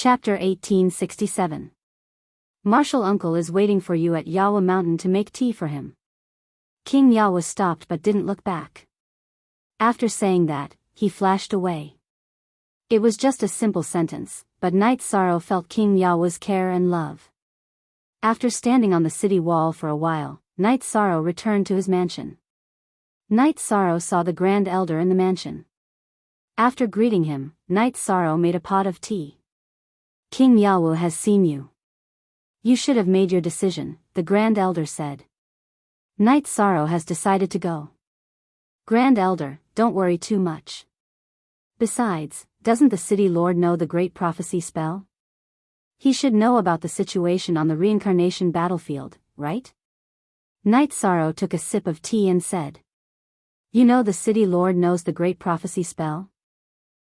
Chapter 1867. Martial Uncle is waiting for you at Yawa Mountain to make tea for him. King Yawa stopped but didn't look back. After saying that, he flashed away. It was just a simple sentence, but Night Sorrow felt King Yawa's care and love. After standing on the city wall for a while, Night Sorrow returned to his mansion. Night Sorrow saw the Grand Elder in the mansion. After greeting him, Night Sorrow made a pot of tea. King Yawa has seen you. You should have made your decision, the Grand Elder said. Night Sorrow has decided to go. Grand Elder, don't worry too much. Besides, doesn't the City Lord know the Great Prophecy spell? He should know about the situation on the reincarnation battlefield, right? Night Sorrow took a sip of tea and said. You know the City Lord knows the Great Prophecy spell?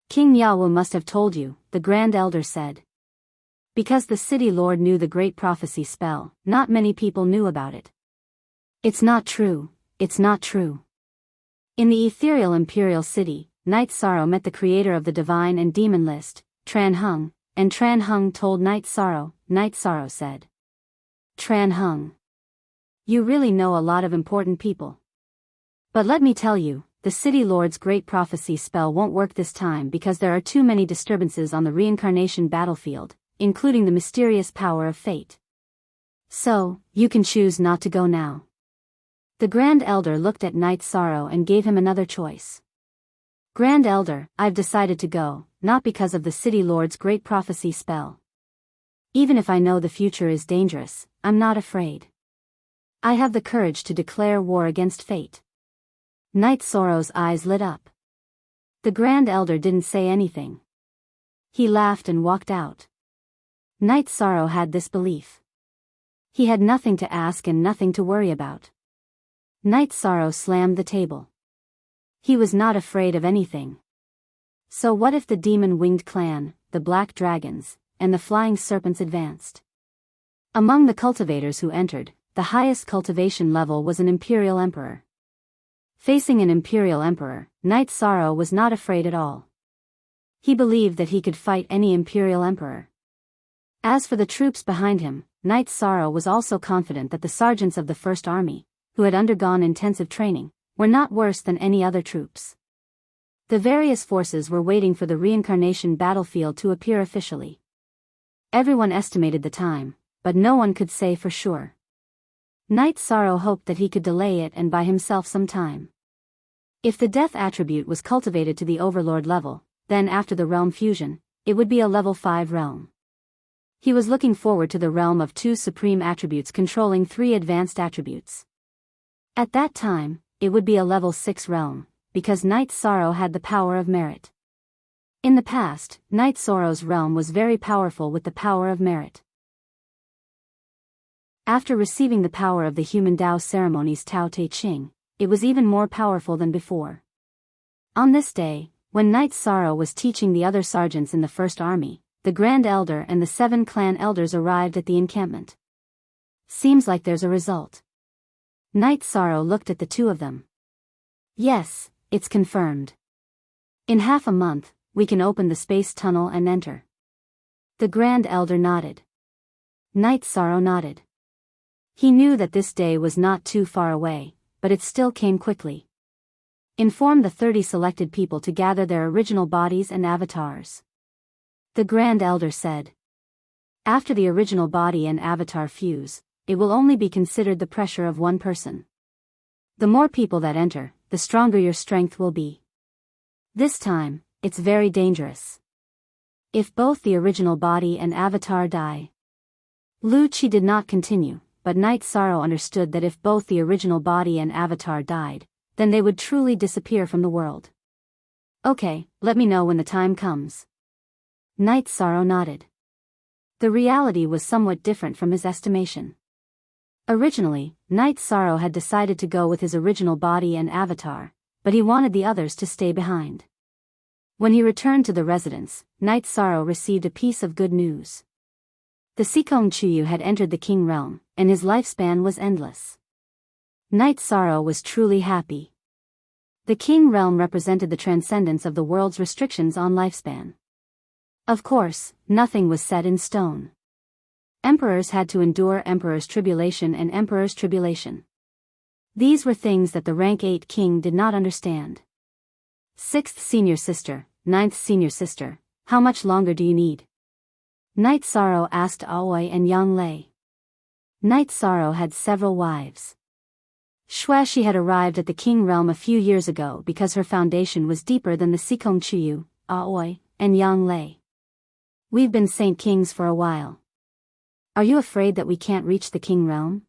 King Yawa must have told you, the Grand Elder said. Because the City Lord knew the Great Prophecy spell, not many people knew about it. It's not true, it's not true. In the ethereal Imperial City, Night Sorrow met the creator of the Divine and Demon list, Tran Hung, and Tran Hung told Night Sorrow said. Tran Hung. You really know a lot of important people. But let me tell you, the City Lord's Great Prophecy spell won't work this time because there are too many disturbances on the reincarnation battlefield, including the mysterious power of fate. So, you can choose not to go now. The Grand Elder looked at Night Sorrow and gave him another choice. Grand Elder, I've decided to go, not because of the City Lord's Great Prophecy spell. Even if I know the future is dangerous, I'm not afraid. I have the courage to declare war against fate. Night Sorrow's eyes lit up. The Grand Elder didn't say anything. He laughed and walked out. Night Sorrow had this belief. He had nothing to ask and nothing to worry about. Night Sorrow slammed the table. He was not afraid of anything. So what if the demon-winged clan, the Black Dragons, and the Flying Serpents advanced? Among the cultivators who entered, the highest cultivation level was an Imperial Emperor. Facing an Imperial Emperor, Night Sorrow was not afraid at all. He believed that he could fight any Imperial Emperor. As for the troops behind him, Night Sorrow was also confident that the sergeants of the First Army, who had undergone intensive training, were not worse than any other troops. The various forces were waiting for the reincarnation battlefield to appear officially. Everyone estimated the time, but no one could say for sure. Night Sorrow hoped that he could delay it and buy himself some time. If the death attribute was cultivated to the Overlord level, then after the realm fusion, it would be a level 5 realm. He was looking forward to the realm of 2 supreme attributes controlling 3 advanced attributes. At that time, it would be a level 6 realm, because Night Sorrow had the power of merit. In the past, Night Sorrow's realm was very powerful with the power of merit. After receiving the power of the human Dao ceremonies Tao Te Ching, it was even more powerful than before. On this day, when Night Sorrow was teaching the other sergeants in the First Army, the Grand Elder and the 7 clan elders arrived at the encampment. Seems like there's a result. Night Sorrow looked at the 2 of them. Yes, it's confirmed. In half a month, we can open the space tunnel and enter. The Grand Elder nodded. Night Sorrow nodded. He knew that this day was not too far away, but it still came quickly. Inform the 30 selected people to gather their original bodies and avatars. The Grand Elder said. After the original body and avatar fuse, it will only be considered the pressure of one person. The more people that enter, the stronger your strength will be. This time, it's very dangerous. If both the original body and avatar die. Lu Chi did not continue, but Night Sorrow understood that if both the original body and avatar died, then they would truly disappear from the world. Okay, let me know when the time comes. Night Sorrow nodded. The reality was somewhat different from his estimation. Originally, Night Sorrow had decided to go with his original body and avatar, but he wanted the others to stay behind. When he returned to the residence, Night Sorrow received a piece of good news. The Sikong Chuyu had entered the King Realm, and his lifespan was endless. Night Sorrow was truly happy. The King Realm represented the transcendence of the world's restrictions on lifespan. Of course, nothing was set in stone. Emperors had to endure emperor's tribulation and emperor's tribulation. These were things that the rank 8 king did not understand. 6th senior sister, 9th senior sister, how much longer do you need? Night Sorrow asked Aoi and Yang Lei. Night Sorrow had several wives. She had arrived at the king realm a few years ago because her foundation was deeper than the Sikong Chuyu, Aoi, and Yang Lei. We've been saint kings for a while. Are you afraid that we can't reach the king realm?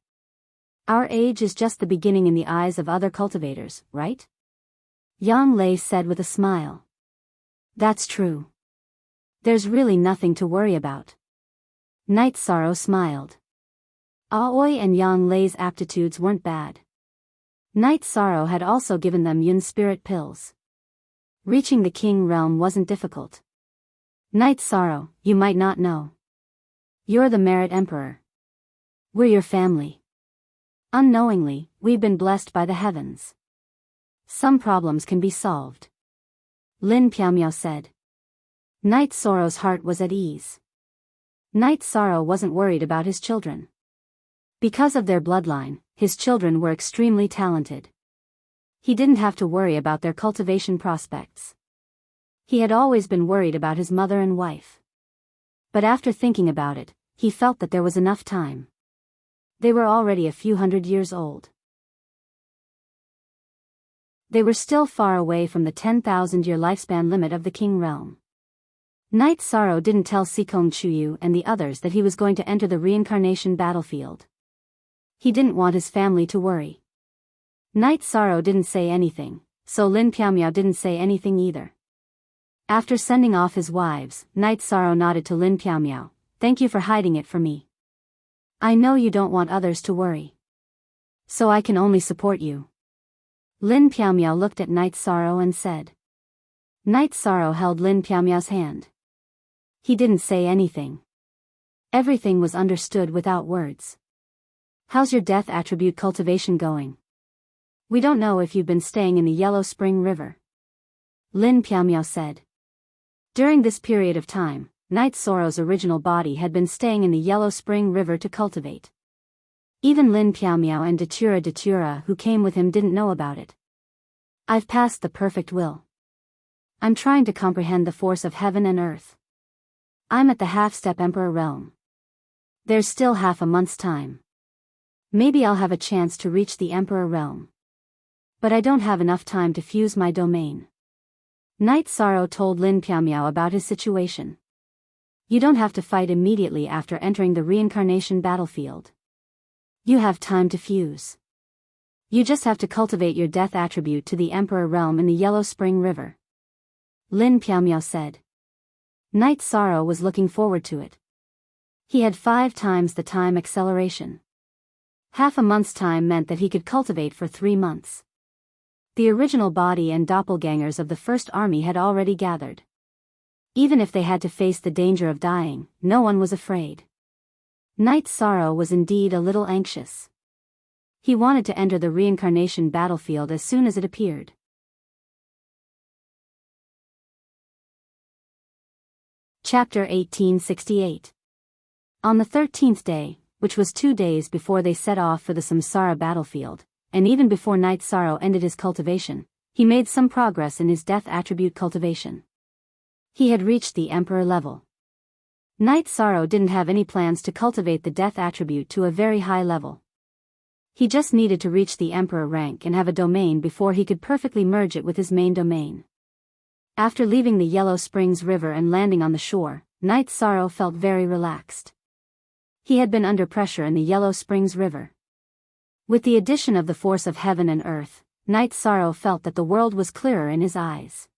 Our age is just the beginning in the eyes of other cultivators, right? Yang Lei said with a smile. That's true. There's really nothing to worry about. Night Sorrow smiled. Aoi and Yang Lei's aptitudes weren't bad. Night Sorrow had also given them Yun spirit pills. Reaching the king realm wasn't difficult. Night Sorrow, you might not know. You're the Merit Emperor. We're your family. Unknowingly, we've been blessed by the heavens. Some problems can be solved. Lin Piaomiao said. Night Sorrow's heart was at ease. Night Sorrow wasn't worried about his children. Because of their bloodline, his children were extremely talented. He didn't have to worry about their cultivation prospects. He had always been worried about his mother and wife. But after thinking about it, he felt that there was enough time. They were already a few hundred years old. They were still far away from the 10,000-year lifespan limit of the king realm. Night Sorrow didn't tell Sikong Chuyu and the others that he was going to enter the reincarnation battlefield. He didn't want his family to worry. Night Sorrow didn't say anything, so Lin Piaomiao didn't say anything either. After sending off his wives, Night Sorrow nodded to Lin Piaomiao. Thank you for hiding it from me. I know you don't want others to worry. So I can only support you. Lin Piaomiao looked at Night Sorrow and said. Night Sorrow held Lin Piaomiao's hand. He didn't say anything. Everything was understood without words. How's your death attribute cultivation going? We don't know if you've been staying in the Yellow Spring River. Lin Piaomiao said. During this period of time, Night Sorrow's original body had been staying in the Yellow Spring River to cultivate. Even Lin Piaomiao and Datura who came with him didn't know about it. I've passed the perfect will. I'm trying to comprehend the force of heaven and earth. I'm at the half-step Emperor realm. There's still half a month's time. Maybe I'll have a chance to reach the Emperor realm. But I don't have enough time to fuse my domain. Night Sorrow told Lin Piaomiao about his situation. You don't have to fight immediately after entering the reincarnation battlefield. You have time to fuse. You just have to cultivate your death attribute to the Emperor realm in the Yellow Spring River. Lin Piaomiao said. Night Sorrow was looking forward to it. He had 5 times the time acceleration. Half a month's time meant that he could cultivate for 3 months. The original body and doppelgangers of the First Army had already gathered. Even if they had to face the danger of dying, no one was afraid. Night Sorrow was indeed a little anxious. He wanted to enter the reincarnation battlefield as soon as it appeared. Chapter 1868. On the 13th day, which was 2 days before they set off for the Samsara battlefield, and even before Night Sorrow ended his cultivation, he made some progress in his death attribute cultivation. He had reached the Emperor level. Night Sorrow didn't have any plans to cultivate the death attribute to a very high level. He just needed to reach the Emperor rank and have a domain before he could perfectly merge it with his main domain. After leaving the Yellow Springs River and landing on the shore, Night Sorrow felt very relaxed. He had been under pressure in the Yellow Springs River. With the addition of the force of heaven and earth, Night Sorrow felt that the world was clearer in his eyes.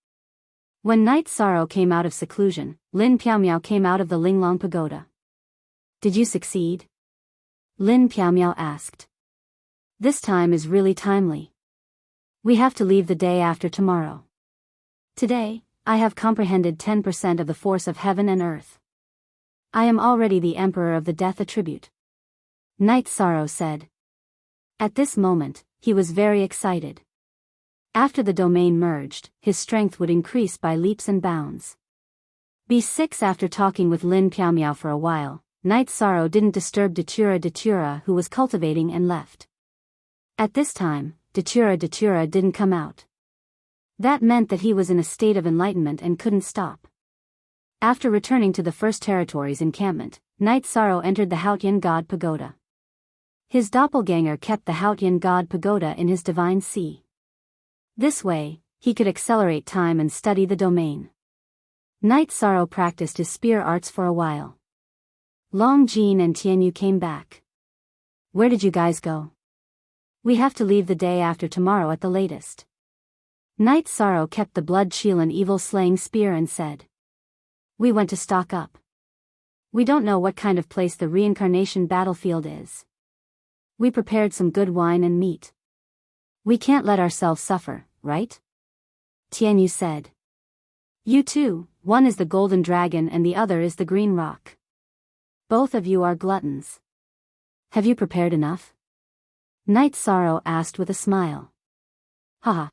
When Night Sorrow came out of seclusion, Lin Piaomiao came out of the Linglong Pagoda. Did you succeed? Lin Piaomiao asked. This time is really timely. We have to leave the day after tomorrow. Today, I have comprehended 10% of the force of heaven and earth. I am already the Emperor of the Death Attribute. Night Sorrow said. At this moment, he was very excited. After the domain merged, his strength would increase by leaps and bounds. B6 After talking with Lin Piao for a while, Night Sorrow didn't disturb Datura, who was cultivating, and left. At this time, Datura didn't come out. That meant that he was in a state of enlightenment and couldn't stop. After returning to the First Territory's encampment, Night Sorrow entered the Haotian God Pagoda. His doppelganger kept the Haotian God Pagoda in his divine sea. This way, he could accelerate time and study the domain. Night Sorrow practiced his spear arts for a while. Long Jean and Tianyu came back. Where did you guys go? We have to leave the day after tomorrow at the latest. Night Sorrow kept the blood chill and evil slaying spear and said. We went to stock up. We don't know what kind of place the reincarnation battlefield is. We prepared some good wine and meat. We can't let ourselves suffer, right? Tianyu said. You too, one is the golden dragon and the other is the green rock. Both of you are gluttons. Have you prepared enough? Night Sorrow asked with a smile. Haha.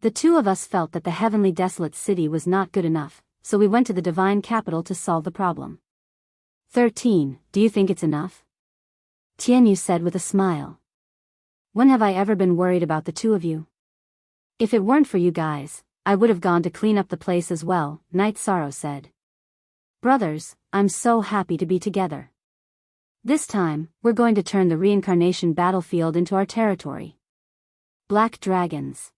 The two of us felt that the heavenly desolate city was not good enough, so we went to the divine capital to solve the problem. 13. Do you think it's enough? Tianyu said with a smile. When have I ever been worried about the two of you? If it weren't for you guys, I would have gone to clean up the place as well, Night Sorrow said. Brothers, I'm so happy to be together. This time, we're going to turn the reincarnation battlefield into our territory. Black dragons.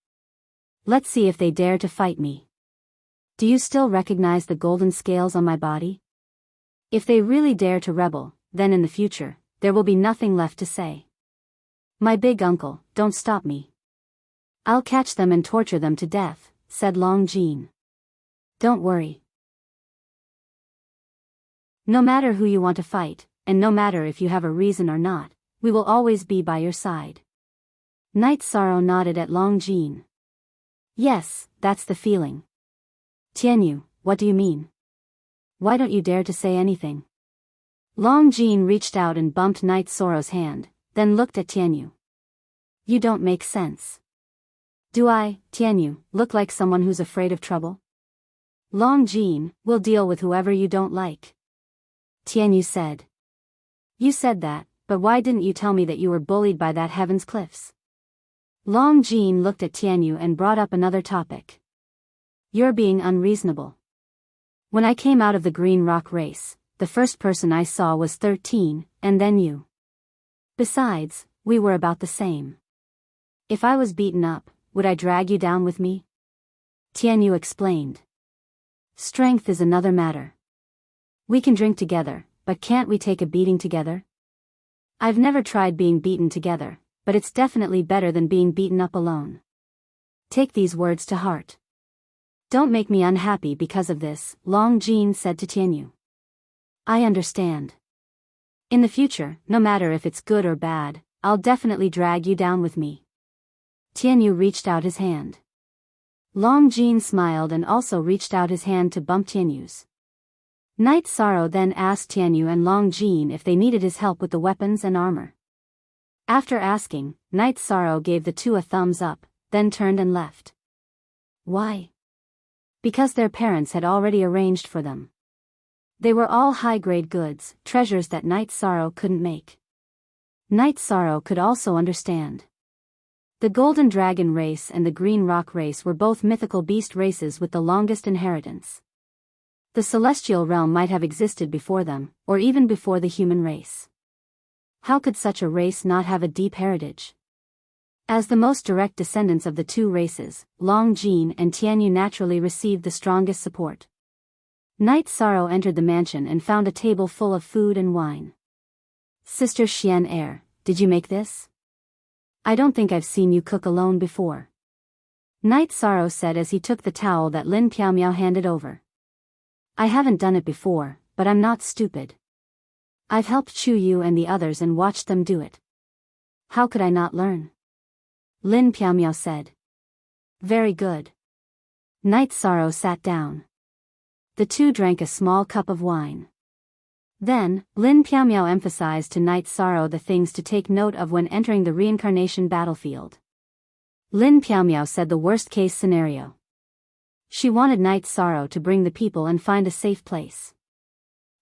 Let's see if they dare to fight me. Do you still recognize the golden scales on my body? If they really dare to rebel, then in the future, there will be nothing left to say. My big uncle, don't stop me. I'll catch them and torture them to death, said Long Jean. Don't worry. No matter who you want to fight, and no matter if you have a reason or not, we will always be by your side. Night Sorrow nodded at Long Jean. Yes, that's the feeling. Tianyu, what do you mean? Why don't you dare to say anything? Long Jean reached out and bumped Night Sorrow's hand, then looked at Tianyu. You don't make sense. Do I, Tianyu, look like someone who's afraid of trouble? Long Jean, we'll deal with whoever you don't like. Tianyu said. You said that, but why didn't you tell me that you were bullied by that Heaven's Cliffs? Long Jean looked at Tianyu and brought up another topic. You're being unreasonable. When I came out of the Green Rock race, the first person I saw was 13, and then you. Besides, we were about the same. If I was beaten up, would I drag you down with me? Tianyu explained. Strength is another matter. We can drink together, but can't we take a beating together? I've never tried being beaten together, but it's definitely better than being beaten up alone. Take these words to heart. Don't make me unhappy because of this, Long Jean said to Tianyu. I understand. In the future, no matter if it's good or bad, I'll definitely drag you down with me. Tianyu reached out his hand. Long Jean smiled and also reached out his hand to bump Tianyu's. Night Sorrow then asked Tianyu and Long Jean if they needed his help with the weapons and armor. After asking, Night Sorrow gave the two a thumbs up, then turned and left. Why? Because their parents had already arranged for them. They were all high-grade goods, treasures that Night Sorrow couldn't make. Night Sorrow could also understand. The Golden Dragon race and the Green Rock race were both mythical beast races with the longest inheritance. The celestial realm might have existed before them, or even before the human race. How could such a race not have a deep heritage? As the most direct descendants of the two races, Long Jean and Tianyu naturally received the strongest support. Night Sorrow entered the mansion and found a table full of food and wine. Sister Xian Er, did you make this? I don't think I've seen you cook alone before. Night Sorrow said as he took the towel that Lin Piao handed over. I haven't done it before, but I'm not stupid. I've helped Chu Yu and the others and watched them do it. How could I not learn? Lin Piao said. Very good. Night Sorrow sat down. The two drank a small cup of wine. Then, Lin Piao emphasized to Night Sorrow the things to take note of when entering the reincarnation battlefield. Lin Piao said the worst-case scenario. She wanted Night Sorrow to bring the people and find a safe place.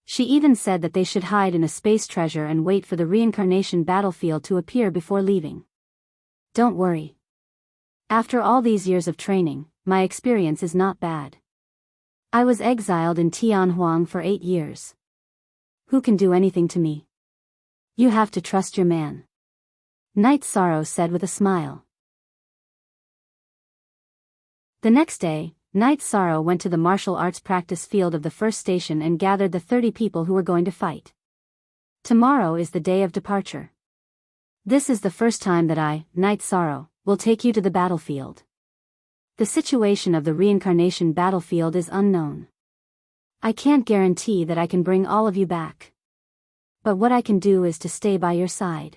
She even said that they should hide in a space treasure and wait for the reincarnation battlefield to appear before leaving. Don't worry. After all these years of training, my experience is not bad. I was exiled in Tianhuang for 8 years. Who can do anything to me? You have to trust your man. Night Sorrow said with a smile. The next day, Night Sorrow went to the martial arts practice field of the first station and gathered the 30 people who were going to fight. Tomorrow is the day of departure. This is the first time that I, Night Sorrow, will take you to the battlefield. The situation of the reincarnation battlefield is unknown. I can't guarantee that I can bring all of you back. But what I can do is to stay by your side.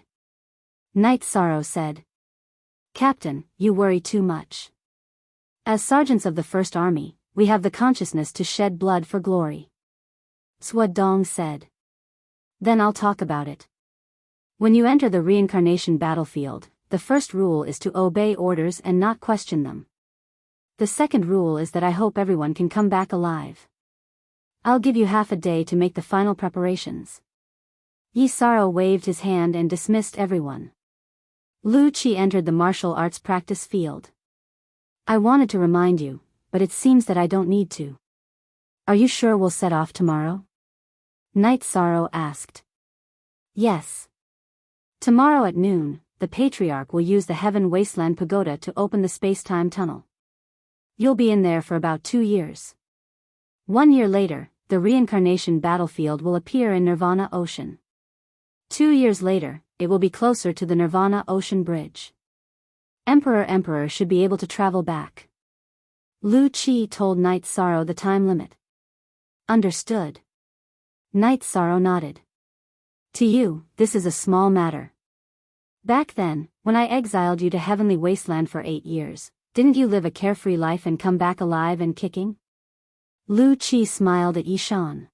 Night Sorrow said. Captain, you worry too much. As sergeants of the First Army, we have the consciousness to shed blood for glory. Swadong said. Then I'll talk about it. When you enter the reincarnation battlefield, the first rule is to obey orders and not question them. The second rule is that I hope everyone can come back alive. I'll give you half a day to make the final preparations. Yi Sorrow waved his hand and dismissed everyone. Lu Qi entered the martial arts practice field. I wanted to remind you, but it seems that I don't need to. Are you sure we'll set off tomorrow? Night Sorrow asked. Yes. Tomorrow at noon, the Patriarch will use the Heaven Wasteland Pagoda to open the space-time tunnel. You'll be in there for about 2 years. 1 year later, the reincarnation battlefield will appear in Nirvana Ocean. 2 years later, it will be closer to the Nirvana Ocean Bridge. Emperor should be able to travel back. Lu Qi told Night Sorrow the time limit. Understood. Night Sorrow nodded. To you, this is a small matter. Back then, when I exiled you to Heavenly Wasteland for 8 years, didn't you live a carefree life and come back alive and kicking? Lu Qi smiled at Yishan.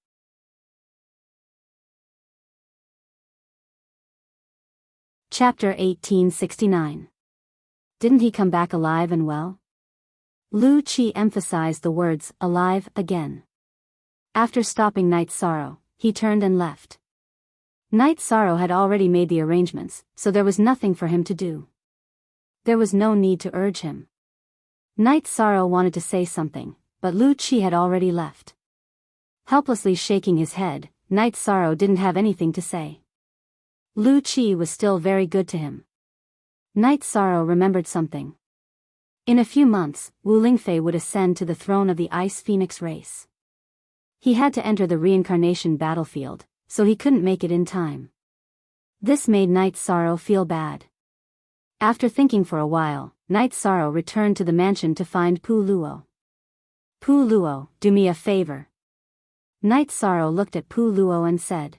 Chapter 1869. Didn't he come back alive and well? Lu Qi emphasized the words, alive, again. After stopping Night Sorrow, he turned and left. Night Sorrow had already made the arrangements, so there was nothing for him to do. There was no need to urge him. Night Sorrow wanted to say something, but Lu Qi had already left. Helplessly shaking his head, Night Sorrow didn't have anything to say. Lu Qi was still very good to him. Night Sorrow remembered something. In a few months, Wu Lingfei would ascend to the throne of the Ice Phoenix race. He had to enter the reincarnation battlefield, so he couldn't make it in time. This made Night Sorrow feel bad. After thinking for a while, Night Sorrow returned to the mansion to find Pu Luo. Pu Luo, do me a favor. Night Sorrow looked at Pu Luo and said.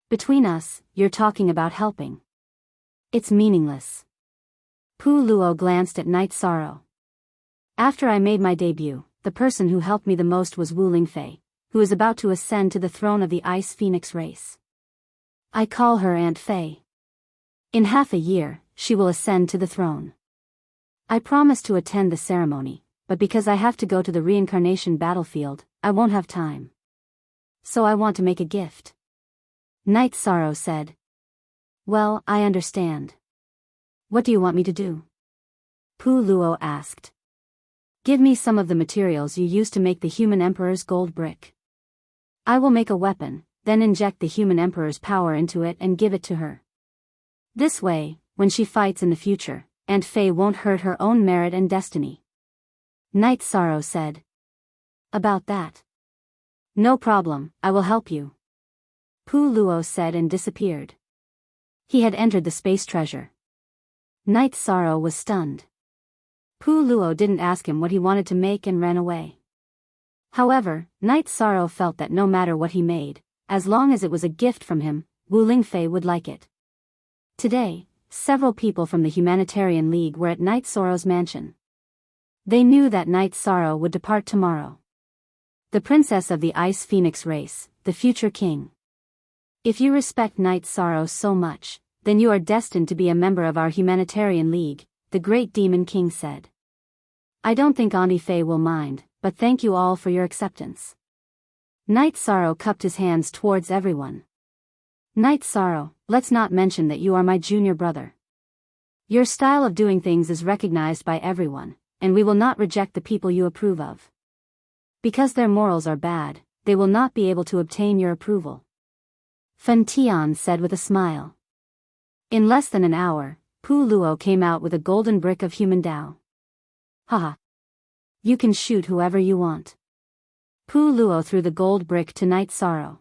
Between us, you're talking about helping. It's meaningless. Pu Luo glanced at Night Sorrow. After I made my debut, the person who helped me the most was Wu Lingfei, who is about to ascend to the throne of the Ice Phoenix race. I call her Aunt Fei. In half a year, she will ascend to the throne. I promised to attend the ceremony, but because I have to go to the reincarnation battlefield, I won't have time. So I want to make a gift. Night Sorrow said. Well, I understand. What do you want me to do? Pu Luo asked. Give me some of the materials you used to make the human emperor's gold brick. I will make a weapon, then inject the human emperor's power into it and give it to her. This way, when she fights in the future, Aunt Fei won't hurt her own merit and destiny. Night Sorrow said. About that. No problem, I will help you. Pu Luo said and disappeared. He had entered the space treasure. Night Sorrow was stunned. Pu Luo didn't ask him what he wanted to make and ran away. However, Night Sorrow felt that no matter what he made, as long as it was a gift from him, Wu Lingfei would like it. Today, several people from the Humanitarian League were at Night Sorrow's mansion. They knew that Night Sorrow would depart tomorrow. The princess of the Ice Phoenix race, the future king. If you respect Night Sorrow so much, then you are destined to be a member of our Humanitarian League, the Great Demon King said. I don't think Auntie Faye will mind, but thank you all for your acceptance. Night Sorrow cupped his hands towards everyone. Night Sorrow, let's not mention that you are my junior brother. Your style of doing things is recognized by everyone, and we will not reject the people you approve of. Because their morals are bad, they will not be able to obtain your approval. Fen Tian said with a smile. In less than an hour, Pu Luo came out with a golden brick of human Tao. Haha. You can shoot whoever you want. Pu Luo threw the gold brick to Night Sorrow.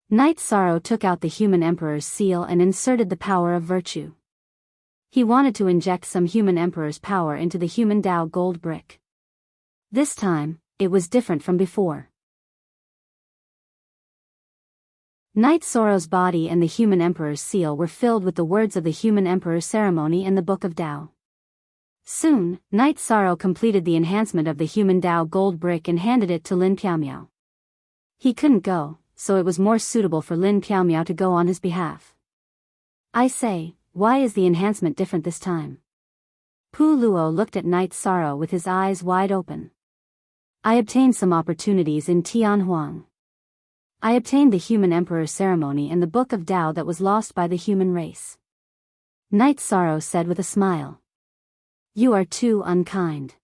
Night Sorrow took out the human emperor's seal and inserted the power of virtue. He wanted to inject some human emperor's power into the human Tao gold brick. This time, it was different from before. Night Sorrow's body and the human emperor's seal were filled with the words of the human emperor's ceremony and the book of Tao. Soon, Night Sorrow completed the enhancement of the human Tao gold brick and handed it to Lin Piaomiao. He couldn't go, so it was more suitable for Lin Piaomiao to go on his behalf. I say, why is the enhancement different this time? Pu Luo looked at Night Sorrow with his eyes wide open. I obtained some opportunities in Tianhuang. I obtained the human emperor's ceremony and the book of Tao that was lost by the human race. Night Sorrow said with a smile. You are too unkind.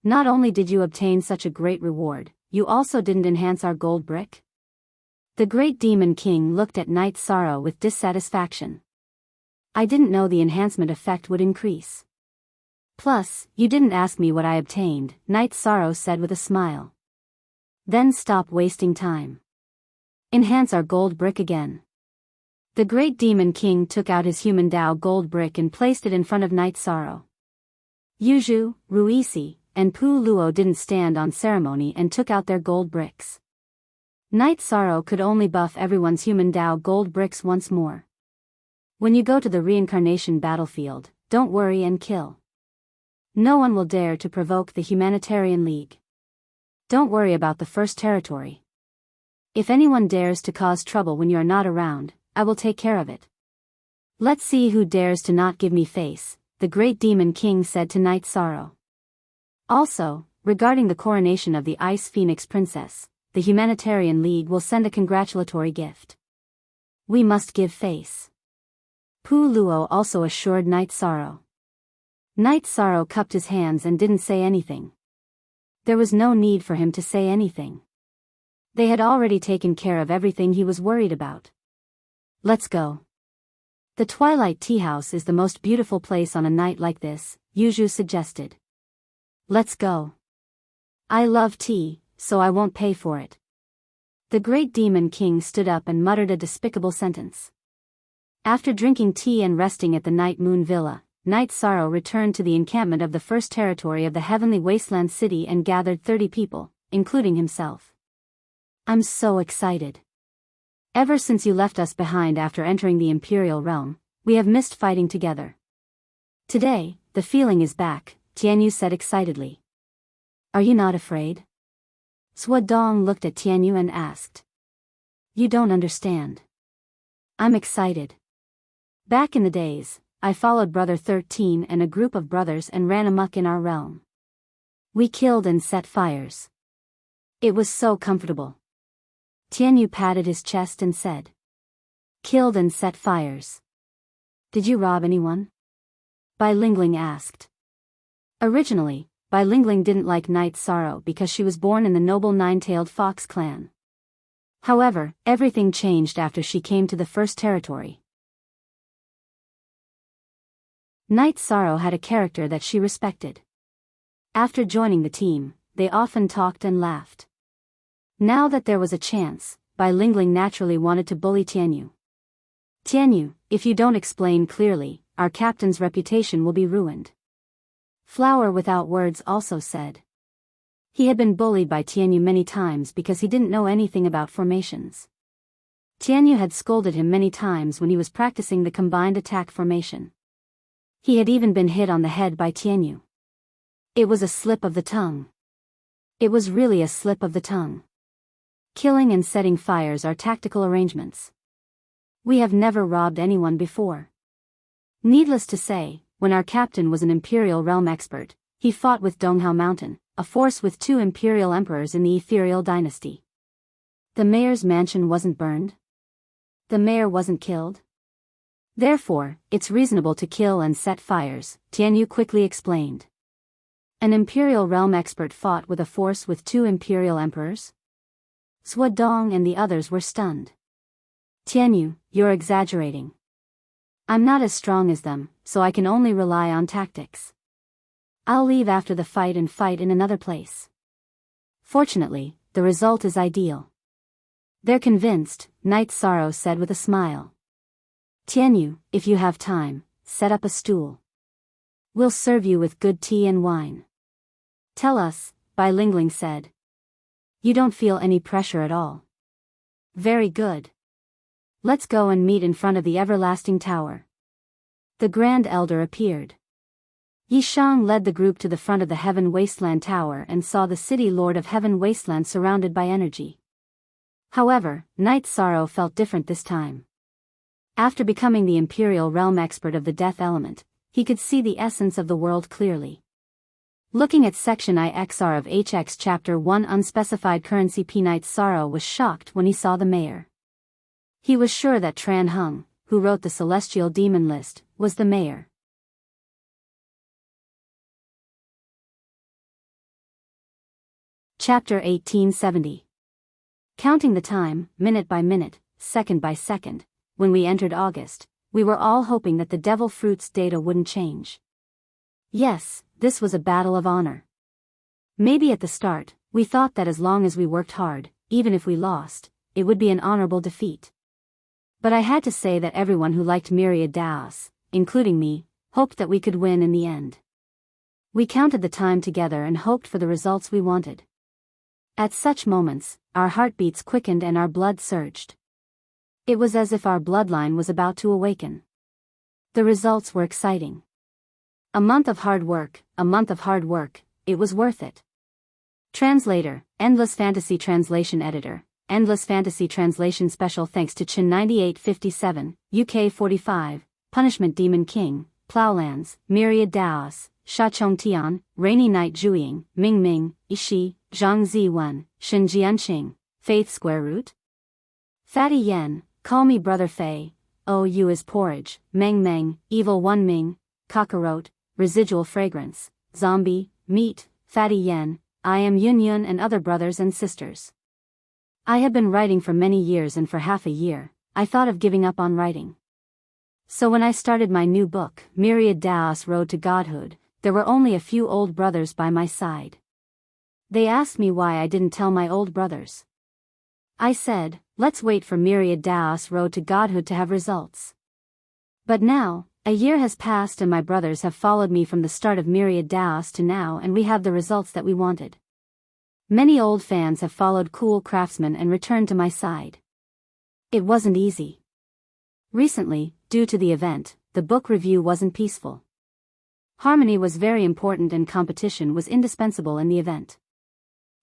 Not only did you obtain such a great reward, you also didn't enhance our gold brick? The great demon king looked at Night Sorrow with dissatisfaction. I didn't know the enhancement effect would increase. Plus, you didn't ask me what I obtained, Night Sorrow said with a smile. Then stop wasting time. Enhance our gold brick again. The great demon king took out his human Tao gold brick and placed it in front of Night Sorrow. Yuzhu, Ruisi, and Pu Luo didn't stand on ceremony and took out their gold bricks. Night Sorrow could only buff everyone's human Tao gold bricks once more. When you go to the reincarnation battlefield, don't worry and kill. No one will dare to provoke the Humanitarian League. Don't worry about the first territory. If anyone dares to cause trouble when you are not around, I will take care of it. Let's see who dares to not give me face, the great demon king said to Night Sorrow. Also, regarding the coronation of the Ice Phoenix Princess, the Humanitarian League will send a congratulatory gift. We must give face. Pu Luo also assured Night Sorrow. Night Sorrow cupped his hands and didn't say anything. There was no need for him to say anything. They had already taken care of everything he was worried about. Let's go. The Twilight Tea House is the most beautiful place on a night like this, Yuzhu suggested. Let's go. I love tea, so I won't pay for it. The great demon king stood up and muttered a despicable sentence. After drinking tea and resting at the Night Moon Villa, Night Sorrow returned to the encampment of the first territory of the Heavenly Wasteland City and gathered 30 people, including himself. I'm so excited. Ever since you left us behind after entering the Imperial Realm, we have missed fighting together. Today, the feeling is back, Tianyu said excitedly. Are you not afraid? Swadong looked at Tianyu and asked. You don't understand. I'm excited. Back in the days, I followed Brother 13 and a group of brothers and ran amok in our realm. We killed and set fires. It was so comfortable. Tianyu patted his chest and said. Killed and set fires. Did you rob anyone? Bai Lingling asked. Originally, Bai Lingling didn't like Night Sorrow because she was born in the noble Nine-Tailed Fox clan. However, everything changed after she came to the first territory. Night Sorrow had a character that she respected. After joining the team, they often talked and laughed. Now that there was a chance, Bai Lingling naturally wanted to bully Tianyu. Tianyu, if you don't explain clearly, our captain's reputation will be ruined. Flower Without Words also said. He had been bullied by Tianyu many times because he didn't know anything about formations. Tianyu had scolded him many times when he was practicing the combined attack formation. He had even been hit on the head by Tianyu. It was a slip of the tongue. It was really a slip of the tongue. Killing and setting fires are tactical arrangements. We have never robbed anyone before. Needless to say, when our captain was an Imperial Realm expert, He fought with Donghao Mountain, a force with 2 imperial emperors in the ethereal dynasty. The mayor's mansion wasn't burned. The mayor wasn't killed. Therefore, it's reasonable to kill and set fires, Tianyu quickly explained. An imperial realm expert fought with a force with 2 imperial emperors? Zhuo Dong and the others were stunned. Tianyu, you're exaggerating. I'm not as strong as them, so I can only rely on tactics. I'll leave after the fight and fight in another place. Fortunately, the result is ideal. They're convinced, Knight Sorrow said with a smile. Tianyu, if you have time, set up a stool. We'll serve you with good tea and wine. Tell us, Bai Lingling said. You don't feel any pressure at all. Very good. Let's go and meet in front of the everlasting tower. The Grand Elder appeared. Yishang led the group to the front of the Heaven Wasteland Tower and saw the city Lord of Heaven Wasteland surrounded by energy. However, Knight Sorrow felt different this time. After becoming the Imperial Realm expert of the Death Element, he could see the essence of the world clearly. Looking at Section IXR of HX Chapter 1 Unspecified Currency P. Knight Sorrow was shocked when he saw the mayor. He was sure that Tran Hung, who wrote the Celestial Demon List, was the mayor. Chapter 1870. Counting the time, minute by minute, second by second, when we entered August, we were all hoping that the Devil Fruit's data wouldn't change. Yes, this was a battle of honor. Maybe at the start, we thought that as long as we worked hard, even if we lost, it would be an honorable defeat. But I had to say that everyone who liked Myriad Daos, including me, hoped that we could win in the end. We counted the time together and hoped for the results we wanted. At such moments, our heartbeats quickened and our blood surged. It was as if our bloodline was about to awaken. The results were exciting. A month of hard work, it was worth it. Translator, Endless Fantasy Translation Editor, Endless Fantasy Translation Special thanks to Chin 9857, UK 45, Punishment Demon King, Plowlands, Myriad Daos, Sha Chong Tian, Rainy Night Zhuiying, Ming Ming, Ishi, Zhang Ziwen, Shin Jianqing, Faith Square Root. Fatty Yen, Call Me Brother Fei, Oh You Is Porridge, Meng Meng, Evil One Ming, Cockroach, Residual Fragrance, Zombie, Meat, Fatty Yen, I Am Yun Yun and other brothers and sisters. I had been writing for many years and for half a year, I thought of giving up on writing. So when I started my new book, Myriad Daos Road to Godhood, there were only a few old brothers by my side. They asked me why I didn't tell my old brothers. I said, let's wait for Myriad Daos Road to Godhood to have results. But now, a year has passed and my brothers have followed me from the start of Myriad Daos to now and we have the results that we wanted. Many old fans have followed Cool Craftsman and returned to my side. It wasn't easy. Recently, due to the event, the book review wasn't peaceful. Harmony was very important and competition was indispensable in the event.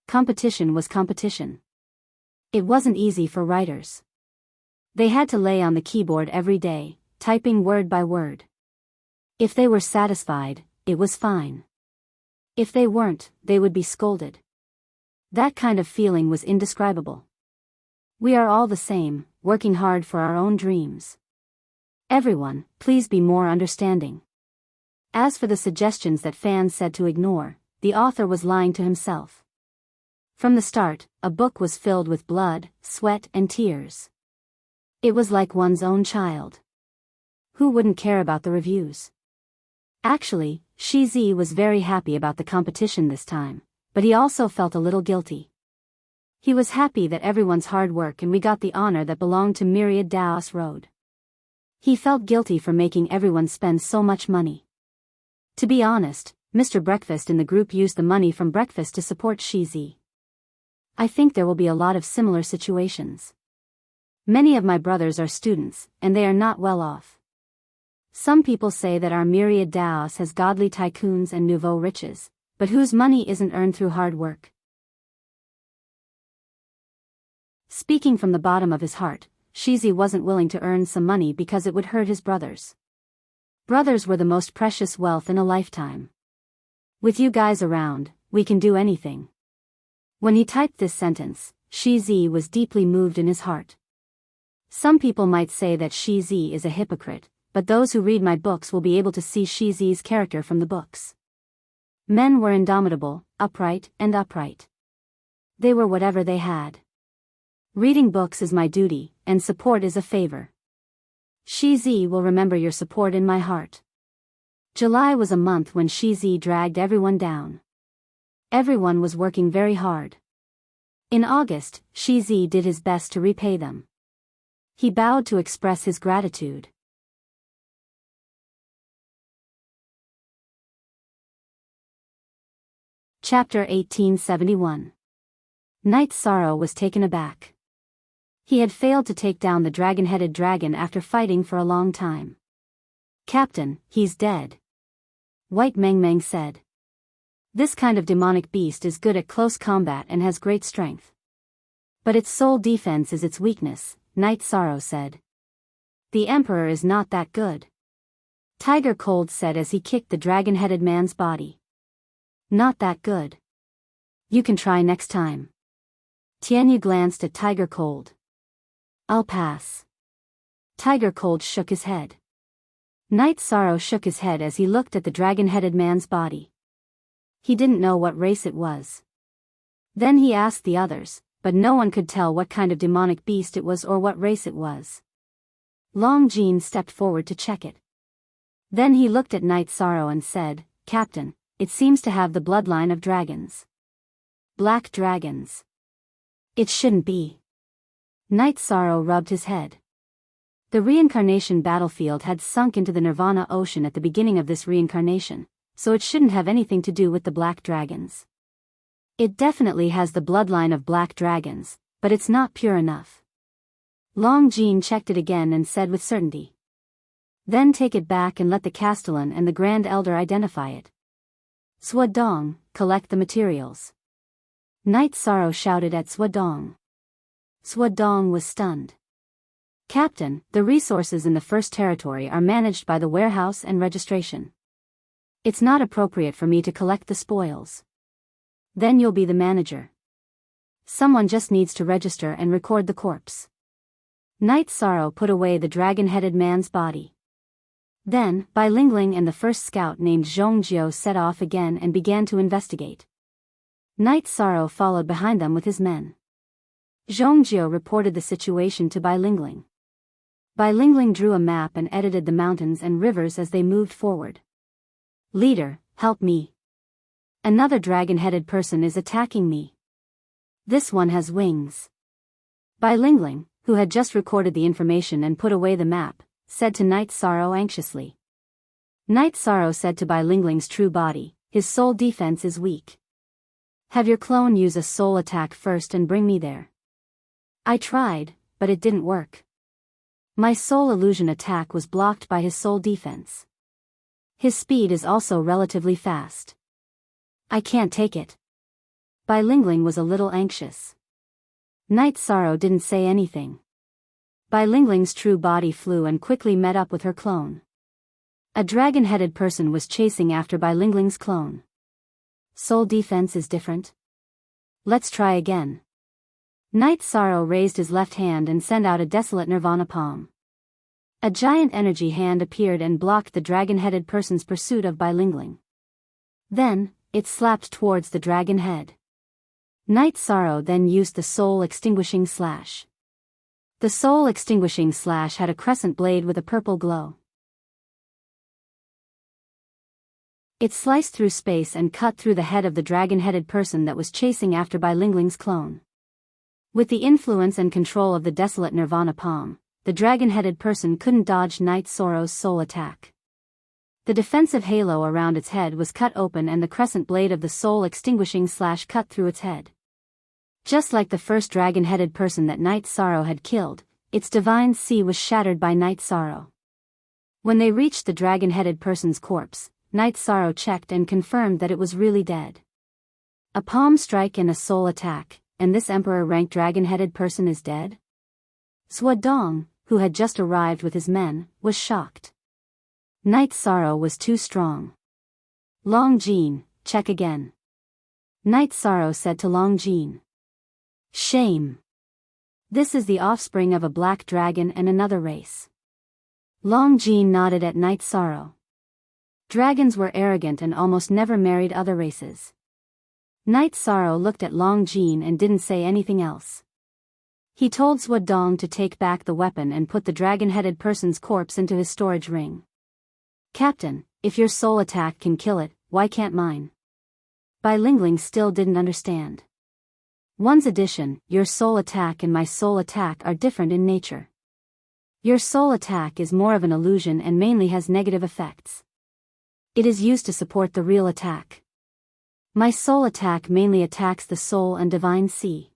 Competition was competition. It wasn't easy for writers. They had to lay on the keyboard every day, typing word by word. If they were satisfied, it was fine. If they weren't, they would be scolded. That kind of feeling was indescribable. We are all the same, working hard for our own dreams. Everyone, please be more understanding. As for the suggestions that fans said to ignore, the author was lying to himself. From the start, a book was filled with blood, sweat and tears. It was like one's own child. Who wouldn't care about the reviews? Actually, Shizi was very happy about the competition this time, but he also felt a little guilty. He was happy that everyone's hard work and we got the honor that belonged to Myriad Daos Road. He felt guilty for making everyone spend so much money. To be honest, Mr. Breakfast in the group used the money from breakfast to support Shizi. I think there will be a lot of similar situations. Many of my brothers are students, and they are not well off. Some people say that our Myriad Daos has godly tycoons and nouveau riches, but whose money isn't earned through hard work. Speaking from the bottom of his heart, Shizi wasn't willing to earn some money because it would hurt his brothers. Brothers were the most precious wealth in a lifetime. With you guys around, we can do anything. When he typed this sentence, Shizi was deeply moved in his heart. Some people might say that Shizi is a hypocrite, but those who read my books will be able to see Shizi's character from the books. Men were indomitable, upright. They were whatever they had. Reading books is my duty, and support is a favor. Shizi will remember your support in my heart. July was a month when Shizi dragged everyone down. Everyone was working very hard. In August, Shizi did his best to repay them. He bowed to express his gratitude. Chapter 1871. Knight Sorrow was taken aback. He had failed to take down the dragon-headed dragon after fighting for a long time. "Captain, he's dead," White Meng Meng said. "This kind of demonic beast is good at close combat and has great strength. But its sole defense is its weakness," Knight Sorrow said. "The Emperor is not that good," Tiger Cold said as he kicked the dragon-headed man's body. "Not that good. You can try next time." Tianyu glanced at Tiger Cold. "I'll pass." Tiger Cold shook his head. Knight Sorrow shook his head as he looked at the dragon-headed man's body. He didn't know what race it was. Then he asked the others, but no one could tell what kind of demonic beast it was or what race it was. Long Jean stepped forward to check it. Then he looked at Knight Sorrow and said, "Captain, it seems to have the bloodline of dragons. Black dragons. It shouldn't be." Knight Sorrow rubbed his head. The reincarnation battlefield had sunk into the Nirvana ocean at the beginning of this reincarnation, so it shouldn't have anything to do with the black dragons. It definitely has the bloodline of black dragons, but it's not pure enough. Long Jean checked it again and said with certainty. "Then take it back and let the Castellan and the Grand Elder identify it. Swadong, collect the materials." Knight Sorrow shouted at Swadong. Swadong was stunned. "Captain, the resources in the First Territory are managed by the warehouse and registration. It's not appropriate for me to collect the spoils." "Then you'll be the manager. Someone just needs to register and record the corpse." Knight Sorrow put away the dragon-headed man's body. Then, Bai Lingling and the first scout named Zhongjiu set off again and began to investigate. Knight Sorrow followed behind them with his men. Zhongjiu reported the situation to Bai Lingling. Bai Lingling drew a map and edited the mountains and rivers as they moved forward. "Leader, help me. Another dragon-headed person is attacking me. This one has wings." Bai Lingling, who had just recorded the information and put away the map, said to Knight Sorrow anxiously. Knight Sorrow said to Bai Lingling's true body, "His soul defense is weak. Have your clone use a soul attack first and bring me there." "I tried, but it didn't work. My soul illusion attack was blocked by his soul defense. His speed is also relatively fast. I can't take it." Bai Lingling was a little anxious. Knight Sorrow didn't say anything. Bai Lingling's true body flew and quickly met up with her clone. A dragon-headed person was chasing after Bai Lingling's clone. "Soul defense is different. Let's try again." Knight Sorrow raised his left hand and sent out a desolate nirvana palm. A giant energy hand appeared and blocked the dragon-headed person's pursuit of Bai Lingling. Then, it slapped towards the dragon head. Knight Sorrow then used the soul extinguishing slash. The soul extinguishing slash had a crescent blade with a purple glow. It sliced through space and cut through the head of the dragon-headed person that was chasing after Bai Lingling's clone. With the influence and control of the desolate nirvana palm, the dragon-headed person couldn't dodge Knight Sorrow's soul attack. The defensive halo around its head was cut open and the crescent blade of the soul extinguishing slash cut through its head. Just like the first dragon-headed person that Knight Sorrow had killed, its divine sea was shattered by Knight Sorrow. When they reached the dragon-headed person's corpse, Knight Sorrow checked and confirmed that it was really dead. A palm strike and a soul attack, and this emperor-ranked dragon-headed person is dead? Swadong, who had just arrived with his men, was shocked. Knight Sorrow was too strong. Long Jean, check again. Night Sorrow said to Long Jean. Shame. This is the offspring of a black dragon and another race. Long Jean nodded at Night Sorrow. Dragons were arrogant and almost never married other races. Night Sorrow looked at Long Jean and didn't say anything else. He told Swadong to take back the weapon and put the dragon-headed person's corpse into his storage ring. Captain, if your soul attack can kill it, why can't mine? Bai Lingling still didn't understand. One's addition, your soul attack and my soul attack are different in nature. Your soul attack is more of an illusion and mainly has negative effects. It is used to support the real attack. My soul attack mainly attacks the soul and divine sea.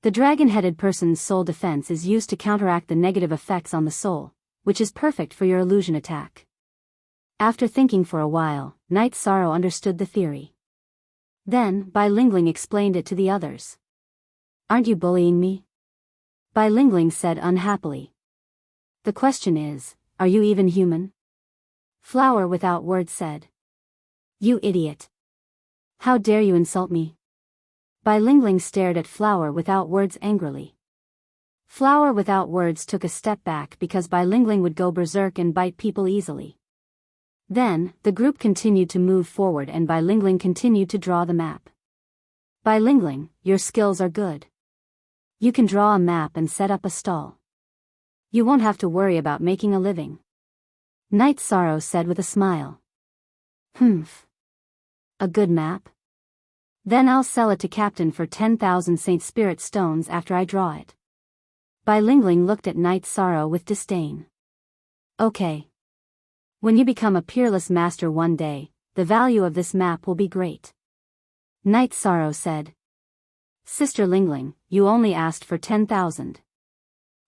The dragon-headed person's soul defense is used to counteract the negative effects on the soul, which is perfect for your illusion attack. After thinking for a while, Night Sorrow understood the theory. Then, Bai Lingling explained it to the others. Aren't you bullying me? Bai Lingling said unhappily. The question is, are you even human? Flower Without Words said. You idiot. How dare you insult me? Bai Lingling stared at Flower Without Words angrily. Flower Without Words took a step back because Bai Lingling would go berserk and bite people easily. Then, the group continued to move forward and Bai Lingling continued to draw the map. Bai Lingling, your skills are good. You can draw a map and set up a stall. You won't have to worry about making a living. Night Sorrow said with a smile. Humph. A good map? Then I'll sell it to Captain for 10,000 Saint Spirit stones after I draw it. Bai Lingling looked at Night Sorrow with disdain. Okay. When you become a peerless master one day, the value of this map will be great. Night Sorrow said. Sister Lingling, you only asked for 10,000.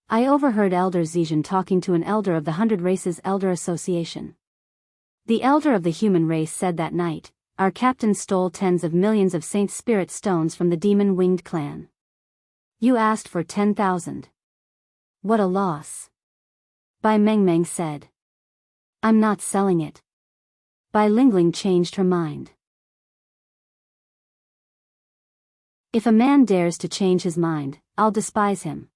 I overheard Elder Zhejian talking to an elder of the 100 Races Elder Association. The elder of the human race said that night, our captain stole tens of millions of Saint Spirit stones from the demon-winged clan. You asked for 10,000. What a loss. Bai Mengmeng said. I'm not selling it. Bai Lingling changed her mind. If a man dares to change his mind, I'll despise him.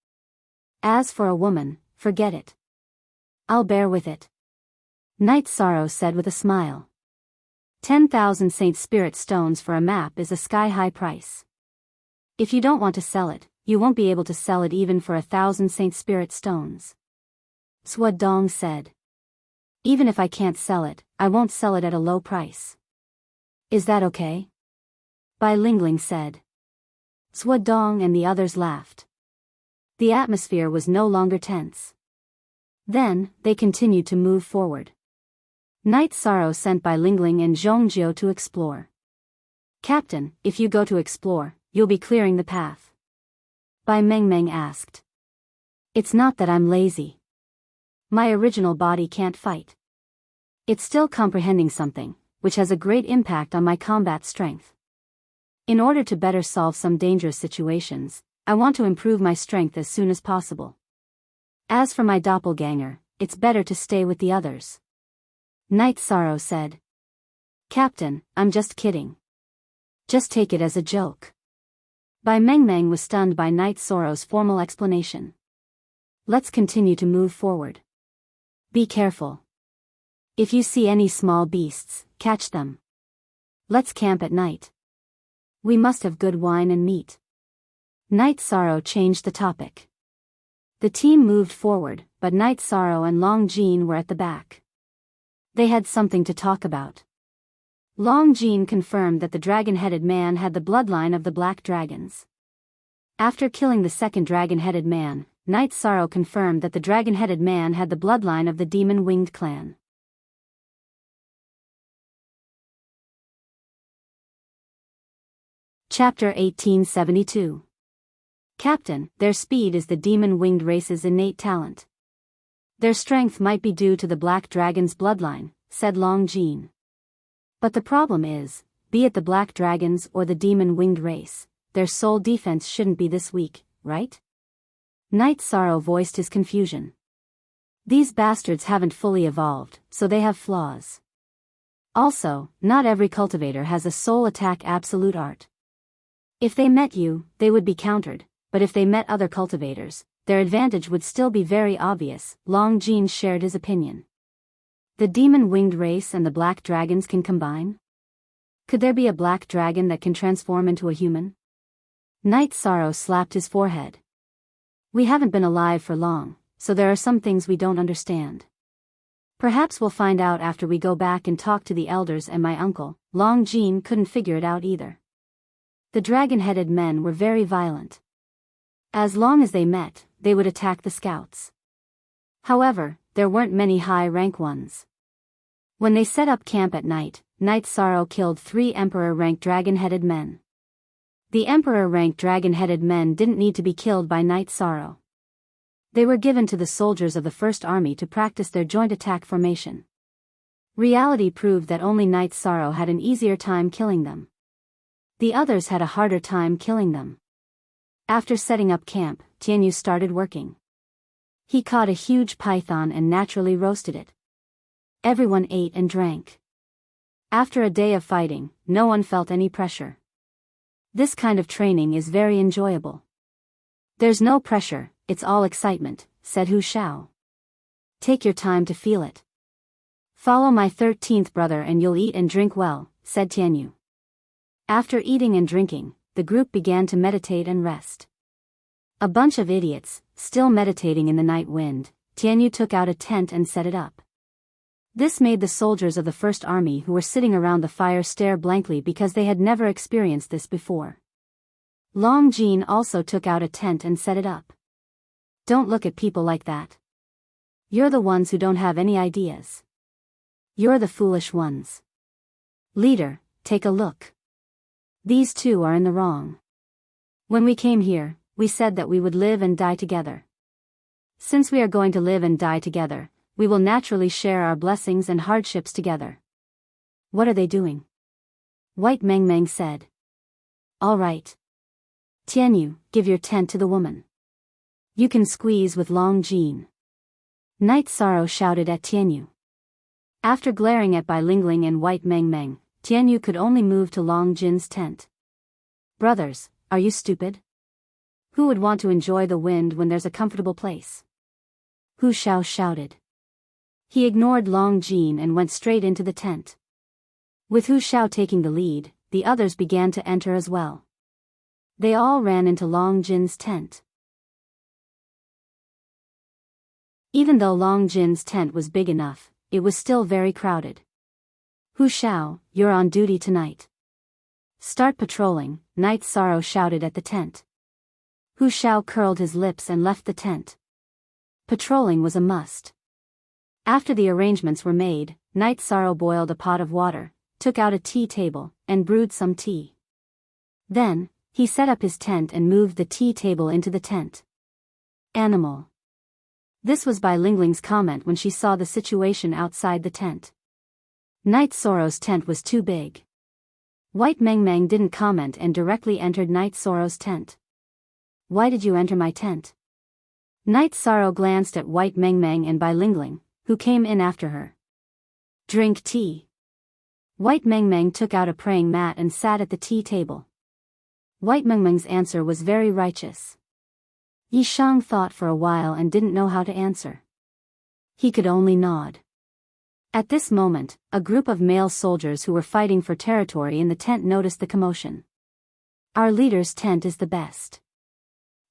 As for a woman, forget it. I'll bear with it. Night Sorrow said with a smile. 10,000 Saint Spirit stones for a map is a sky-high price. If you don't want to sell it, you won't be able to sell it even for 1,000 Saint Spirit stones. Swadong said. Even if I can't sell it, I won't sell it at a low price. Is that okay? Bai Lingling said. Swadong and the others laughed. The atmosphere was no longer tense. Then, they continued to move forward. Night Sorrow sent Bai Lingling and Zhongjiu to explore. Captain, if you go to explore, you'll be clearing the path. Bai Mengmeng asked. It's not that I'm lazy. My original body can't fight. It's still comprehending something, which has a great impact on my combat strength. In order to better solve some dangerous situations, I want to improve my strength as soon as possible. As for my doppelganger, it's better to stay with the others. Night Sorrow said. Captain, I'm just kidding. Just take it as a joke. Bai Mengmeng was stunned by Night Sorrow's formal explanation. Let's continue to move forward. Be careful. If you see any small beasts, catch them. Let's camp at night. We must have good wine and meat. Night Sorrow changed the topic. The team moved forward, but Night Sorrow and Long Jean were at the back. They had something to talk about. Long Jean confirmed that the dragon-headed man had the bloodline of the black dragons. After killing the second dragon-headed man, Night Sorrow confirmed that the dragon-headed man had the bloodline of the demon-winged clan. Chapter 1872. Captain, their speed is the demon-winged race's innate talent. Their strength might be due to the black dragon's bloodline, said Long Jean. But the problem is, be it the black dragons or the demon-winged race, their soul defense shouldn't be this weak, right? Night Sorrow voiced his confusion. These bastards haven't fully evolved, so they have flaws. Also, not every cultivator has a soul attack absolute art. If they met you, they would be countered, but if they met other cultivators, their advantage would still be very obvious. Long Jean shared his opinion. The demon-winged race and the black dragons can combine? Could there be a black dragon that can transform into a human? Night Sorrow slapped his forehead. We haven't been alive for long, so there are some things we don't understand. Perhaps we'll find out after we go back and talk to the elders and my uncle. Long Jean couldn't figure it out either. The dragon-headed men were very violent. As long as they met, they would attack the scouts. However, there weren't many high-rank ones. When they set up camp at night, Night Sorrow killed 3 Emperor-ranked dragon-headed men. The Emperor-ranked dragon-headed men didn't need to be killed by Night Sorrow. They were given to the soldiers of the First Army to practice their joint attack formation. Reality proved that only Night Sorrow had an easier time killing them. The others had a harder time killing them. After setting up camp, Tianyu started working. He caught a huge python and naturally roasted it. Everyone ate and drank. After a day of fighting, no one felt any pressure. This kind of training is very enjoyable. There's no pressure, it's all excitement, said Hu Shao. Take your time to feel it. Follow my 13th brother and you'll eat and drink well, said Tianyu. After eating and drinking, the group began to meditate and rest. A bunch of idiots, still meditating in the night wind, Tianyu took out a tent and set it up. This made the soldiers of the First Army who were sitting around the fire stare blankly because they had never experienced this before. Long Jean also took out a tent and set it up. Don't look at people like that. You're the ones who don't have any ideas. You're the foolish ones. Leader, take a look. These two are in the wrong. When we came here, we said that we would live and die together. Since we are going to live and die together, we will naturally share our blessings and hardships together. What are they doing? White Meng Meng said. All right. Tianyu, give your tent to the woman. You can squeeze with Long Jean. Night Sorrow shouted at Tianyu. After glaring at Bai Lingling and White Meng Meng, Tianyu could only move to Long Jin's tent. Brothers, are you stupid? Who would want to enjoy the wind when there's a comfortable place? Hu Shao shouted. He ignored Long Jean and went straight into the tent. With Hu Shao taking the lead, the others began to enter as well. They all ran into Long Jin's tent. Even though Long Jin's tent was big enough, it was still very crowded. Hu Shao, you're on duty tonight. Start patrolling, Night Sorrow shouted at the tent. Hu Shao curled his lips and left the tent. Patrolling was a must. After the arrangements were made, Night Sorrow boiled a pot of water, took out a tea table, and brewed some tea. Then, he set up his tent and moved the tea table into the tent. Animal. This was Bai Lingling's comment when she saw the situation outside the tent. Night Sorrow's tent was too big. White Meng Meng didn't comment and directly entered Night Sorrow's tent. Why did you enter my tent? Night Sorrow glanced at White Meng Meng and Bai Lingling, who came in after her. Drink tea. White Meng Meng took out a praying mat and sat at the tea table. White Meng Meng's answer was very righteous. Yi Shang thought for a while and didn't know how to answer. He could only nod. At this moment, a group of male soldiers who were fighting for territory in the tent noticed the commotion. Our leader's tent is the best.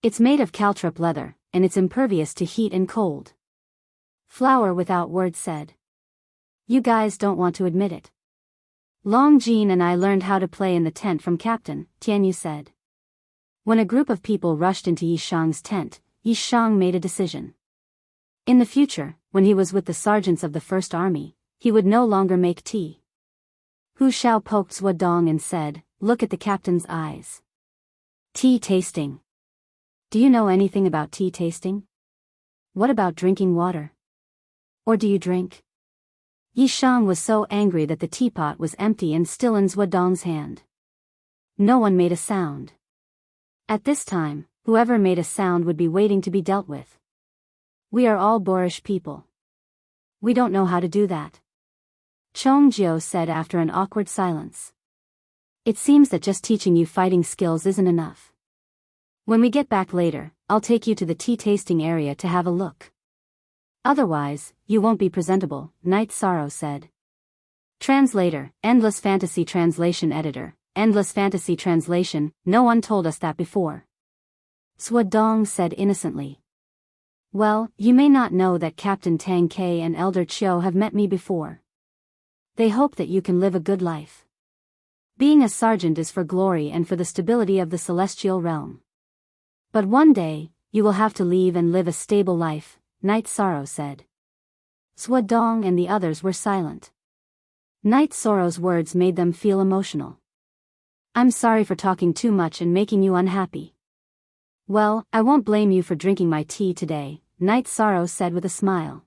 It's made of caltrop leather, and it's impervious to heat and cold. Flower Without Words said. You guys don't want to admit it. Long Jean and I learned how to play in the tent from Captain, Tianyu said. When a group of people rushed into Yi Shang's tent, Yi Shang made a decision. In the future, when he was with the sergeants of the First Army, he would no longer make tea. Hu Shao poked Zhuo Dong and said, look at the captain's eyes. Tea tasting. Do you know anything about tea tasting? What about drinking water? Or do you drink? Yi Shang was so angry that the teapot was empty and still in Zhuo Dong's hand. No one made a sound. At this time, whoever made a sound would be waiting to be dealt with. We are all boorish people. We don't know how to do that. Chongjio said after an awkward silence. It seems that just teaching you fighting skills isn't enough. When we get back later, I'll take you to the tea tasting area to have a look. Otherwise, you won't be presentable, Night Sorrow said. Translator, Endless Fantasy Translation Editor, Endless Fantasy Translation, no one told us that before. Swadong said innocently. Well, you may not know that Captain Tang Ke and Elder Chiu have met me before. They hope that you can live a good life. Being a sergeant is for glory and for the stability of the celestial realm. But one day, you will have to leave and live a stable life, Night Sorrow said. Swadong and the others were silent. Night Sorrow's words made them feel emotional. I'm sorry for talking too much and making you unhappy. Well, I won't blame you for drinking my tea today, Night Sorrow said with a smile.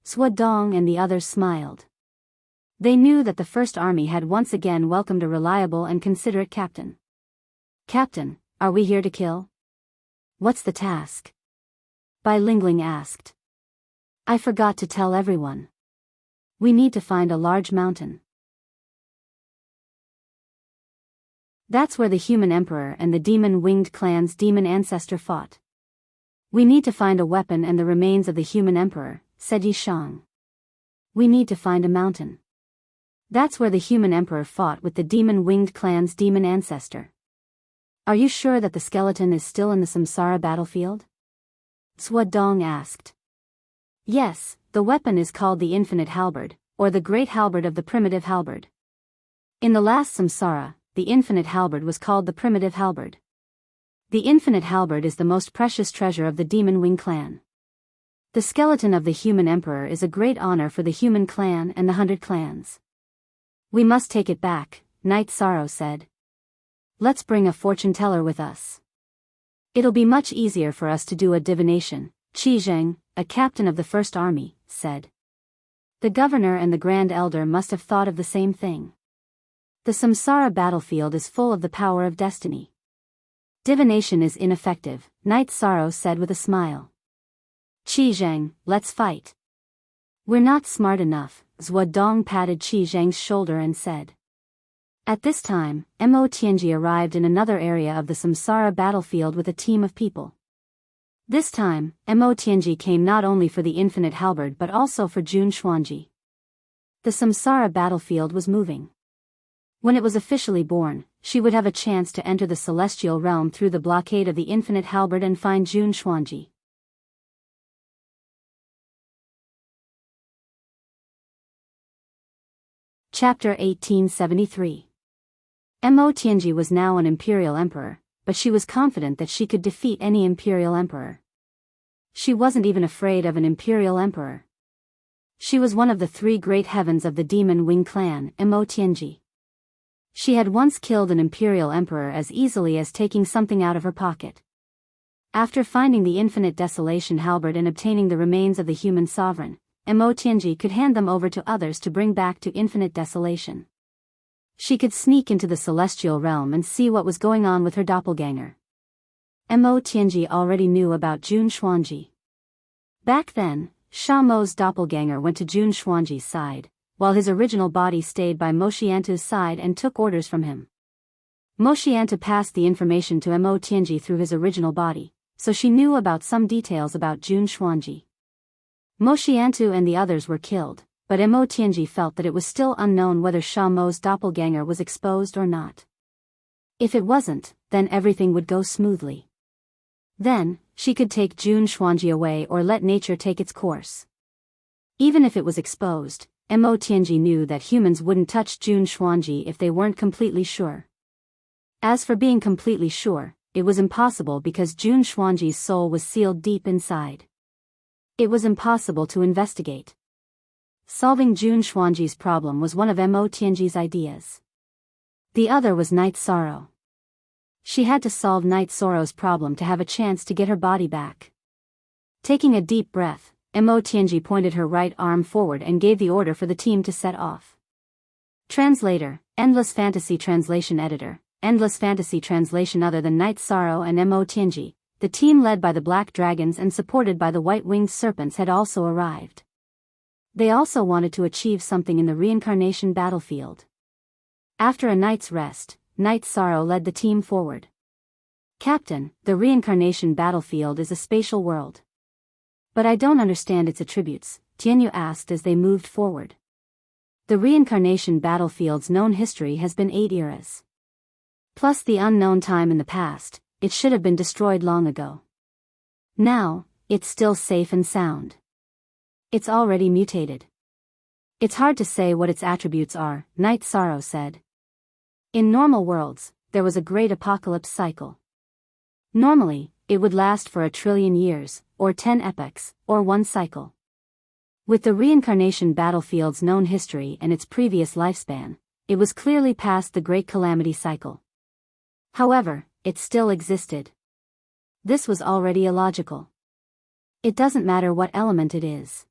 Swadong and the others smiled. They knew that the First Army had once again welcomed a reliable and considerate captain. Captain, are we here to kill? What's the task? Bai Lingling asked. I forgot to tell everyone. We need to find a large mountain. That's where the human emperor and the demon-winged clan's demon ancestor fought. We need to find a weapon and the remains of the human emperor, said Yishang. We need to find a mountain. That's where the human emperor fought with the demon-winged clan's demon ancestor. Are you sure that the skeleton is still in the Samsara battlefield? Swadong asked. Yes, the weapon is called the Infinite Halberd, or the Great Halberd of the Primitive Halberd. In the last Samsara, the Infinite Halberd was called the Primitive Halberd. The Infinite Halberd is the most precious treasure of the Demon Wing clan. The skeleton of the human emperor is a great honor for the human clan and the 100 clans. We must take it back, Night Sorrow said. Let's bring a fortune teller with us. It'll be much easier for us to do a divination, Qi Zheng, a captain of the First Army, said. The governor and the Grand Elder must have thought of the same thing. The Samsara battlefield is full of the power of destiny. Divination is ineffective, Night Sorrow said with a smile. Qi Zheng, let's fight. We're not smart enough, Zhuodong patted Qi Zheng's shoulder and said. At this time, Mo Tianji arrived in another area of the Samsara battlefield with a team of people. This time, Mo Tianji came not only for the Infinite Halberd but also for Jun Xuanji. The Samsara battlefield was moving. When it was officially born, she would have a chance to enter the celestial realm through the blockade of the Infinite Halberd and find Jun Xuanji. Chapter 1873. Mo Tianji was now an imperial emperor, but she was confident that she could defeat any imperial emperor. She wasn't even afraid of an imperial emperor. She was one of the 3 great heavens of the Demon Wing clan, Mo Tianji. She had once killed an imperial emperor as easily as taking something out of her pocket. After finding the Infinite Desolation Halberd and obtaining the remains of the human sovereign, Mo Tianji could hand them over to others to bring back to infinite desolation. She could sneak into the celestial realm and see what was going on with her doppelganger. Mo Tianji already knew about Jun Xuanji. Back then, Sha Mo's doppelganger went to Jun Xuanji's side, while his original body stayed by Moshiantu's side and took orders from him. Moshiantu passed the information to Mo Tianji through his original body, so she knew about some details about Jun Xuanji. Moshiantu and the others were killed, but Mo Tianji felt that it was still unknown whether Sha Mo's doppelganger was exposed or not. If it wasn't, then everything would go smoothly. Then, she could take Jun Xuanji away or let nature take its course. Even if it was exposed, Mo Tianji knew that humans wouldn't touch Jun Xuanji if they weren't completely sure. As for being completely sure, it was impossible because Jun Xuanji's soul was sealed deep inside. It was impossible to investigate. Solving Jun Xuanji's problem was one of Mo Tianji's ideas. The other was Night Sorrow. She had to solve Night Sorrow's problem to have a chance to get her body back. Taking a deep breath, Mo Tianji pointed her right arm forward and gave the order for the team to set off. Translator, Endless Fantasy Translation Editor, Endless Fantasy Translation. Other than Night Sorrow and Mo Tianji, the team led by the Black Dragons and supported by the White-Winged Serpents had also arrived. They also wanted to achieve something in the reincarnation battlefield. After a night's rest, Knight Sorrow led the team forward. Captain, the reincarnation battlefield is a spatial world. But I don't understand its attributes, Tianyu asked as they moved forward. The reincarnation battlefield's known history has been 8 eras. Plus the unknown time in the past, it should have been destroyed long ago. Now, it's still safe and sound. It's already mutated. It's hard to say what its attributes are, Knight Sorrow said. In normal worlds, there was a great apocalypse cycle. Normally, it would last for 1 trillion years, or 10 epochs, or 1 cycle. With the reincarnation battlefield's known history and its previous lifespan, it was clearly past the Great Calamity cycle. However, it still existed. This was already illogical. It doesn't matter what element it is.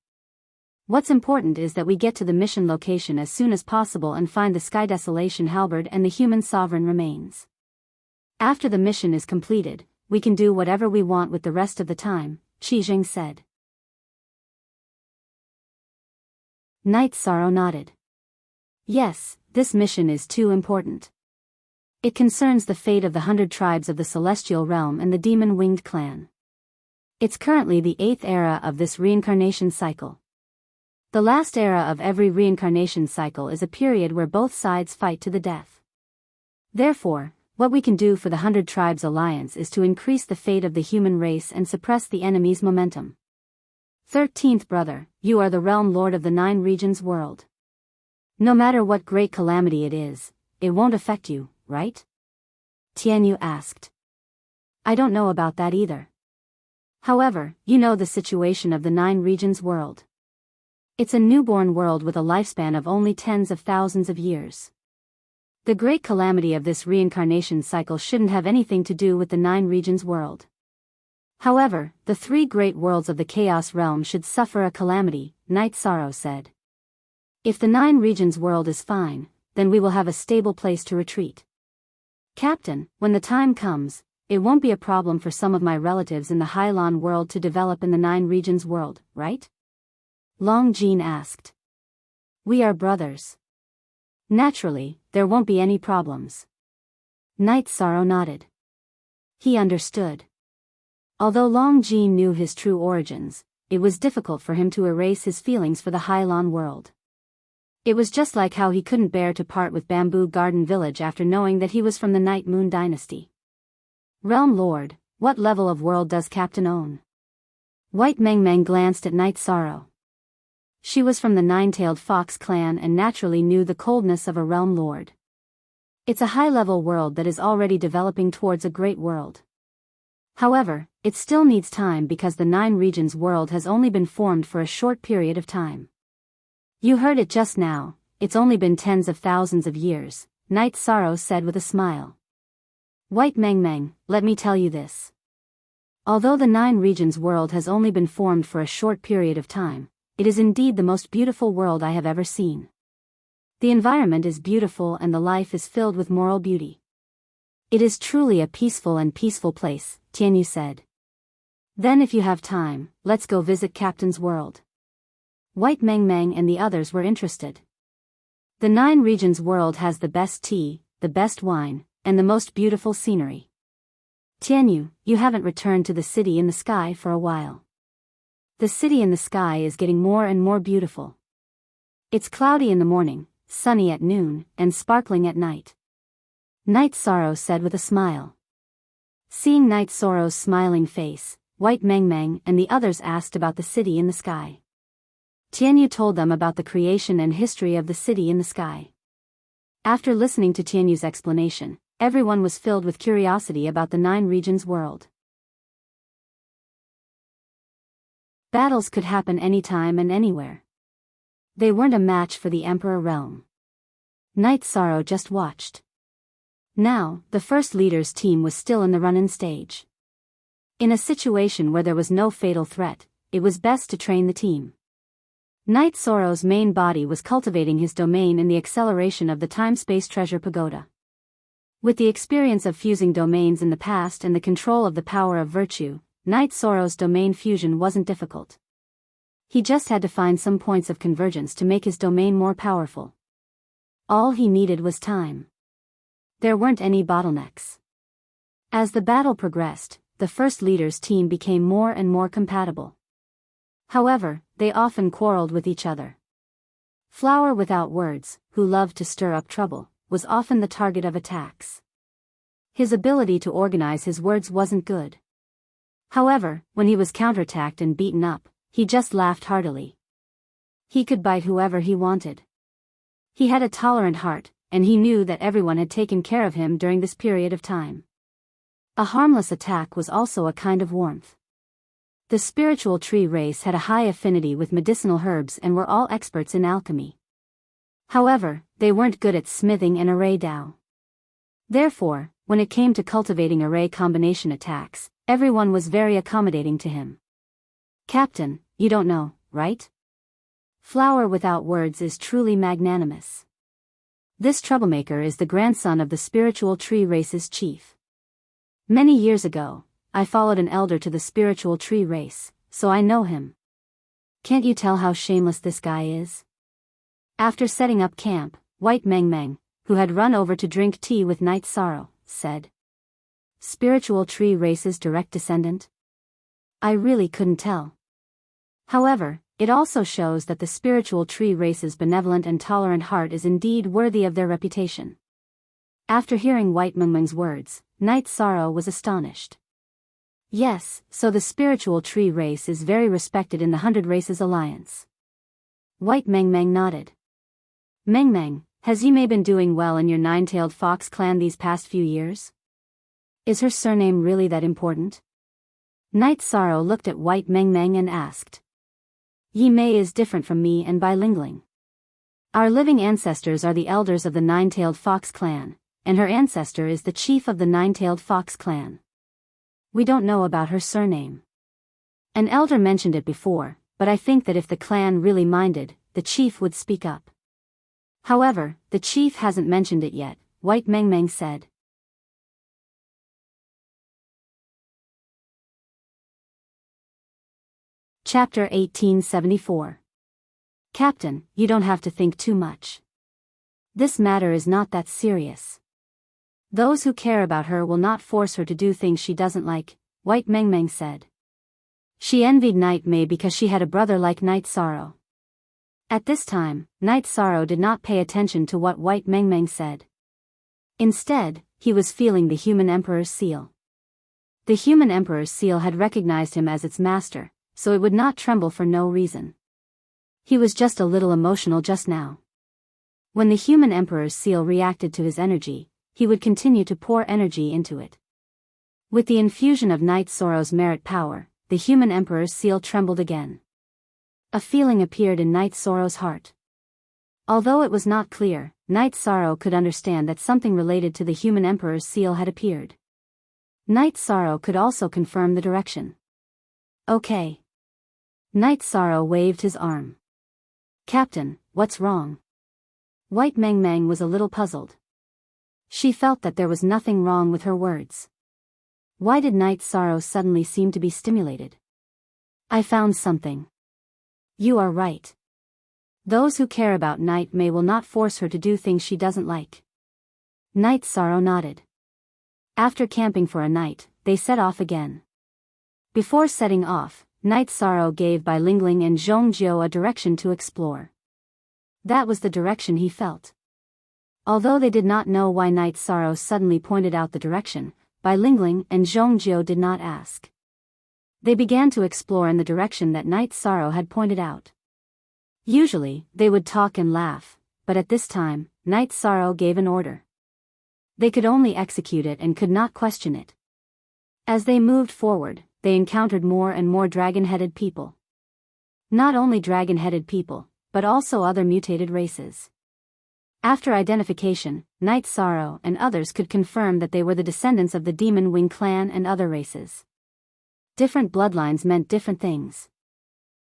What's important is that we get to the mission location as soon as possible and find the Sky Desolation Halberd and the human sovereign remains. After the mission is completed, we can do whatever we want with the rest of the time, Qijing said. Knight Sorrow nodded. Yes, this mission is too important. It concerns the fate of the 100 tribes of the Celestial Realm and the Demon-Winged Clan. It's currently the 8th era of this reincarnation cycle. The last era of every reincarnation cycle is a period where both sides fight to the death. Therefore, what we can do for the 100 Tribes Alliance is to increase the fate of the human race and suppress the enemy's momentum. 13th brother, you are the realm lord of the 9 regions world. No matter what great calamity it is, it won't affect you, right? Tianyu asked. I don't know about that either. However, you know the situation of the 9 regions world. It's a newborn world with a lifespan of only tens of thousands of years. The great calamity of this reincarnation cycle shouldn't have anything to do with the 9 regions world. However, the 3 great worlds of the Chaos Realm should suffer a calamity, Knight Sorrow said. If the 9 regions world is fine, then we will have a stable place to retreat. Captain, when the time comes, it won't be a problem for some of my relatives in the Hylon world to develop in the 9 regions world, right? Long Jean asked. We are brothers. Naturally, there won't be any problems. Knight Sorrow nodded. He understood. Although Long Jean knew his true origins, it was difficult for him to erase his feelings for the Hylon world. It was just like how he couldn't bear to part with Bamboo Garden Village after knowing that he was from the Night Moon dynasty. Realm Lord, what level of world does Captain own? White Meng Meng glanced at Knight Sorrow. She was from the Nine-Tailed Fox clan and naturally knew the coldness of a Realm Lord. It's a high-level world that is already developing towards a great world. However, it still needs time because the 9 regions world has only been formed for a short period of time. You heard it just now, it's only been tens of thousands of years, Knight Sorrow said with a smile. White Meng Meng, let me tell you this. Although the 9 regions world has only been formed for a short period of time, it is indeed the most beautiful world I have ever seen. The environment is beautiful and the life is filled with moral beauty. It is truly a peaceful place, Tianyu said. Then if you have time, let's go visit Captain's world. White Meng Meng and the others were interested. The 9 regions world has the best tea, the best wine, and the most beautiful scenery. Tianyu, you haven't returned to the city in the sky for a while. The city in the sky is getting more and more beautiful. It's cloudy in the morning, sunny at noon, and sparkling at night. Knight Sorrow said with a smile. Seeing Knight Sorrow's smiling face, White Meng Meng and the others asked about the city in the sky. Tianyu told them about the creation and history of the city in the sky. After listening to Tianyu's explanation, everyone was filled with curiosity about the 9 regions world. Battles could happen anytime and anywhere. They weren't a match for the Emperor Realm. Knight Sorrow just watched. Now, the First Leader's team was still in the run-in stage. In a situation where there was no fatal threat, it was best to train the team. Knight Sorrow's main body was cultivating his domain in the acceleration of the Time-Space Treasure Pagoda. With the experience of fusing domains in the past and the control of the power of virtue, Knight Sorrow's domain fusion wasn't difficult. He just had to find some points of convergence to make his domain more powerful. All he needed was time. There weren't any bottlenecks. As the battle progressed, the First Leader's team became more and more compatible. However, they often quarreled with each other. Flower Without Words, who loved to stir up trouble, was often the target of attacks. His ability to organize his words wasn't good. However, when he was counterattacked and beaten up, he just laughed heartily. He could bite whoever he wanted. He had a tolerant heart, and he knew that everyone had taken care of him during this period of time. A harmless attack was also a kind of warmth. The spiritual tree race had a high affinity with medicinal herbs and were all experts in alchemy. However, they weren't good at smithing and array Dao. Therefore, when it came to cultivating array combination attacks, everyone was very accommodating to him. Captain, you don't know, right? Flower Without Words is truly magnanimous. This troublemaker is the grandson of the spiritual tree race's chief. Many years ago, I followed an elder to the spiritual tree race, so I know him. Can't you tell how shameless this guy is? After setting up camp, White Meng Meng, who had run over to drink tea with Night Sorrow, said, "Spiritual tree race's direct descendant?" I really couldn't tell. However, it also shows that the spiritual tree race's benevolent and tolerant heart is indeed worthy of their reputation. After hearing White Meng Meng's words, Night Sorrow was astonished. Yes, so the spiritual tree race is very respected in the 100 Races Alliance. White Meng Meng nodded. Meng Meng, has Yimei been doing well in your nine-tailed fox clan these past few years? Is her surname really that important? Night Sorrow looked at White Meng Meng and asked. Yimei is different from me and bilingual. Our living ancestors are the elders of the nine-tailed fox clan, and her ancestor is the chief of the nine-tailed fox clan. We don't know about her surname. An elder mentioned it before, but I think that if the clan really minded, the chief would speak up. However, the chief hasn't mentioned it yet, White Meng Meng said. Chapter 1874. Captain, you don't have to think too much. This matter is not that serious. Those who care about her will not force her to do things she doesn't like, White Meng Meng said. She envied Night Mei because she had a brother like Night Sorrow. At this time, Night Sorrow did not pay attention to what White Meng Meng said. Instead, he was feeling the human emperor's seal. The human emperor's seal had recognized him as its master, so it would not tremble for no reason. He was just a little emotional just now. When the human emperor's seal reacted to his energy, he would continue to pour energy into it. With the infusion of Night Sorrow's merit power, the human emperor's seal trembled again. A feeling appeared in Night Sorrow's heart. Although it was not clear, Night Sorrow could understand that something related to the human emperor's seal had appeared. Night Sorrow could also confirm the direction. Okay. Night Sorrow waved his arm. Captain, what's wrong? White Meng Meng was a little puzzled. She felt that there was nothing wrong with her words. Why did Night Sorrow suddenly seem to be stimulated? I found something. You are right. Those who care about Night Mei will not force her to do things she doesn't like. Night Sorrow nodded. After camping for a night, they set off again. Before setting off, Night Sorrow gave Bai Lingling and Zhongjiu a direction to explore. That was the direction he felt. Although they did not know why Night Sorrow suddenly pointed out the direction, Bai Lingling and Zhongjiu did not ask. They began to explore in the direction that Night Sorrow had pointed out. Usually, they would talk and laugh, but at this time, Night Sorrow gave an order. They could only execute it and could not question it. As they moved forward, they encountered more and more dragon-headed people. Not only dragon-headed people, but also other mutated races. After identification, Night Sorrow and others could confirm that they were the descendants of the Demon Wing clan and other races. Different bloodlines meant different things.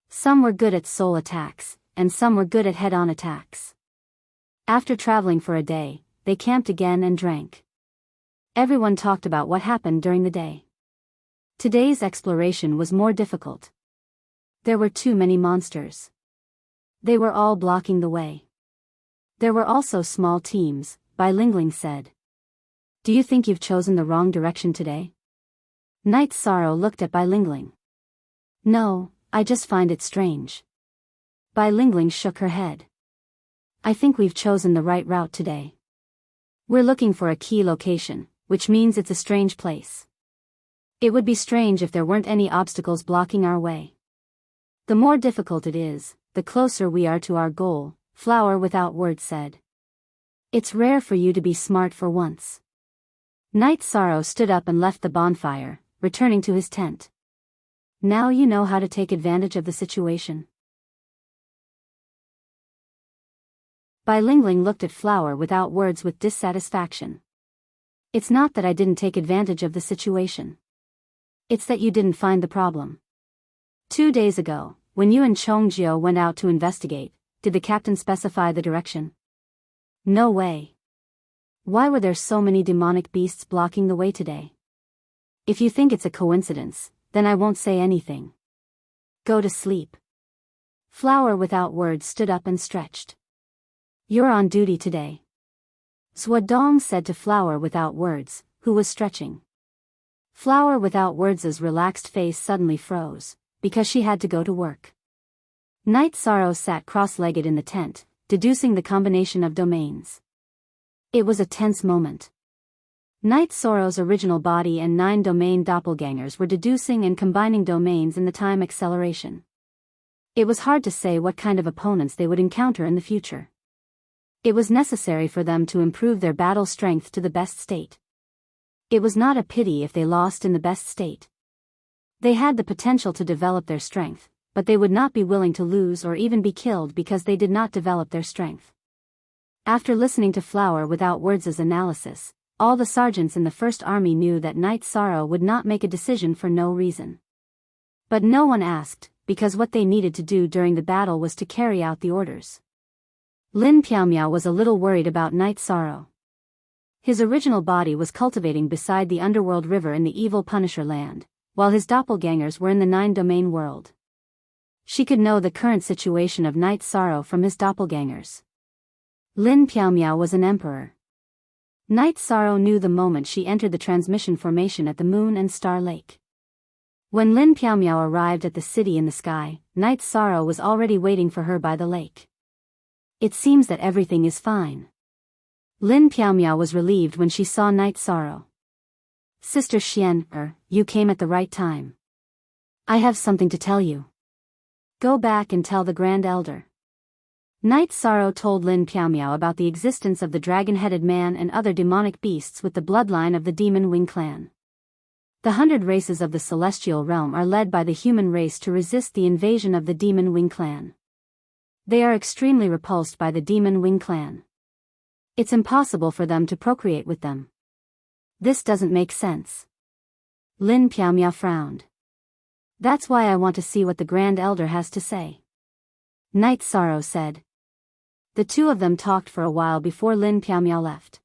Some were good at soul attacks, and some were good at head-on attacks. After traveling for a day, they camped again and drank. Everyone talked about what happened during the day. Today's exploration was more difficult. There were too many monsters. They were all blocking the way. There were also small teams, Bai Lingling said. Do you think you've chosen the wrong direction today? Night Sorrow looked at Bai Lingling. No, I just find it strange. Bai Lingling shook her head. I think we've chosen the right route today. We're looking for a key location, which means it's a strange place. It would be strange if there weren't any obstacles blocking our way. The more difficult it is, the closer we are to our goal, Flower Without Words said. It's rare for you to be smart for once. Night Sorrow stood up and left the bonfire, returning to his tent. Now you know how to take advantage of the situation. Bai Lingling looked at Flower Without Words with dissatisfaction. It's not that I didn't take advantage of the situation. It's that you didn't find the problem. 2 days ago, when you and Chongjio went out to investigate, did the captain specify the direction? No way. Why were there so many demonic beasts blocking the way today? If you think it's a coincidence, then I won't say anything. Go to sleep. Flower Without Words stood up and stretched. You're on duty today. Swadong said to Flower Without Words, who was stretching. Flower Without Words' relaxed face suddenly froze, because she had to go to work. Night Sorrow sat cross-legged in the tent, deducing the combination of domains. It was a tense moment. Night Sorrow's original body and 9 domain doppelgangers were deducing and combining domains in the time acceleration. It was hard to say what kind of opponents they would encounter in the future. It was necessary for them to improve their battle strength to the best state. It was not a pity if they lost in the best state. They had the potential to develop their strength, but they would not be willing to lose or even be killed because they did not develop their strength. After listening to Flower Without Words' analysis, all the sergeants in the First Army knew that Night Sorrow would not make a decision for no reason. But no one asked, because what they needed to do during the battle was to carry out the orders. Lin Piaomiao was a little worried about Night Sorrow. His original body was cultivating beside the underworld river in the evil Punisher land, while his doppelgangers were in the 9-domain world. She could know the current situation of Night Sorrow from his doppelgangers. Lin Piaomiao was an emperor. Night Sorrow knew the moment she entered the transmission formation at the Moon and Star Lake. When Lin Piaomiao arrived at the city in the sky, Night Sorrow was already waiting for her by the lake. It seems that everything is fine. Lin Piaomiao was relieved when she saw Night Sorrow. Sister Xian, you came at the right time. I have something to tell you. Go back and tell the Grand Elder. Night Sorrow told Lin Piaomiao about the existence of the dragon-headed man and other demonic beasts with the bloodline of the Demon Wing clan. The 100 races of the celestial realm are led by the human race to resist the invasion of the Demon Wing clan. They are extremely repulsed by the Demon Wing clan. It's impossible for them to procreate with them. This doesn't make sense. Lin Piaomiao frowned. That's why I want to see what the Grand Elder has to say. Night Sorrow said. The two of them talked for a while before Lin Piaomiao left.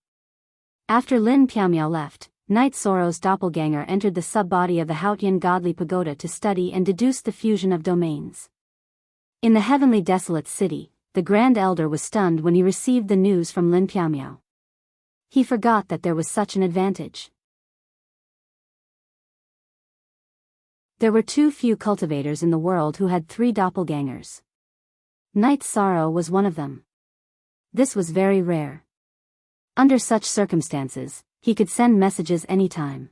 After Lin Piaomiao left, Night Sorrow's doppelganger entered the sub-body of the Haotian godly pagoda to study and deduce the fusion of domains. In the heavenly desolate city, the Grand Elder was stunned when he received the news from Lin Piaomiao. He forgot that there was such an advantage. There were too few cultivators in the world who had 3 doppelgangers. Night Sorrow was one of them. This was very rare. Under such circumstances, he could send messages anytime.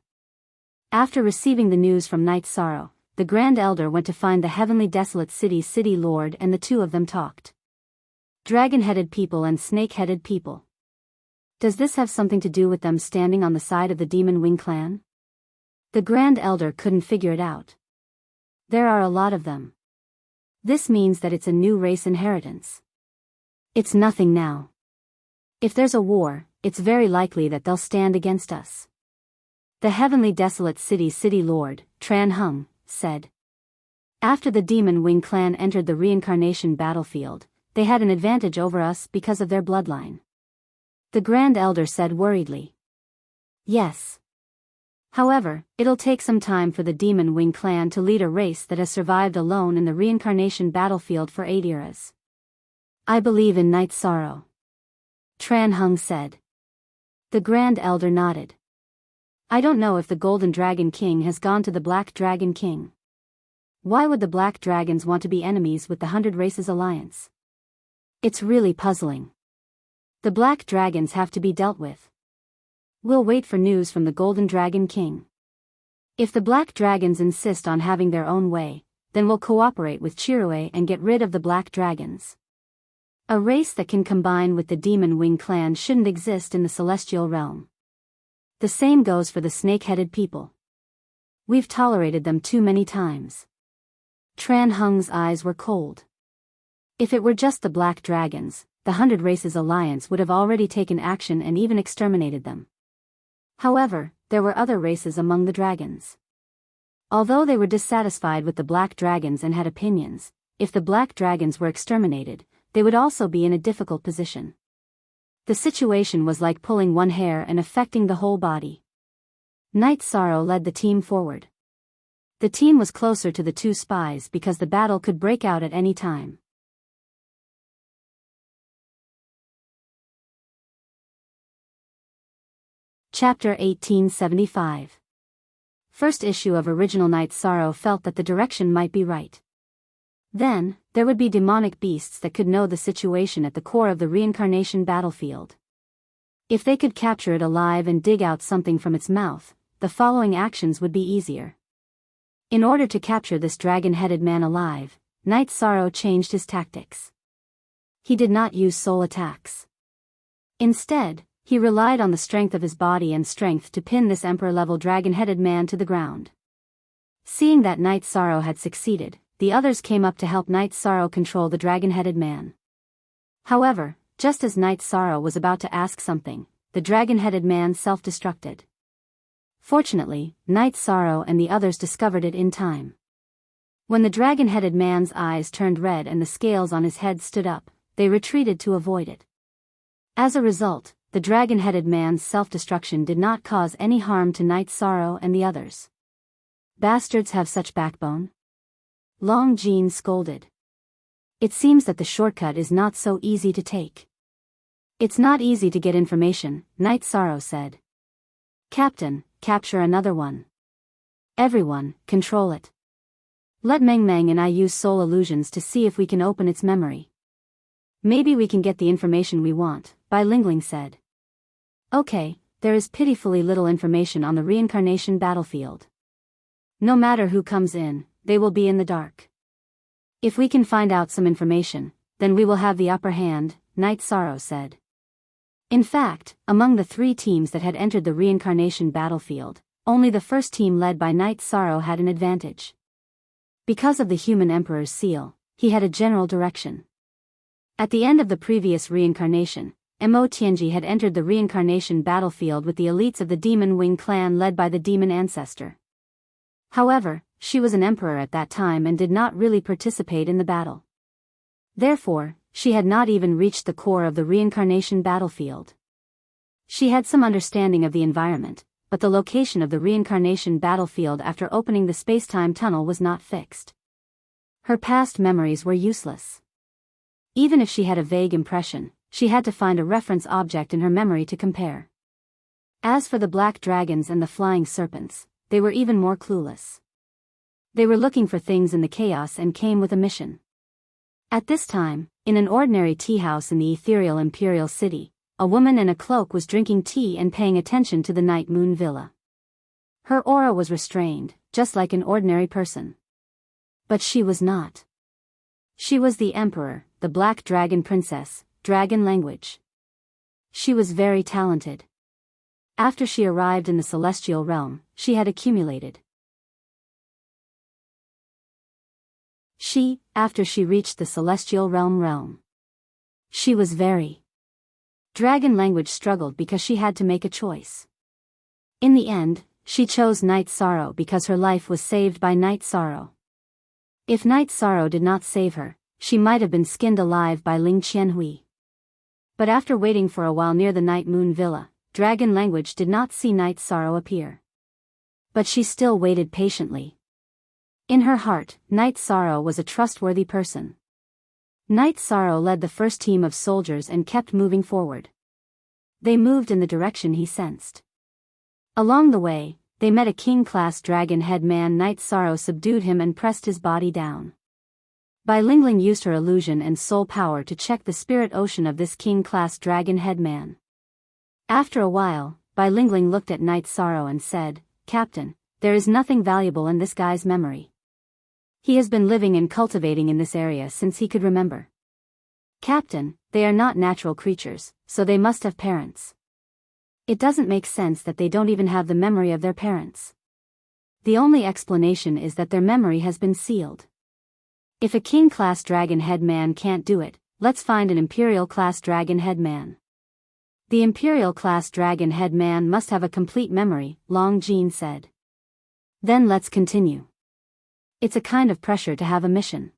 After receiving the news from Night Sorrow, the Grand Elder went to find the heavenly desolate city's city lord and the two of them talked. Dragon-headed people and snake-headed people. Does this have something to do with them standing on the side of the Demon Wing clan? The Grand Elder couldn't figure it out. There are a lot of them. This means that it's a new race inheritance. It's nothing now. If there's a war, it's very likely that they'll stand against us. The heavenly desolate city's city lord, Tran Hung, said. After the Demon Wing clan entered the reincarnation battlefield, they had an advantage over us because of their bloodline. The Grand Elder said worriedly. Yes. However, it'll take some time for the Demon Wing clan to lead a race that has survived alone in the reincarnation battlefield for 8 eras. I believe in Night Sorrow, Tran Hung said. The Grand Elder nodded. I don't know if the Golden Dragon King has gone to the Black Dragon King. Why would the Black Dragons want to be enemies with the 100 Races Alliance? It's really puzzling. The Black Dragons have to be dealt with. We'll wait for news from the Golden Dragon King. If the Black Dragons insist on having their own way, then we'll cooperate with Chirue and get rid of the Black Dragons. A race that can combine with the Demon Wing clan shouldn't exist in the Celestial Realm. The same goes for the snake-headed people. We've tolerated them too many times. Tran Hung's eyes were cold. If it were just the Black Dragons, the 100 Races Alliance would have already taken action and even exterminated them. However, there were other races among the dragons. Although they were dissatisfied with the Black Dragons and had opinions, if the Black Dragons were exterminated, they would also be in a difficult position. The situation was like pulling one hair and affecting the whole body. Night Sorrow led the team forward. The team was closer to the 2 spies because the battle could break out at any time. Chapter 1875. First issue of original Night Sorrow felt that the direction might be right. Then, there would be demonic beasts that could know the situation at the core of the reincarnation battlefield. If they could capture it alive and dig out something from its mouth, the following actions would be easier. In order to capture this dragon-headed man alive, Night Sorrow changed his tactics. He did not use soul attacks. Instead, he relied on the strength of his body and strength to pin this emperor-level dragon-headed man to the ground. Seeing that Night Sorrow had succeeded, the others came up to help Night Sorrow control the dragon-headed man. However, just as Night Sorrow was about to ask something, the dragon-headed man self-destructed. Fortunately, Night Sorrow and the others discovered it in time. When the dragon-headed man's eyes turned red and the scales on his head stood up, they retreated to avoid it. As a result, the dragon-headed man's self-destruction did not cause any harm to Night Sorrow and the others. Bastards have such backbone? Long Jean scolded. It seems that the shortcut is not so easy to take. It's not easy to get information, Night Sorrow said. Captain, capture another one. Everyone, control it. Let Meng Meng and I use soul illusions to see if we can open its memory. Maybe we can get the information we want, Bai Lingling said. Okay, there is pitifully little information on the reincarnation battlefield. No matter who comes in, they will be in the dark. If we can find out some information, then we will have the upper hand, Night Sorrow said. In fact, among the 3 teams that had entered the reincarnation battlefield, only the first team led by Night Sorrow had an advantage. Because of the human emperor's seal, he had a general direction. At the end of the previous reincarnation, Mo Tianji had entered the reincarnation battlefield with the elites of the Demon Wing clan led by the demon ancestor. However, she was an emperor at that time and did not really participate in the battle. Therefore, she had not even reached the core of the reincarnation battlefield. She had some understanding of the environment, but the location of the reincarnation battlefield after opening the space-time tunnel was not fixed. Her past memories were useless. Even if she had a vague impression, she had to find a reference object in her memory to compare. As for the black dragons and the flying serpents, they were even more clueless. They were looking for things in the chaos and came with a mission. At this time, in an ordinary tea house in the ethereal imperial city, a woman in a cloak was drinking tea and paying attention to the night moon villa. Her aura was restrained, just like an ordinary person. But she was not. She was the emperor, the black dragon princess, dragon language. She was very talented. After she arrived in the celestial realm, she had accumulated. After she reached the celestial realm. She was very. Dragon language struggled because she had to make a choice. In the end, she chose Night Sorrow because her life was saved by Night Sorrow. If Night Sorrow did not save her, she might have been skinned alive by Ling Qianhui. But after waiting for a while near the Night Moon Villa, Dragon Language did not see Night Sorrow appear. But she still waited patiently. In her heart, Knight Sorrow was a trustworthy person. Knight Sorrow led the first team of soldiers and kept moving forward. They moved in the direction he sensed. Along the way, they met a king-class dragon head man. Knight Sorrow subdued him and pressed his body down. Bai Lingling used her illusion and soul power to check the spirit ocean of this king-class dragon head man. After a while, Bai Lingling looked at Knight Sorrow and said, "Captain, there is nothing valuable in this guy's memory. He has been living and cultivating in this area since he could remember. Captain, they are not natural creatures, so they must have parents. It doesn't make sense that they don't even have the memory of their parents. The only explanation is that their memory has been sealed. If a king-class dragon head man can't do it, let's find an imperial-class dragon head man. The imperial-class dragon head man must have a complete memory," Long Jean said. "Then let's continue. It's a kind of pressure to have a mission.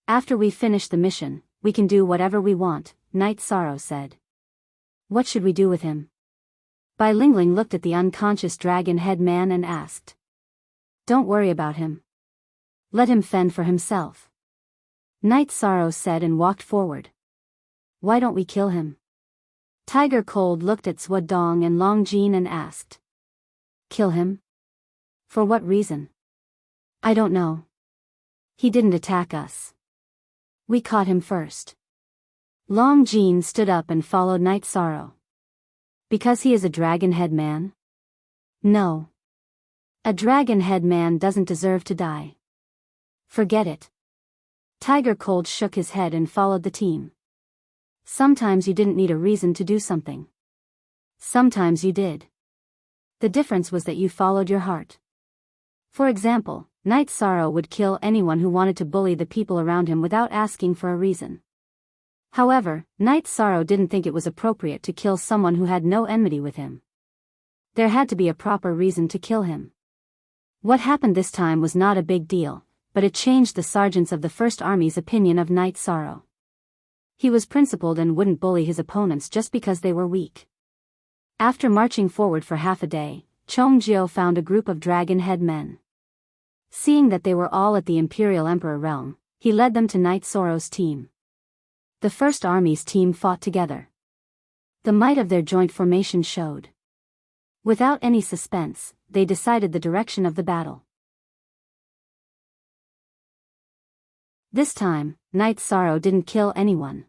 After we finish the mission, we can do whatever we want," Knight Sorrow said. "What should we do with him?" Bai Lingling looked at the unconscious dragon head man and asked. "Don't worry about him. Let him fend for himself," Knight Sorrow said and walked forward. "Why don't we kill him?" Tiger Cold looked at Swadong and Long Jean and asked. "Kill him? For what reason?" "I don't know. He didn't attack us. We caught him first." Long Jean stood up and followed Knight Sorrow. "Because he is a dragon head man?" "No. A dragon head man doesn't deserve to die. Forget it." Tiger Cold shook his head and followed the team. Sometimes you didn't need a reason to do something. Sometimes you did. The difference was that you followed your heart. For example, Knight Sorrow would kill anyone who wanted to bully the people around him without asking for a reason. However, Knight Sorrow didn't think it was appropriate to kill someone who had no enmity with him. There had to be a proper reason to kill him. What happened this time was not a big deal, but it changed the sergeants of the First Army's opinion of Knight Sorrow. He was principled and wouldn't bully his opponents just because they were weak. After marching forward for half a day, Chongjiu found a group of dragon head men. Seeing that they were all at the Imperial Emperor realm, he led them to Knight Sorrow's team. The First Army's team fought together. The might of their joint formation showed. Without any suspense, they decided the direction of the battle. This time, Knight Sorrow didn't kill anyone.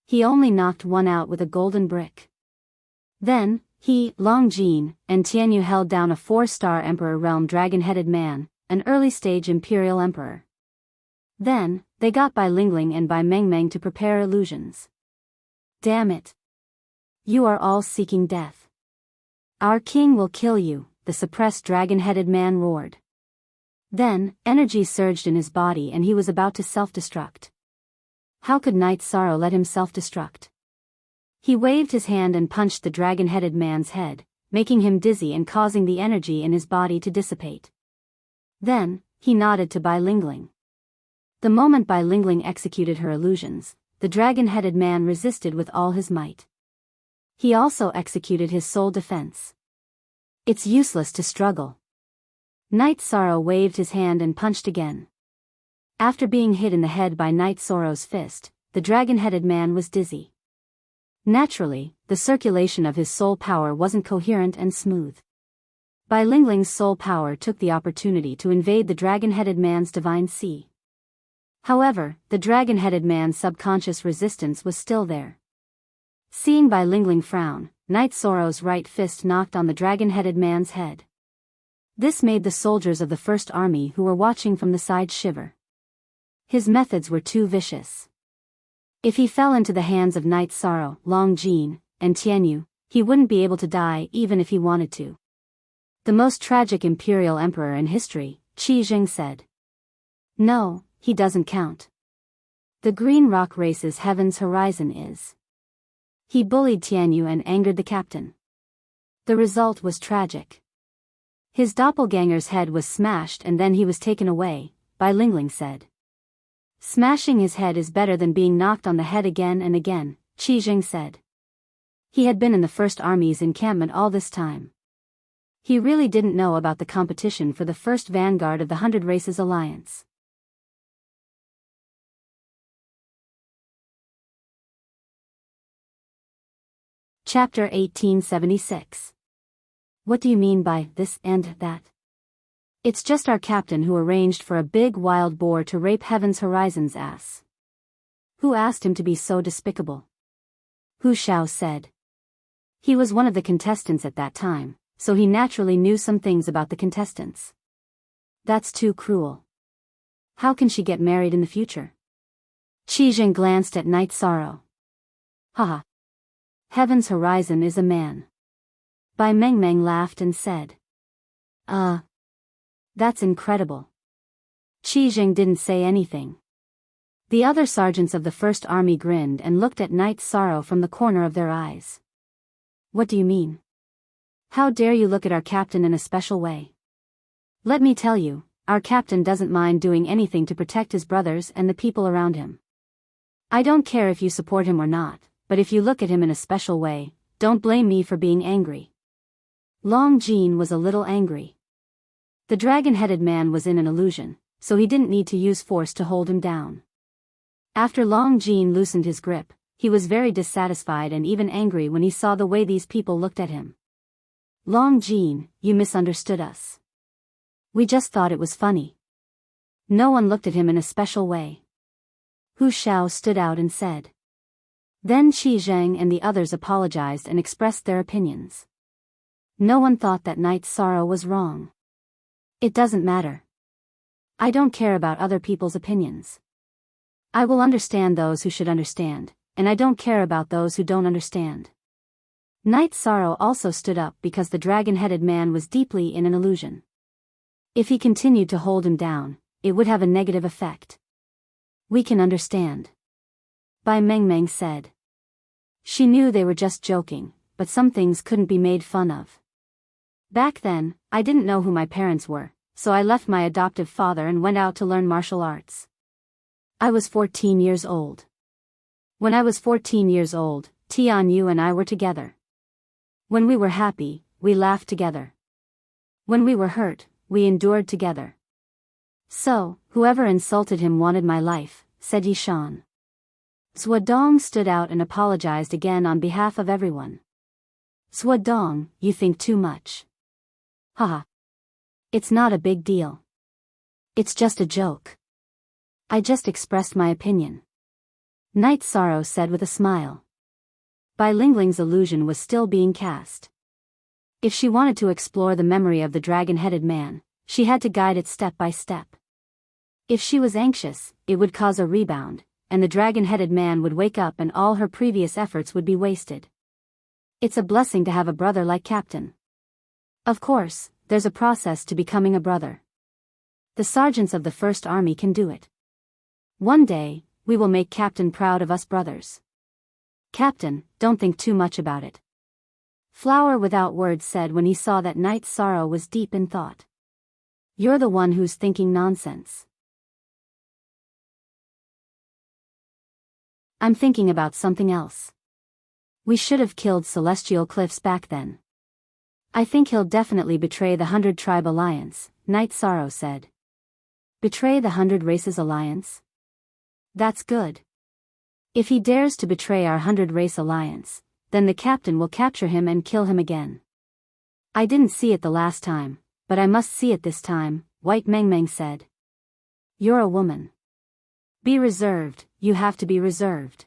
He only knocked one out with a golden brick. Then, he, Long Jean, and Tianyu held down a 4-star Emperor Realm dragon-headed man, an early-stage Imperial Emperor. Then, they got Bai Lingling and Bai Mengmeng to prepare illusions. "Damn it! You are all seeking death. Our king will kill you," the suppressed dragon-headed man roared. Then, energy surged in his body and he was about to self-destruct. How could Knight Sorrow let him self-destruct? He waved his hand and punched the dragon-headed man's head, making him dizzy and causing the energy in his body to dissipate. Then, he nodded to Bai Lingling. The moment Bai Lingling executed her illusions, the dragon-headed man resisted with all his might. He also executed his soul defense. "It's useless to struggle." Knight Sorrow waved his hand and punched again. After being hit in the head by Knight Sorrow's fist, the dragon-headed man was dizzy. Naturally, the circulation of his soul power wasn't coherent and smooth. Bai Lingling's soul power took the opportunity to invade the dragon-headed man's divine sea. However, the dragon-headed man's subconscious resistance was still there. Seeing Bai Lingling frown, Knight Sorrow's right fist knocked on the dragon-headed man's head. This made the soldiers of the First Army who were watching from the side shiver. His methods were too vicious. If he fell into the hands of Knight Sorrow, Long Jean, and Tianyu, he wouldn't be able to die even if he wanted to. "The most tragic Imperial Emperor in history," Qi Jing said. "No, he doesn't count. The Green Rock Race's heaven's horizon is." He bullied Tianyu and angered the captain. The result was tragic. His doppelganger's head was smashed and then he was taken away, Bai Lingling said. "Smashing his head is better than being knocked on the head again and again," Qi Jing said. He had been in the First Army's encampment all this time. He really didn't know about the competition for the first vanguard of the 100 Races Alliance. Chapter 1876. What do you mean by this and that? It's just our captain who arranged for a big wild boar to rape Heaven's Horizon's ass. Who asked him to be so despicable? Hu Shao said. He was one of the contestants at that time, so he naturally knew some things about the contestants. That's too cruel. How can she get married in the future? Qi Zheng glanced at Night Sorrow. Haha. Heaven's Horizon is a man. Bai Mengmeng laughed and said. That's incredible. Qi Zheng didn't say anything. The other sergeants of the First Army grinned and looked at Night Sorrow from the corner of their eyes. What do you mean? How dare you look at our captain in a special way? Let me tell you, our captain doesn't mind doing anything to protect his brothers and the people around him. I don't care if you support him or not, but if you look at him in a special way, don't blame me for being angry. Long Jean was a little angry. The dragon-headed man was in an illusion, so he didn't need to use force to hold him down. After Long Jean loosened his grip, he was very dissatisfied and even angry when he saw the way these people looked at him. Long Jean, you misunderstood us. We just thought it was funny. No one looked at him in a special way. Hu Shao stood out and said. Then Qi Zheng and the others apologized and expressed their opinions. No one thought that Night Sorrow was wrong. It doesn't matter. I don't care about other people's opinions. I will understand those who should understand, and I don't care about those who don't understand. Night Sorrow also stood up because the dragon-headed man was deeply in an illusion. If he continued to hold him down, it would have a negative effect. We can understand. Bai Mengmeng said. She knew they were just joking, but some things couldn't be made fun of. Back then, I didn't know who my parents were, so I left my adoptive father and went out to learn martial arts. I was 14 years old. When I was 14 years old, Tian Yu and I were together. When we were happy, we laughed together. When we were hurt, we endured together. So, whoever insulted him wanted my life, said Yishan. Zhuodong stood out and apologized again on behalf of everyone. Zhuodong, you think too much. Haha. It's not a big deal. It's just a joke. I just expressed my opinion. Night Sorrow said with a smile. Bai Lingling's illusion was still being cast. If she wanted to explore the memory of the dragon-headed man, she had to guide it step by step. If she was anxious, it would cause a rebound, and the dragon-headed man would wake up and all her previous efforts would be wasted. It's a blessing to have a brother like Captain. Of course, there's a process to becoming a brother. The sergeants of the First Army can do it. One day, we will make Captain proud of us brothers. Captain, don't think too much about it. Flower Without Words said when he saw that Night Sorrow was deep in thought. You're the one who's thinking nonsense. I'm thinking about something else. We should have killed Celestial Cliffs back then. I think he'll definitely betray the 100 Tribe Alliance, Night Sorrow said. Betray the 100 Races Alliance? That's good. If he dares to betray our 100 Race Alliance, then the captain will capture him and kill him again. I didn't see it the last time, but I must see it this time, White Mengmeng said. You're a woman. Be reserved, you have to be reserved.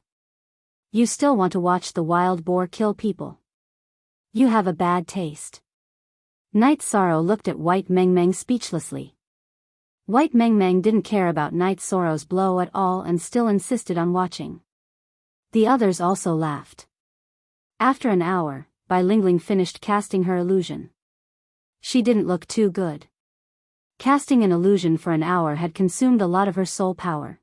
You still want to watch the wild boar kill people. You have a bad taste. Night Sorrow looked at White Mengmeng speechlessly. White Mengmeng didn't care about Night Sorrow's blow at all and still insisted on watching. The others also laughed. After an hour, Bai Lingling finished casting her illusion. She didn't look too good. Casting an illusion for an hour had consumed a lot of her soul power.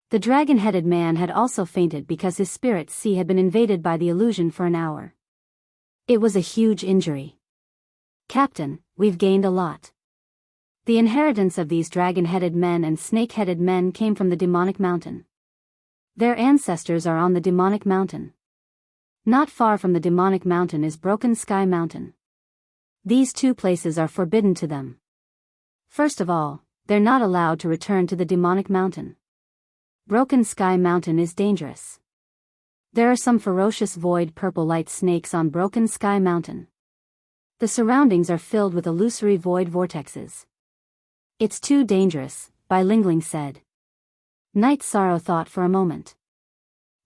The dragon-headed man had also fainted because his spirit sea had been invaded by the illusion for an hour. It was a huge injury. Captain, we've gained a lot. The inheritance of these dragon-headed men and snake-headed men came from the demonic mountain. Their ancestors are on the demonic mountain. Not far from the demonic mountain is Broken Sky Mountain. These two places are forbidden to them. First of all, they're not allowed to return to the demonic mountain. Broken Sky Mountain is dangerous. There are some ferocious void purple light snakes on Broken Sky Mountain. The surroundings are filled with illusory void vortexes. It's too dangerous, Bai Lingling said. Night Sorrow thought for a moment.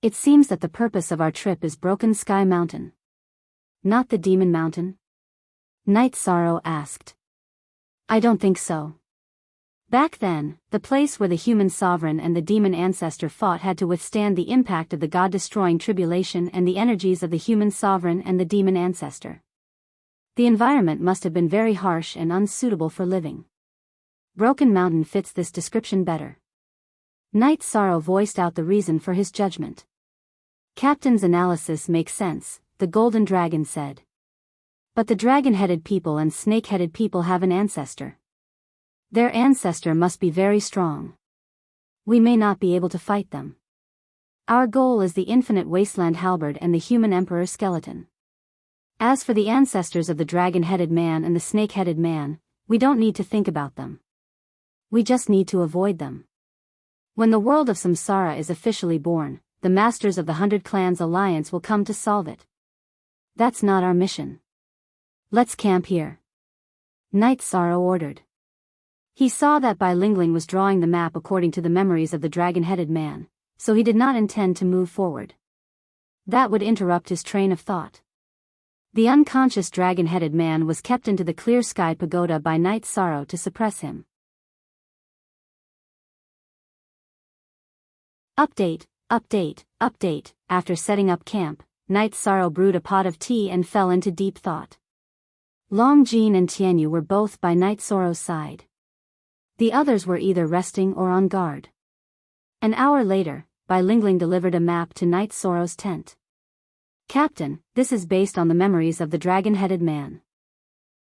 It seems that the purpose of our trip is Broken Sky Mountain. Not the Demon Mountain? Night Sorrow asked. I don't think so. Back then, the place where the human sovereign and the demon ancestor fought had to withstand the impact of the god-destroying tribulation and the energies of the human sovereign and the demon ancestor. The environment must have been very harsh and unsuitable for living. Broken Mountain fits this description better. Night Sorrow voiced out the reason for his judgment. Captain's analysis makes sense, the Golden Dragon said. But the dragon-headed people and snake-headed people have an ancestor. Their ancestor must be very strong. We may not be able to fight them. Our goal is the infinite wasteland halberd and the human emperor skeleton. As for the ancestors of the dragon-headed man and the snake-headed man, we don't need to think about them. We just need to avoid them. When the world of Samsara is officially born, the masters of the 100 Clans Alliance will come to solve it. That's not our mission. Let's camp here. Night Sorrow ordered. He saw that Bai Lingling was drawing the map according to the memories of the dragon-headed man, so he did not intend to move forward. That would interrupt his train of thought. The unconscious dragon-headed man was kept into the clear sky pagoda by Night Sorrow to suppress him. Update. After setting up camp, Night Sorrow brewed a pot of tea and fell into deep thought. Long Jin and Tianyu were both by Night Sorrow's side. The others were either resting or on guard. An hour later, Bai Lingling delivered a map to Night Sorrow's tent. Captain, this is based on the memories of the dragon-headed man.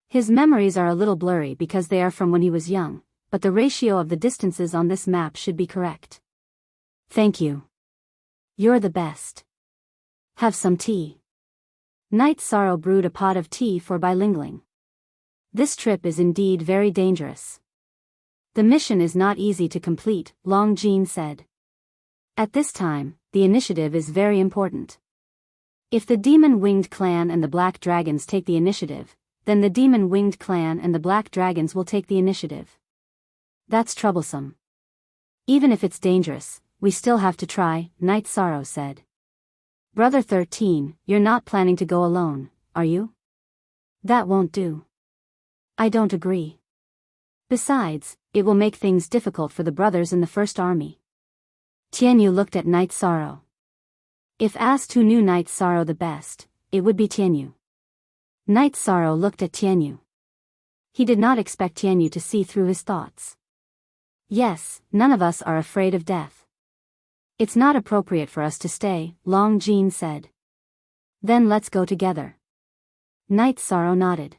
His memories are a little blurry because they are from when he was young, but the ratio of the distances on this map should be correct. Thank you. You're the best. Have some tea. Night Sorrow brewed a pot of tea for Bai Lingling. This trip is indeed very dangerous. The mission is not easy to complete, Long Jin said. At this time, the initiative is very important. If the Demon-Winged Clan and the Black Dragons take the initiative, then the Demon-Winged Clan and the Black Dragons will take the initiative. That's troublesome. Even if it's dangerous, we still have to try, Night Sorrow said. Brother 13, you're not planning to go alone, are you? That won't do. I don't agree. Besides, it will make things difficult for the brothers in the First Army. Tianyu looked at Night Sorrow. If asked who knew Night Sorrow the best, it would be Tianyu. Night Sorrow looked at Tianyu. He did not expect Tianyu to see through his thoughts. Yes, none of us are afraid of death. It's not appropriate for us to stay, Long Jin said. Then let's go together. Night Sorrow nodded.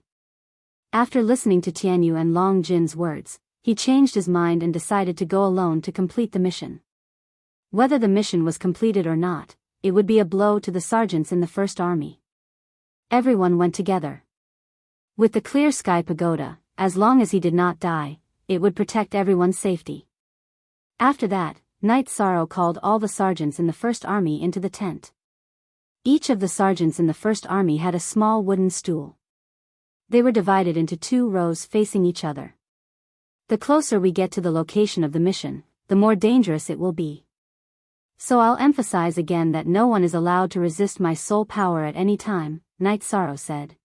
After listening to Tianyu and Long Jin's words, he changed his mind and decided to go alone to complete the mission. Whether the mission was completed or not, it would be a blow to the sergeants in the First Army. Everyone went together. With the clear sky pagoda, as long as he did not die, it would protect everyone's safety. After that, Night Sorrow called all the sergeants in the First Army into the tent. Each of the sergeants in the First Army had a small wooden stool. They were divided into 2 rows facing each other. The closer we get to the location of the mission, the more dangerous it will be. So I'll emphasize again that no one is allowed to resist my soul power at any time, Night Sorrow said.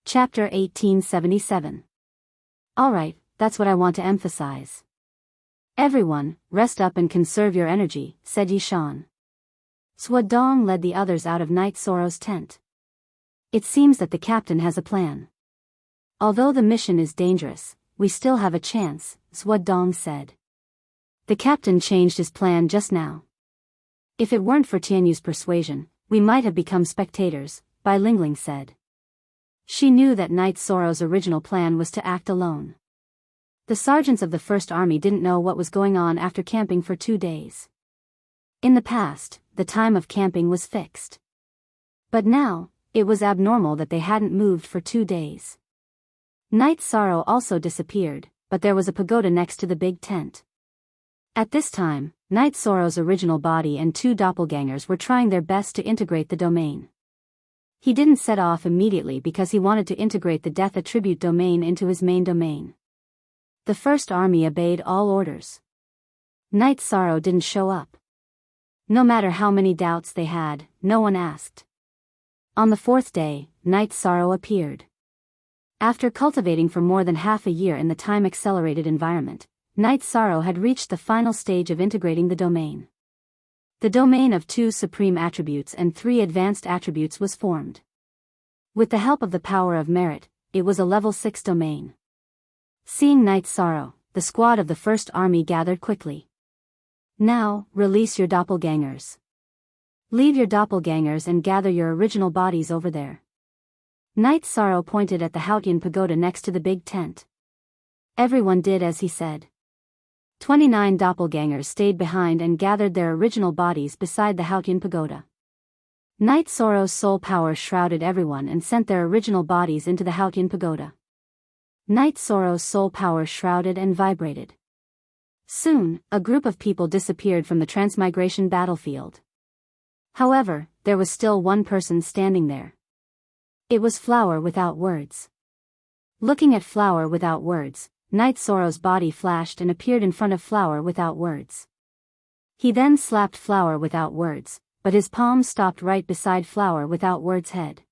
Chapter 1877. Alright, that's what I want to emphasize. Everyone, rest up and conserve your energy, said Yishan. Swadong led the others out of Night Sorrow's tent. It seems that the captain has a plan. Although the mission is dangerous, we still have a chance, Swadong said. The captain changed his plan just now. If it weren't for Tianyu's persuasion, we might have become spectators, Bai Lingling said. She knew that Night Sorrow's original plan was to act alone. The sergeants of the First Army didn't know what was going on after camping for 2 days. In the past, the time of camping was fixed. But now, it was abnormal that they hadn't moved for 2 days. Night Sorrow also disappeared, but there was a pagoda next to the big tent. At this time, Night Sorrow's original body and 2 doppelgangers were trying their best to integrate the domain. He didn't set off immediately because he wanted to integrate the death attribute domain into his main domain. The first army obeyed all orders. Night Sorrow didn't show up. No matter how many doubts they had, no one asked. On the 4th day, Night Sorrow appeared. After cultivating for more than half a year in the time-accelerated environment, Night Sorrow had reached the final stage of integrating the domain. The domain of 2 supreme attributes and 3 advanced attributes was formed. With the help of the power of merit, it was a level 6 domain. Seeing Night Sorrow, the squad of the first army gathered quickly. Now, release your doppelgangers. Leave your doppelgangers and gather your original bodies over there. Night Sorrow pointed at the Hautian pagoda next to the big tent. Everyone did as he said. 29 doppelgangers stayed behind and gathered their original bodies beside the Hautian pagoda. Night Sorrow's soul power shrouded everyone and sent their original bodies into the Hautian pagoda. Night Sorrow's soul power shrouded and vibrated. Soon, a group of people disappeared from the transmigration battlefield. However, there was still one person standing there. It was Flower Without Words. Looking at Flower Without Words, Night Sorrow's body flashed and appeared in front of Flower Without Words. He then slapped Flower Without Words, but his palm stopped right beside Flower Without Words' head.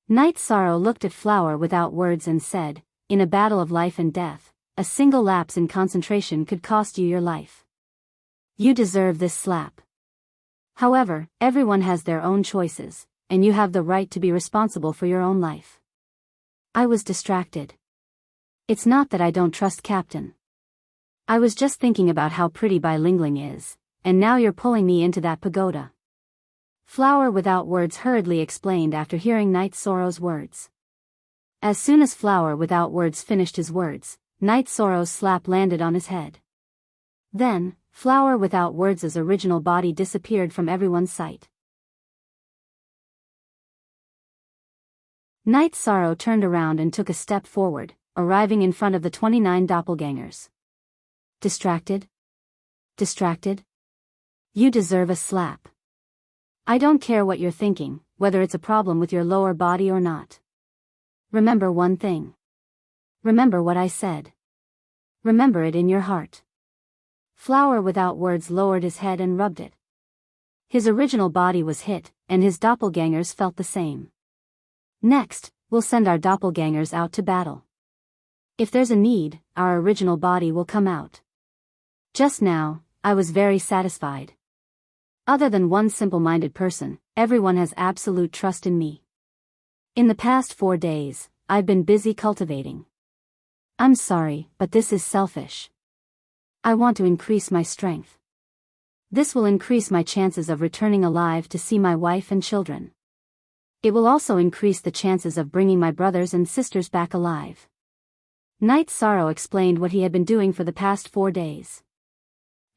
Night Sorrow looked at Flower Without Words and said, "In a battle of life and death, a single lapse in concentration could cost you your life. You deserve this slap. However, everyone has their own choices, and you have the right to be responsible for your own life." I was distracted. It's not that I don't trust Captain. I was just thinking about how pretty bilingualing is, and now you're pulling me into that pagoda. Flower Without Words hurriedly explained after hearing Night Sorrow's words. As soon as Flower Without Words finished his words, Night Sorrow's slap landed on his head. Then, Flower Without Words' original body disappeared from everyone's sight. Night Sorrow turned around and took a step forward, arriving in front of the 29 doppelgangers. Distracted? Distracted? You deserve a slap. I don't care what you're thinking, whether it's a problem with your lower body or not. Remember one thing. Remember what I said. Remember it in your heart. Flower Without Words lowered his head and rubbed it. His original body was hit, and his doppelgangers felt the same. Next, we'll send our doppelgangers out to battle. If there's a need, our original body will come out. Just now, I was very satisfied. Other than one simple-minded person, everyone has absolute trust in me. In the past 4 days, I've been busy cultivating. I'm sorry, but this is selfish. I want to increase my strength. This will increase my chances of returning alive to see my wife and children. It will also increase the chances of bringing my brothers and sisters back alive. Night Sorrow explained what he had been doing for the past 4 days.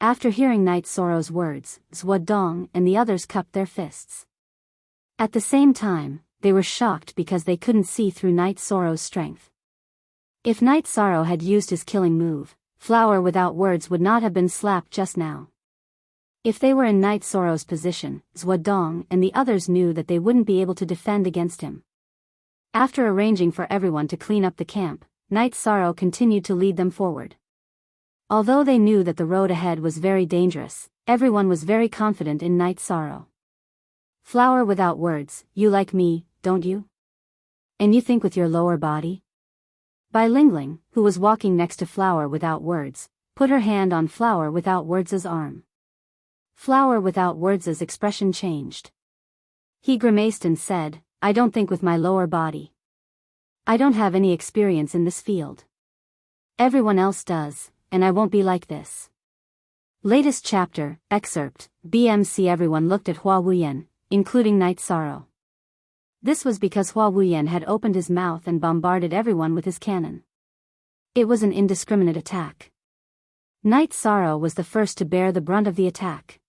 After hearing Night Sorrow's words, Zhuodong and the others cupped their fists. At the same time, they were shocked because they couldn't see through Night Sorrow's strength. If Night Sorrow had used his killing move, Flower Without Words would not have been slapped just now. If they were in Night Sorrow's position, Zhuodong and the others knew that they wouldn't be able to defend against him. After arranging for everyone to clean up the camp, Night Sorrow continued to lead them forward. Although they knew that the road ahead was very dangerous, everyone was very confident in Night Sorrow. Flower Without Words, you like me, don't you? And you think with your lower body? Lingling, who was walking next to Flower Without Words, put her hand on Flower Without Words' arm. Flower Without Words' expression changed. He grimaced and said, "I don't think with my lower body. I don't have any experience in this field. Everyone else does, and I won't be like this." Latest chapter, excerpt, BMC. Everyone looked at Hua Wuyan, including Night Sorrow. This was because Hua Wuyan had opened his mouth and bombarded everyone with his cannon. It was an indiscriminate attack. Night Sorrow was the first to bear the brunt of the attack.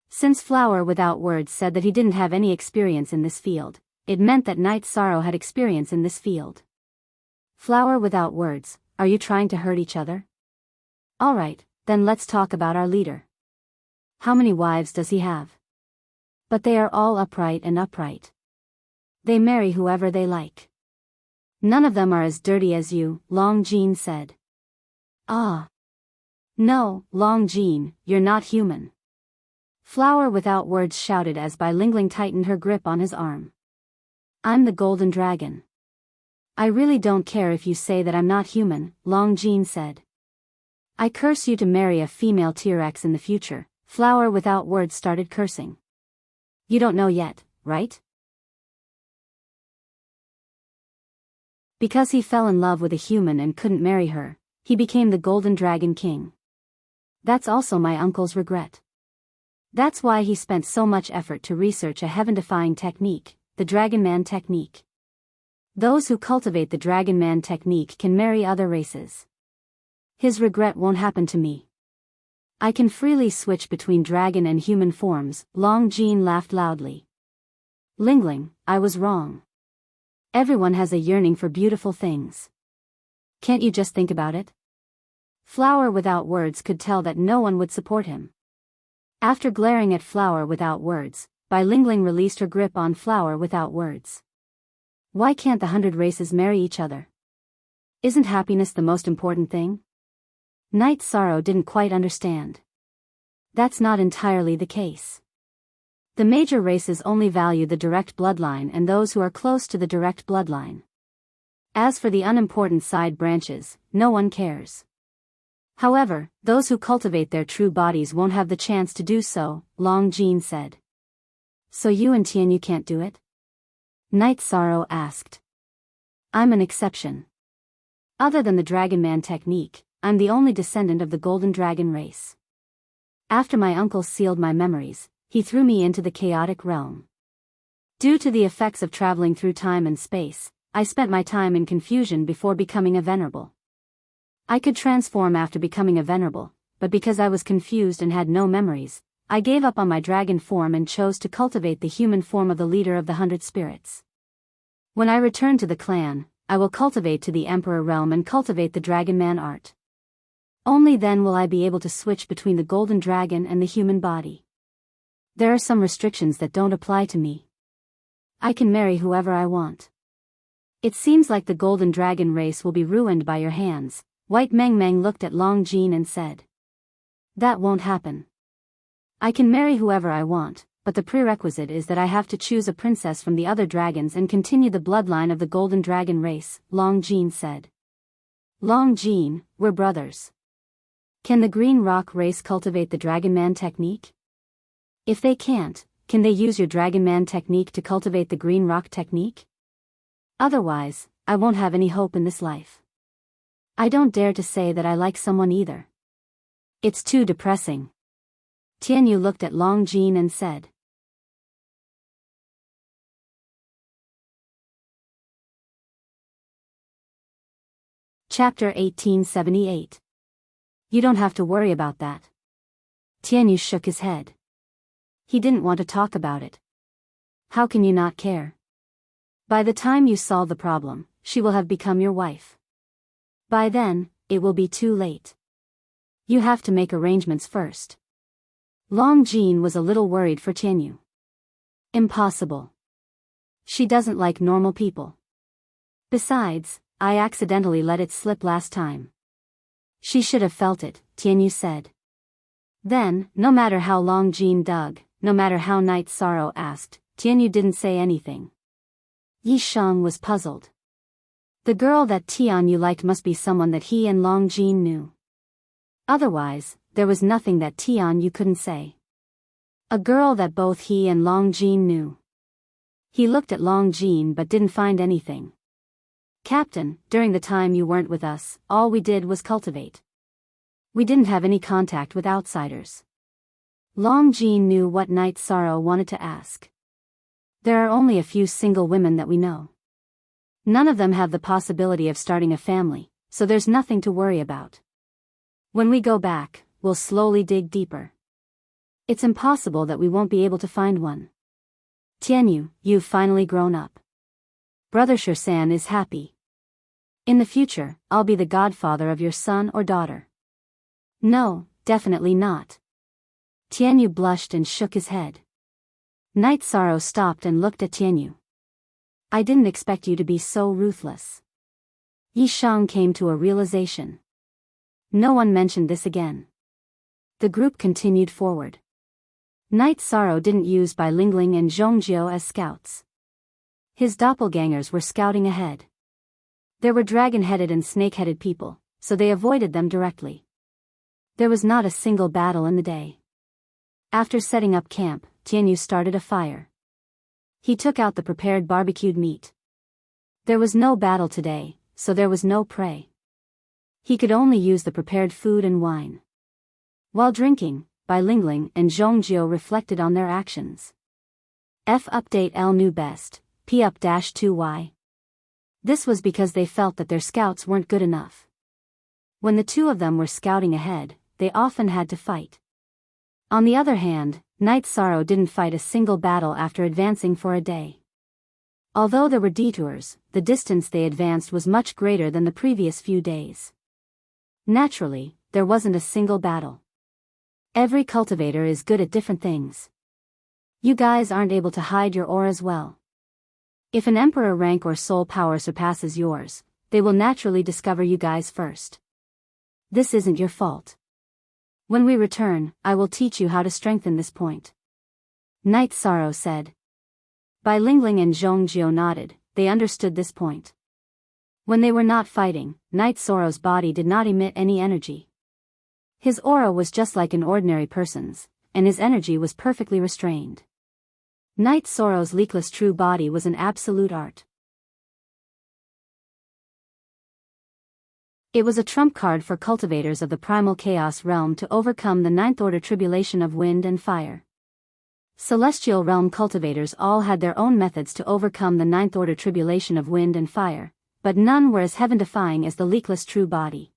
Since Flower Without Words said that he didn't have any experience in this field, it meant that Night Sorrow had experience in this field. Flower Without Words, are you trying to hurt each other? Alright, then let's talk about our leader. How many wives does he have? But they are all upright and upright. They marry whoever they like. None of them are as dirty as you, Long Jean said. Ah. No, Long Jean, you're not human. Flower Without Words shouted as Bai Lingling tightened her grip on his arm. I'm the Golden Dragon. I really don't care if you say that I'm not human, Long Jean said. I curse you to marry a female T-Rex in the future. Flower Without Words started cursing. You don't know yet, right? Because he fell in love with a human and couldn't marry her, he became the Golden Dragon King. That's also my uncle's regret. That's why he spent so much effort to research a heaven-defying technique, the Dragon Man technique. Those who cultivate the Dragon Man technique can marry other races. His regret won't happen to me. I can freely switch between dragon and human forms, Long Jean laughed loudly. Lingling, I was wrong. Everyone has a yearning for beautiful things. Can't you just think about it? Flower Without Words could tell that no one would support him. After glaring at Flower Without Words, Bai Lingling released her grip on Flower Without Words. Why can't the 100 races marry each other? Isn't happiness the most important thing? Night Sorrow didn't quite understand. That's not entirely the case. The major races only value the direct bloodline and those who are close to the direct bloodline. As for the unimportant side branches, no one cares. However, those who cultivate their true bodies won't have the chance to do so, Long Jean said. So you and Tianyu can't do it? Night Sorrow asked. I'm an exception. Other than the Dragon Man technique, I'm the only descendant of the Golden Dragon race. After my uncle sealed my memories, he threw me into the chaotic realm. Due to the effects of traveling through time and space, I spent my time in confusion before becoming a venerable. I could transform after becoming a venerable, but because I was confused and had no memories, I gave up on my dragon form and chose to cultivate the human form of the leader of the 100 spirits. When I return to the clan, I will cultivate to the Emperor realm and cultivate the Dragon Man art. Only then will I be able to switch between the Golden Dragon and the human body. There are some restrictions that don't apply to me. I can marry whoever I want. It seems like the Golden Dragon race will be ruined by your hands. White Meng Meng looked at Long Jean and said. That won't happen. I can marry whoever I want, but the prerequisite is that I have to choose a princess from the other dragons and continue the bloodline of the Golden Dragon race, Long Jean said. Long Jean, we're brothers. Can the Green Rock race cultivate the Dragon Man technique? If they can't, can they use your Dragon Man technique to cultivate the Green Rock technique? Otherwise, I won't have any hope in this life. I don't dare to say that I like someone either. It's too depressing. Tianyu looked at Long Jean and said. Chapter 1878. You don't have to worry about that. Tianyu shook his head. He didn't want to talk about it. How can you not care? By the time you solve the problem, she will have become your wife. By then, it will be too late. You have to make arrangements first. Long Jean was a little worried for Tianyu. Impossible. She doesn't like normal people. Besides, I accidentally let it slip last time. She should have felt it, Tianyu said. Then, no matter how Long Jean dug, no matter how Night Sorrow asked, Tianyu didn't say anything. Yi Shang was puzzled. The girl that Tianyu liked must be someone that he and Long Jean knew. Otherwise, there was nothing that Tianyu couldn't say. A girl that both he and Long Jean knew. He looked at Long Jean but didn't find anything. Captain, during the time you weren't with us, all we did was cultivate. We didn't have any contact with outsiders. Long Jean knew what Night Sorrow wanted to ask. There are only a few single women that we know. None of them have the possibility of starting a family, so there's nothing to worry about. When we go back, we'll slowly dig deeper. It's impossible that we won't be able to find one. Tianyu, you've finally grown up. Brother Shersan is happy. In the future, I'll be the godfather of your son or daughter. No, definitely not. Tianyu blushed and shook his head. Night Sorrow stopped and looked at Tianyu. I didn't expect you to be so ruthless. Yi Shang came to a realization. No one mentioned this again. The group continued forward. Night Sorrow didn't use Bai Lingling and Zhongjiao as scouts. His doppelgangers were scouting ahead. There were dragon-headed and snake-headed people, so they avoided them directly. There was not a single battle in the day. After setting up camp, Tianyu started a fire. He took out the prepared barbecued meat. There was no battle today, so there was no prey. He could only use the prepared food and wine. While drinking, Bai Lingling and Zhongjiao reflected on their actions. F update L knew best, P up -2Y. This was because they felt that their scouts weren't good enough. When the two of them were scouting ahead, they often had to fight. On the other hand, Night Sorrow didn't fight a single battle after advancing for a day. Although there were detours, the distance they advanced was much greater than the previous few days. Naturally, there wasn't a single battle. Every cultivator is good at different things. You guys aren't able to hide your auras well. If an emperor rank or soul power surpasses yours, they will naturally discover you guys first. This isn't your fault. When we return, I will teach you how to strengthen this point. Night Sorrow said. Bai Lingling and Zhongjiao nodded, they understood this point. When they were not fighting, Night Sorrow's body did not emit any energy. His aura was just like an ordinary person's, and his energy was perfectly restrained. Night Sorrow's leakless true body was an absolute art. It was a trump card for cultivators of the primal chaos realm to overcome the ninth order tribulation of wind and fire. Celestial realm cultivators all had their own methods to overcome the ninth order tribulation of wind and fire, but none were as heaven-defying as the leakless true body.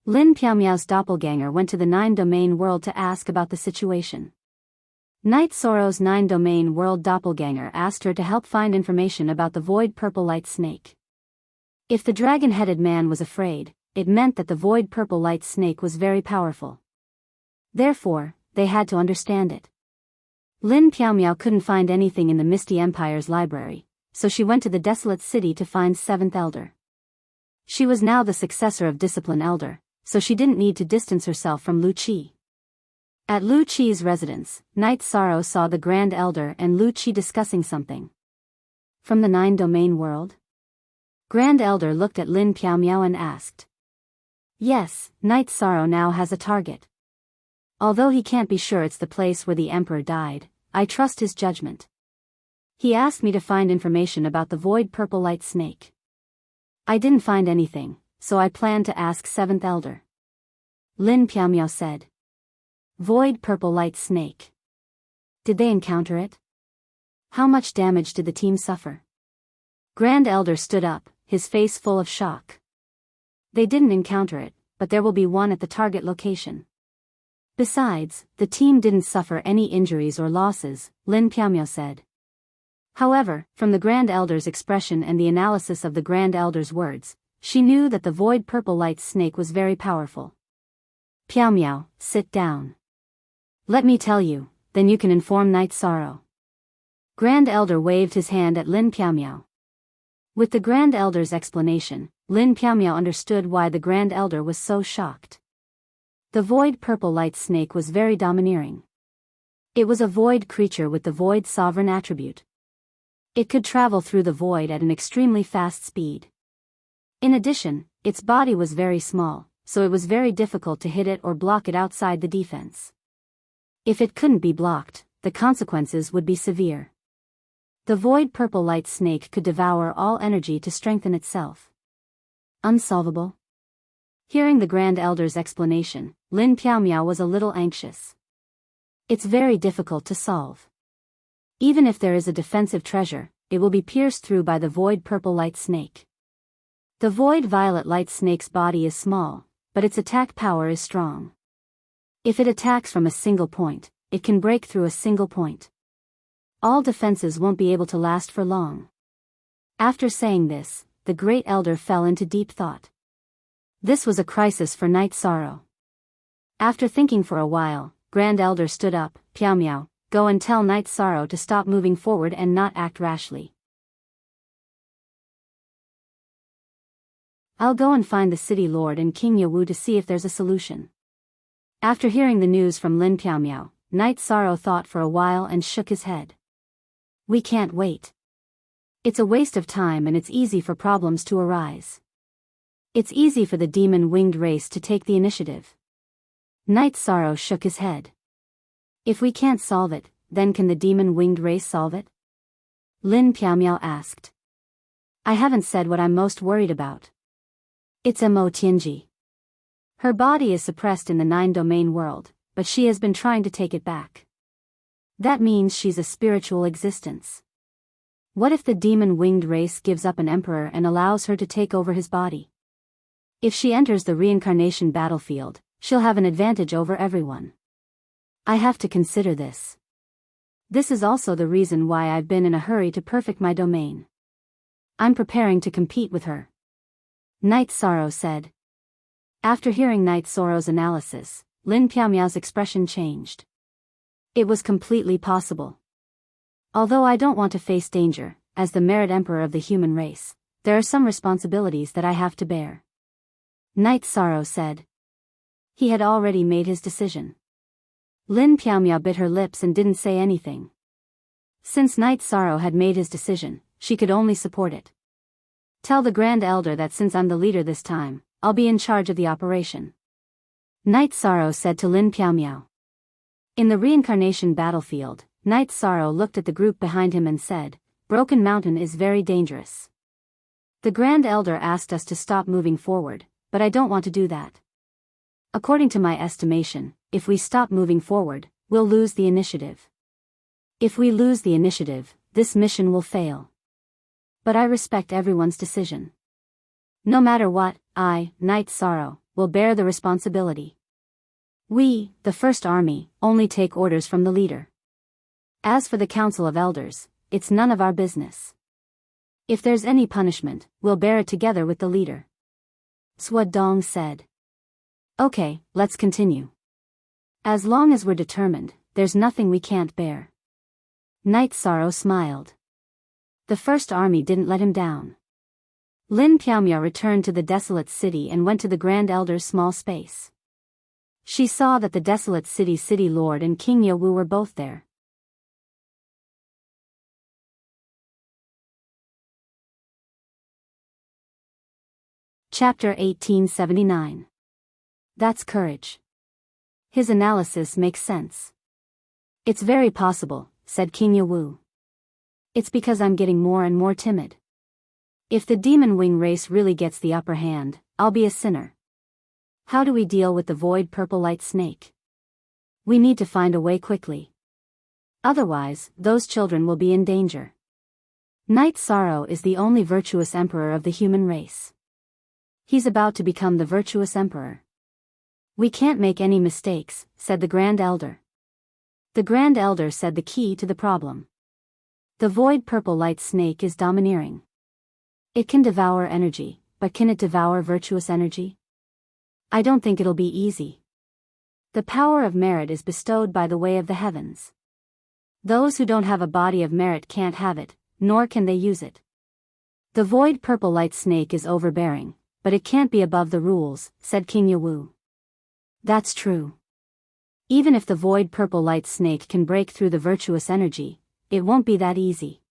Lin Piaomiao's doppelganger went to the 9-domain world to ask about the situation. Night Sorrow's 9-domain world doppelganger asked her to help find information about the void purple light snake. If the dragon-headed man was afraid, it meant that the void purple light snake was very powerful. Therefore, they had to understand it. Lin Piaomiao couldn't find anything in the Misty Empire's library, so she went to the Desolate City to find 7th Elder. She was now the successor of Discipline Elder, so she didn't need to distance herself from Lu Qi. At Lu Qi's residence, Night Sorrow saw the Grand Elder and Lu Qi discussing something. From the 9-domain world? Grand Elder looked at Lin Piaomiao and asked. Yes, Night Sorrow now has a target. Although he can't be sure it's the place where the Emperor died, I trust his judgment. He asked me to find information about the void purple light snake. I didn't find anything, so I planned to ask 7th Elder. Lin Piaomiao said. Void purple light snake. Did they encounter it? How much damage did the team suffer? Grand Elder stood up, his face full of shock. They didn't encounter it, but there will be one at the target location. Besides, the team didn't suffer any injuries or losses, Lin Piaomiao said. However, from the Grand Elder's expression and the analysis of the Grand Elder's words, she knew that the void purple light snake was very powerful. Piaomiao, sit down. Let me tell you, then you can inform Night Sorrow. Grand Elder waved his hand at Lin Piaomiao. With the Grand Elder's explanation, Lin Piaomiao understood why the Grand Elder was so shocked. The void purple light snake was very domineering. It was a void creature with the void sovereign attribute. It could travel through the void at an extremely fast speed. In addition, its body was very small, so it was very difficult to hit it or block it outside the defense. If it couldn't be blocked, the consequences would be severe. The void purple light snake could devour all energy to strengthen itself. Unsolvable? Hearing the Grand Elder's explanation, Lin Piaomiao was a little anxious. It's very difficult to solve. Even if there is a defensive treasure, it will be pierced through by the void purple light snake. The void violet light snake's body is small, but its attack power is strong. If it attacks from a single point, it can break through a single point. All defenses won't be able to last for long. After saying this, the great elder fell into deep thought. This was a crisis for Night Sorrow. After thinking for a while, Grand Elder stood up. Piao Miao, go and tell Night Sorrow to stop moving forward and not act rashly. I'll go and find the city lord and King Yawu to see if there's a solution. After hearing the news from Lin Piao Miao, Night Sorrow thought for a while and shook his head. We can't wait. It's a waste of time and it's easy for problems to arise. It's easy for the demon-winged race to take the initiative. Night Sorrow shook his head. If we can't solve it, then can the demon-winged race solve it? Lin Piao Miao asked. I haven't said what I'm most worried about. It's Mo Tianji. Her body is suppressed in the 9-domain world, but she has been trying to take it back. That means she's a spiritual existence. What if the demon-winged race gives up an emperor and allows her to take over his body? If she enters the reincarnation battlefield, she'll have an advantage over everyone. I have to consider this. This is also the reason why I've been in a hurry to perfect my domain. I'm preparing to compete with her. Night Sorrow said. After hearing Night Sorrow's analysis, Lin Piao Miao's expression changed. It was completely possible. Although I don't want to face danger, as the merit emperor of the human race, there are some responsibilities that I have to bear. Night Sorrow said. He had already made his decision. Lin Piao Miao bit her lips and didn't say anything. Since Night Sorrow had made his decision, she could only support it. Tell the Grand Elder that since I'm the leader this time, I'll be in charge of the operation. Night Sorrow said to Lin Piao Miao. In the reincarnation battlefield, Night Sorrow looked at the group behind him and said, Broken Mountain is very dangerous. The Grand Elder asked us to stop moving forward, but I don't want to do that. According to my estimation, if we stop moving forward, we'll lose the initiative. If we lose the initiative, this mission will fail. But I respect everyone's decision. No matter what, I, Night Sorrow, will bear the responsibility. We, the First Army, only take orders from the leader. As for the Council of Elders, it's none of our business. If there's any punishment, we'll bear it together with the leader. Swa Dong said. Okay, let's continue. As long as we're determined, there's nothing we can't bear. Night Sorrow smiled. The First Army didn't let him down. Lin Piao Miao returned to the desolate city and went to the Grand Elder's small space. She saw that the desolate city's city lord and King Yawu were both there. Chapter 1879. That's courage. His analysis makes sense. It's very possible, said King Yawu. It's because I'm getting more and more timid. If the demon wing race really gets the upper hand, I'll be a sinner. How do we deal with the void purple light snake? We need to find a way quickly. Otherwise, those children will be in danger. Night Sorrow is the only virtuous emperor of the human race. He's about to become the virtuous emperor. We can't make any mistakes, said the Grand Elder. The Grand Elder said the key to the problem. The void purple light snake is domineering. It can devour energy, but can it devour virtuous energy? I don't think it'll be easy. The power of merit is bestowed by the way of the heavens. Those who don't have a body of merit can't have it, nor can they use it. The void purple light snake is overbearing, but it can't be above the rules, said King Yawu. That's true. Even if the void purple light snake can break through the virtuous energy, it won't be that easy.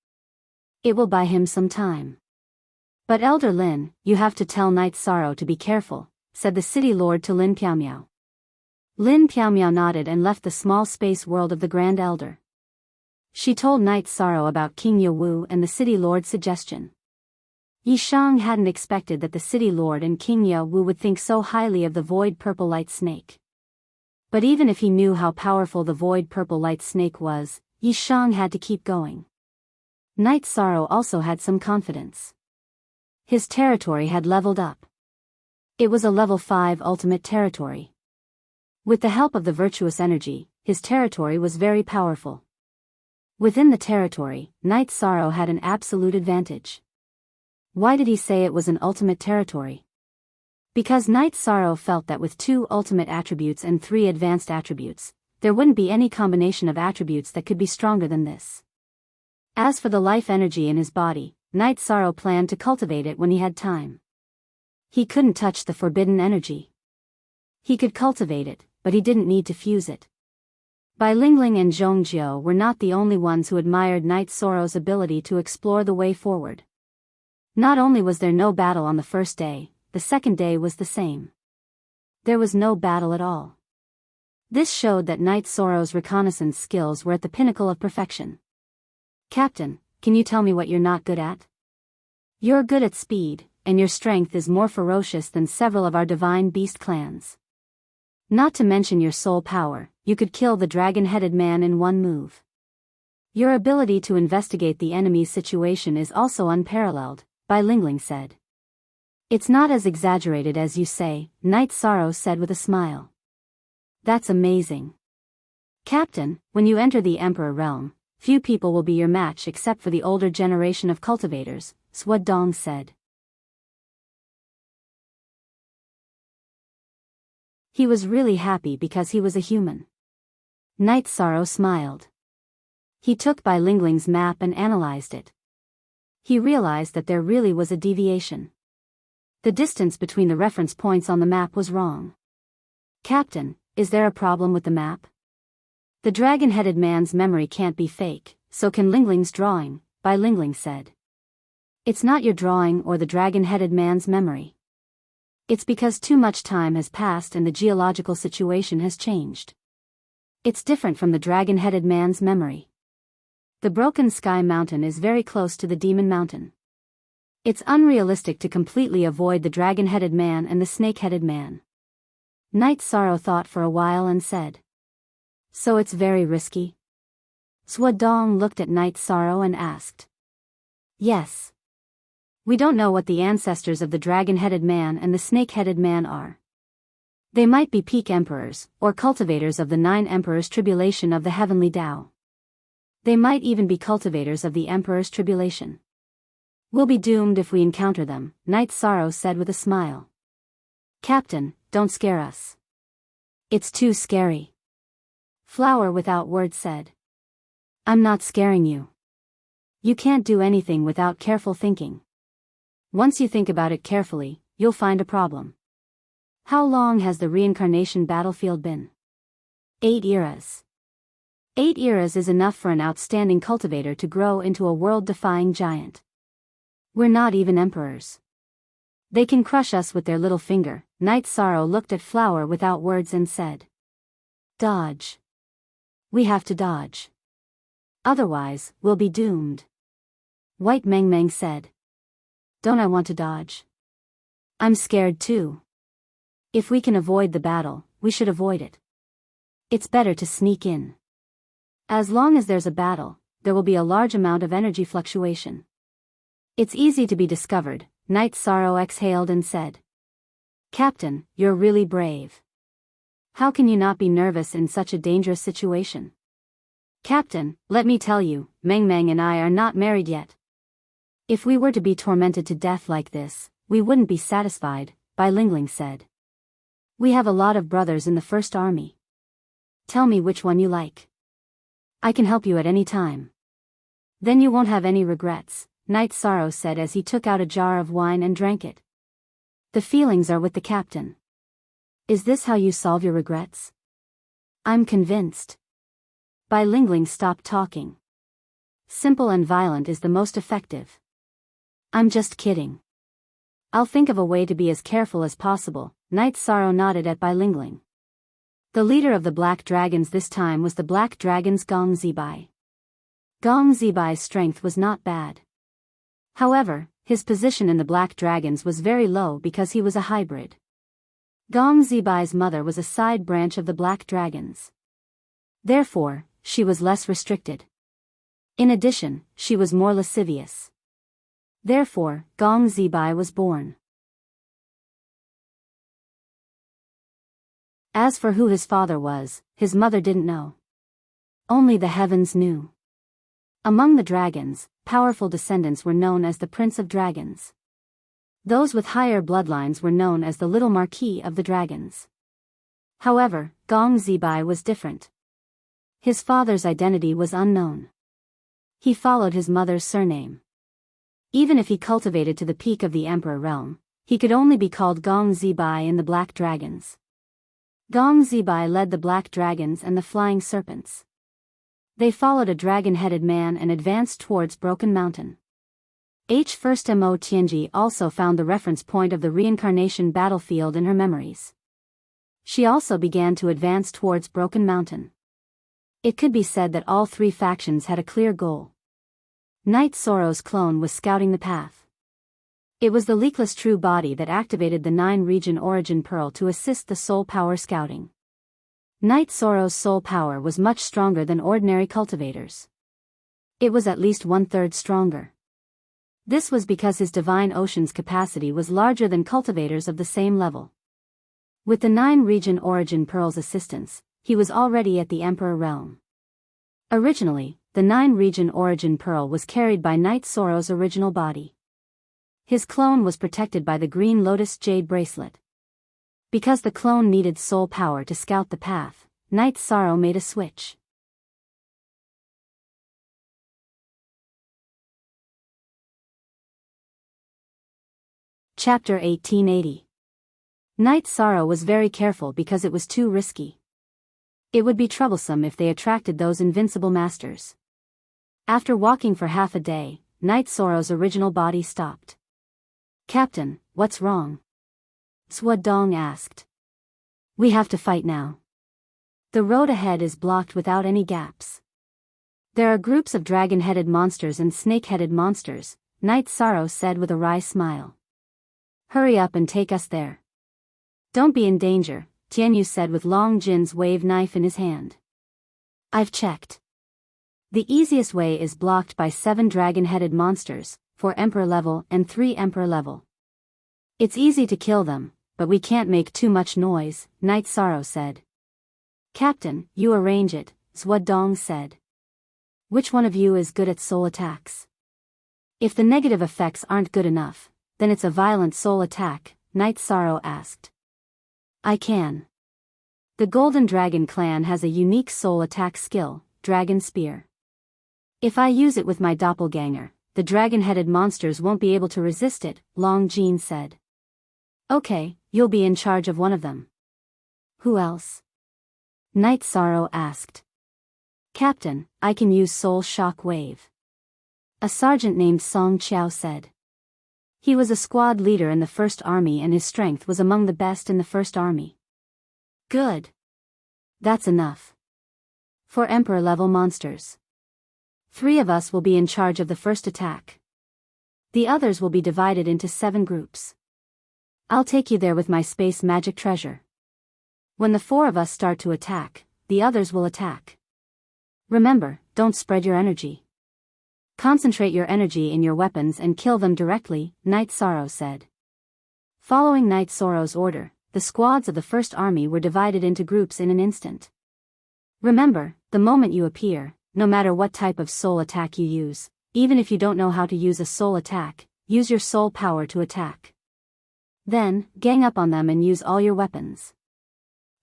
It will buy him some time. But Elder Lin, you have to tell Night Sorrow to be careful, said the city lord to Lin Piao Miao. Lin Piao Miao nodded and left the small space world of the Grand Elder. She told Night Sorrow about King Yawu and the city lord's suggestion. Yi Shang hadn't expected that the city lord and King Yawu would think so highly of the void purple light snake. But even if he knew how powerful the void purple light snake was, Yi Shang had to keep going. Night Sorrow also had some confidence. His territory had leveled up. It was a level 5 ultimate territory. With the help of the virtuous energy, his territory was very powerful. Within the territory, Knight Sorrow had an absolute advantage. Why did he say it was an ultimate territory? Because Knight Sorrow felt that with 2 ultimate attributes and 3 advanced attributes, there wouldn't be any combination of attributes that could be stronger than this. As for the life energy in his body, Knight Sorrow planned to cultivate it when he had time. He couldn't touch the forbidden energy. He could cultivate it, but he didn't need to fuse it. Bai Lingling and Zhongjiao were not the only ones who admired Knight Sorrow's ability to explore the way forward. Not only was there no battle on the first day, the second day was the same. There was no battle at all. This showed that Knight Sorrow's reconnaissance skills were at the pinnacle of perfection. Captain, can you tell me what you're not good at? You're good at speed, and your strength is more ferocious than several of our divine beast clans. Not to mention your soul power, you could kill the dragon-headed man in one move. Your ability to investigate the enemy's situation is also unparalleled, Bai Lingling said. It's not as exaggerated as you say, Knight Sorrow said with a smile. That's amazing. Captain, when you enter the Emperor realm, few people will be your match except for the older generation of cultivators, Swa Dong said. He was really happy because he was a human. Knight Sorrow smiled. He took Bai Lingling's map and analyzed it. He realized that there really was a deviation. The distance between the reference points on the map was wrong. Captain, is there a problem with the map? The dragon-headed man's memory can't be fake, so can Lingling's drawing, Bai Lingling said. It's not your drawing or the dragon-headed man's memory. It's because too much time has passed and the geological situation has changed. It's different from the dragon-headed man's memory. The Broken Sky Mountain is very close to the Demon Mountain. It's unrealistic to completely avoid the dragon-headed man and the snake-headed man. Knight Sorrow thought for a while and said. So it's very risky? Swa Dong looked at Knight Sorrow and asked. Yes. We don't know what the ancestors of the dragon-headed man and the snake-headed man are. They might be peak emperors, or cultivators of the 9 emperors' tribulation of the heavenly Tao. They might even be cultivators of the emperor's tribulation. We'll be doomed if we encounter them, Knight Sorrow said with a smile. Captain, don't scare us. It's too scary. Flower without words said. I'm not scaring you. You can't do anything without careful thinking. Once you think about it carefully, you'll find a problem. How long has the reincarnation battlefield been? 8 eras. 8 eras is enough for an outstanding cultivator to grow into a world-defying giant. We're not even emperors. They can crush us with their little finger. Knight Sorrow looked at Flower without words and said. Dodge. We have to dodge. Otherwise, we'll be doomed. White Meng Meng said. Don't I want to dodge? I'm scared too. If we can avoid the battle, we should avoid it. It's better to sneak in. As long as there's a battle, there will be a large amount of energy fluctuation. It's easy to be discovered, Knight Sorrow exhaled and said. Captain, you're really brave. How can you not be nervous in such a dangerous situation? Captain, let me tell you, Meng Meng and I are not married yet. If we were to be tormented to death like this, we wouldn't be satisfied, Bai Lingling said. We have a lot of brothers in the First Army. Tell me which one you like. I can help you at any time. Then you won't have any regrets, Knight Sorrow said as he took out a jar of wine and drank it. The feelings are with the captain. Is this how you solve your regrets? I'm convinced. Bai Lingling stopped talking. Simple and violent is the most effective. I'm just kidding. I'll think of a way to be as careful as possible, Knight Sorrow nodded at Bai Lingling. The leader of the Black Dragons this time was the Black Dragons Gong Zibai. Gong Zibai's strength was not bad. However, his position in the Black Dragons was very low because he was a hybrid. Gong Zibai's mother was a side branch of the Black Dragons. Therefore, she was less restricted. In addition, she was more lascivious. Therefore, Gong Zibai was born. As for who his father was, his mother didn't know. Only the heavens knew. Among the dragons, powerful descendants were known as the Prince of Dragons. Those with higher bloodlines were known as the Little Marquis of the Dragons. However, Gong Zibai was different. His father's identity was unknown. He followed his mother's surname. Even if he cultivated to the peak of the Emperor realm, he could only be called Gong Zibai in the Black Dragons. Gong Zibai led the Black Dragons and the Flying Serpents. They followed a dragon-headed man and advanced towards Broken Mountain. First Mo Tianji also found the reference point of the reincarnation battlefield in her memories. She also began to advance towards Broken Mountain. It could be said that all three factions had a clear goal. Knight Soro's clone was scouting the path. It was the leakless true body that activated the 9-region origin pearl to assist the soul power scouting. Knight Soro's soul power was much stronger than ordinary cultivators. It was at least 1/3 stronger. This was because his divine ocean's capacity was larger than cultivators of the same level. With the 9-region origin pearl's assistance, he was already at the Emperor realm. Originally, the 9-region origin pearl was carried by Knight Soro's original body. His clone was protected by the Green Lotus Jade Bracelet. Because the clone needed soul power to scout the path, Knight Soro made a switch. Chapter 1880. Knight Soro was very careful because it was too risky. It would be troublesome if they attracted those invincible masters. After walking for half a day, Knight Soro's original body stopped. "Captain, what's wrong?" Dong asked. "We have to fight now. The road ahead is blocked without any gaps. There are groups of dragon-headed monsters and snake-headed monsters," Knight Soro said with a wry smile. "Hurry up and take us there." "Don't be in danger," Tianyu said with Long Jin's wave knife in his hand. "I've checked. The easiest way is blocked by 7 dragon-headed monsters, 4 Emperor level and 3 Emperor level. It's easy to kill them, but we can't make too much noise," Knight Soro said. "Captain, you arrange it," Dong said. "Which one of you is good at soul attacks?" "If the negative effects aren't good enough, then it's a violent soul attack," Knight Soro asked. "I can. The Golden Dragon clan has a unique soul attack skill, Dragon Spear. If I use it with my doppelganger, the dragon-headed monsters won't be able to resist it," Long Jin said. "Okay, you'll be in charge of one of them." "Who else?" Knight Soro asked. "Captain, I can use Soul Shock Wave," a sergeant named Song Qiao said. He was a squad leader in the First Army and his strength was among the best in the First Army. "Good. That's enough. 4 Emperor-level monsters. 3 of us will be in charge of the first attack. The others will be divided into 7 groups. I'll take you there with my space magic treasure. When the 4 of us start to attack, the others will attack. Remember, don't spread your energy. Concentrate your energy in your weapons and kill them directly," Knight Soro said. Following Knight Soro's order, the squads of the First Army were divided into groups in an instant. Remember, the moment you appear, no matter what type of soul attack you use, even if you don't know how to use a soul attack, use your soul power to attack. Then, gang up on them and use all your weapons.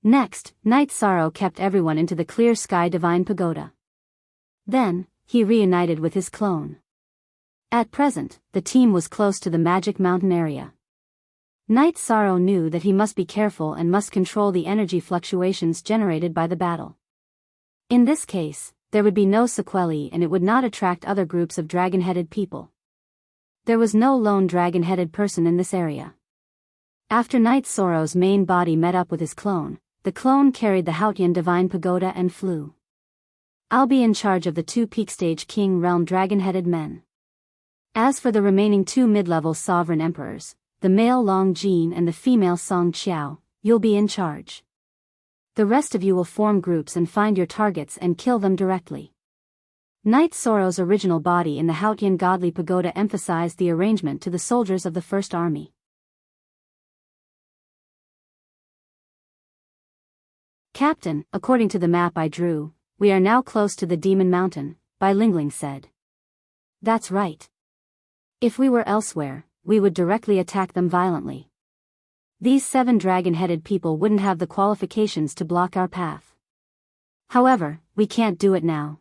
Next, Knight Soro kept everyone into the Clear Sky Divine Pagoda. Then, he reunited with his clone. At present, the team was close to the Magic Mountain area. Knight Soro knew that he must be careful and must control the energy fluctuations generated by the battle. In this case, there would be no sequelae and it would not attract other groups of dragon-headed people. There was no lone dragon-headed person in this area. After Knight Soro's main body met up with his clone, the clone carried the Haotian Divine Pagoda and flew. "I'll be in charge of the 2 peak stage King Realm dragon-headed men. As for the remaining 2 mid-level sovereign emperors, the male Long Jin and the female Song Qiao, you'll be in charge. The rest of you will form groups and find your targets and kill them directly." Knight Soro's original body in the Haotian Godly Pagoda emphasized the arrangement to the soldiers of the First Army. "Captain, according to the map I drew, we are now close to the Demon Mountain, Bai Lingling said. That's right. If we were elsewhere, we would directly attack them violently. These 7 dragon-headed people wouldn't have the qualifications to block our path. However, we can't do it now.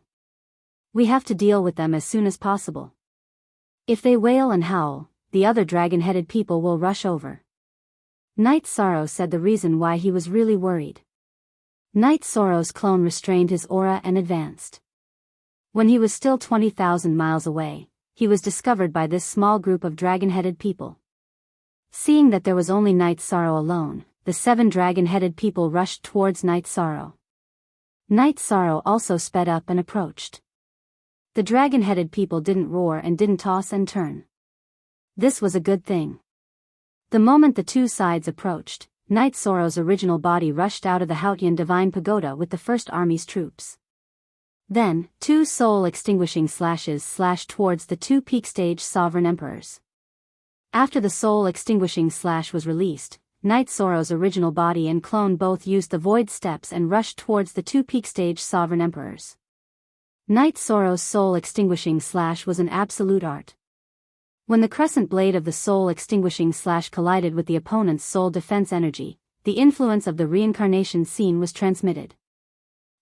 We have to deal with them as soon as possible. If they wail and howl, the other dragon-headed people will rush over. Night Sorrow said the reason why he was really worried. Night Sorrow's clone restrained his aura and advanced. When he was still 20,000 miles away, he was discovered by this small group of dragon-headed people. Seeing that there was only Night Sorrow alone, the 7 dragon-headed people rushed towards Night Sorrow. Night Sorrow also sped up and approached. The dragon-headed people didn't roar and didn't toss and turn. This was a good thing. The moment the two sides approached, Night Sorrow's original body rushed out of the Hautian Divine Pagoda with the First Army's troops. Then, 2 soul-extinguishing slashes slashed towards the 2 peak stage sovereign emperors. After the soul-extinguishing slash was released, Night Sorrow's original body and clone both used the void steps and rushed towards the 2 peak stage sovereign emperors. Night Sorrow's soul-extinguishing slash was an absolute art. When the crescent blade of the soul-extinguishing slash collided with the opponent's soul defense energy, the influence of the reincarnation scene was transmitted.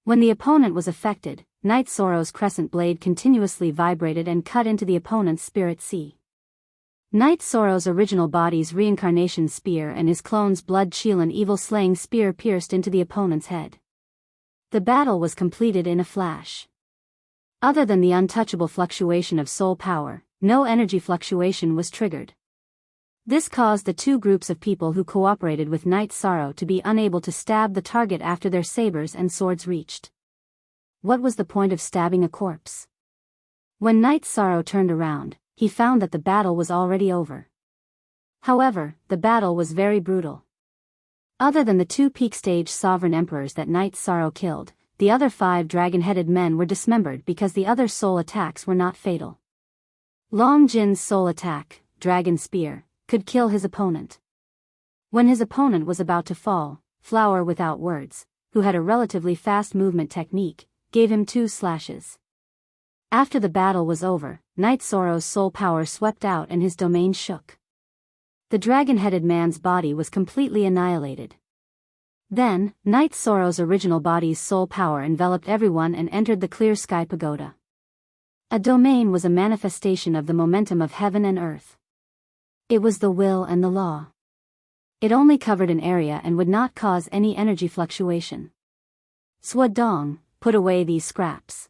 When the opponent was affected, Night Sorrow's crescent blade continuously vibrated and cut into the opponent's spirit sea. Night Sorrow's original body's reincarnation spear and his clone's blood Chilan evil-slaying spear pierced into the opponent's head. The battle was completed in a flash. Other than the untouchable fluctuation of soul power, no energy fluctuation was triggered. This caused the 2 groups of people who cooperated with Night Sorrow to be unable to stab the target after their sabers and swords reached. What was the point of stabbing a corpse? When Night Sorrow turned around, he found that the battle was already over. However, the battle was very brutal. Other than the 2 peak stage sovereign emperors that Night Sorrow killed, the other 5 dragon-headed men were dismembered because the other soul attacks were not fatal. Long Jin's soul attack, Dragon Spear, could kill his opponent. When his opponent was about to fall, Flower Without Words, who had a relatively fast movement technique, gave him 2 slashes. After the battle was over, Night Sorrow's soul power swept out and his domain shook. The dragon-headed man's body was completely annihilated. Then, Night Sorrow's original body's soul power enveloped everyone and entered the Clear Sky Pagoda. A domain was a manifestation of the momentum of heaven and earth. It was the will and the law. It only covered an area and would not cause any energy fluctuation. Swadong, put away these scraps.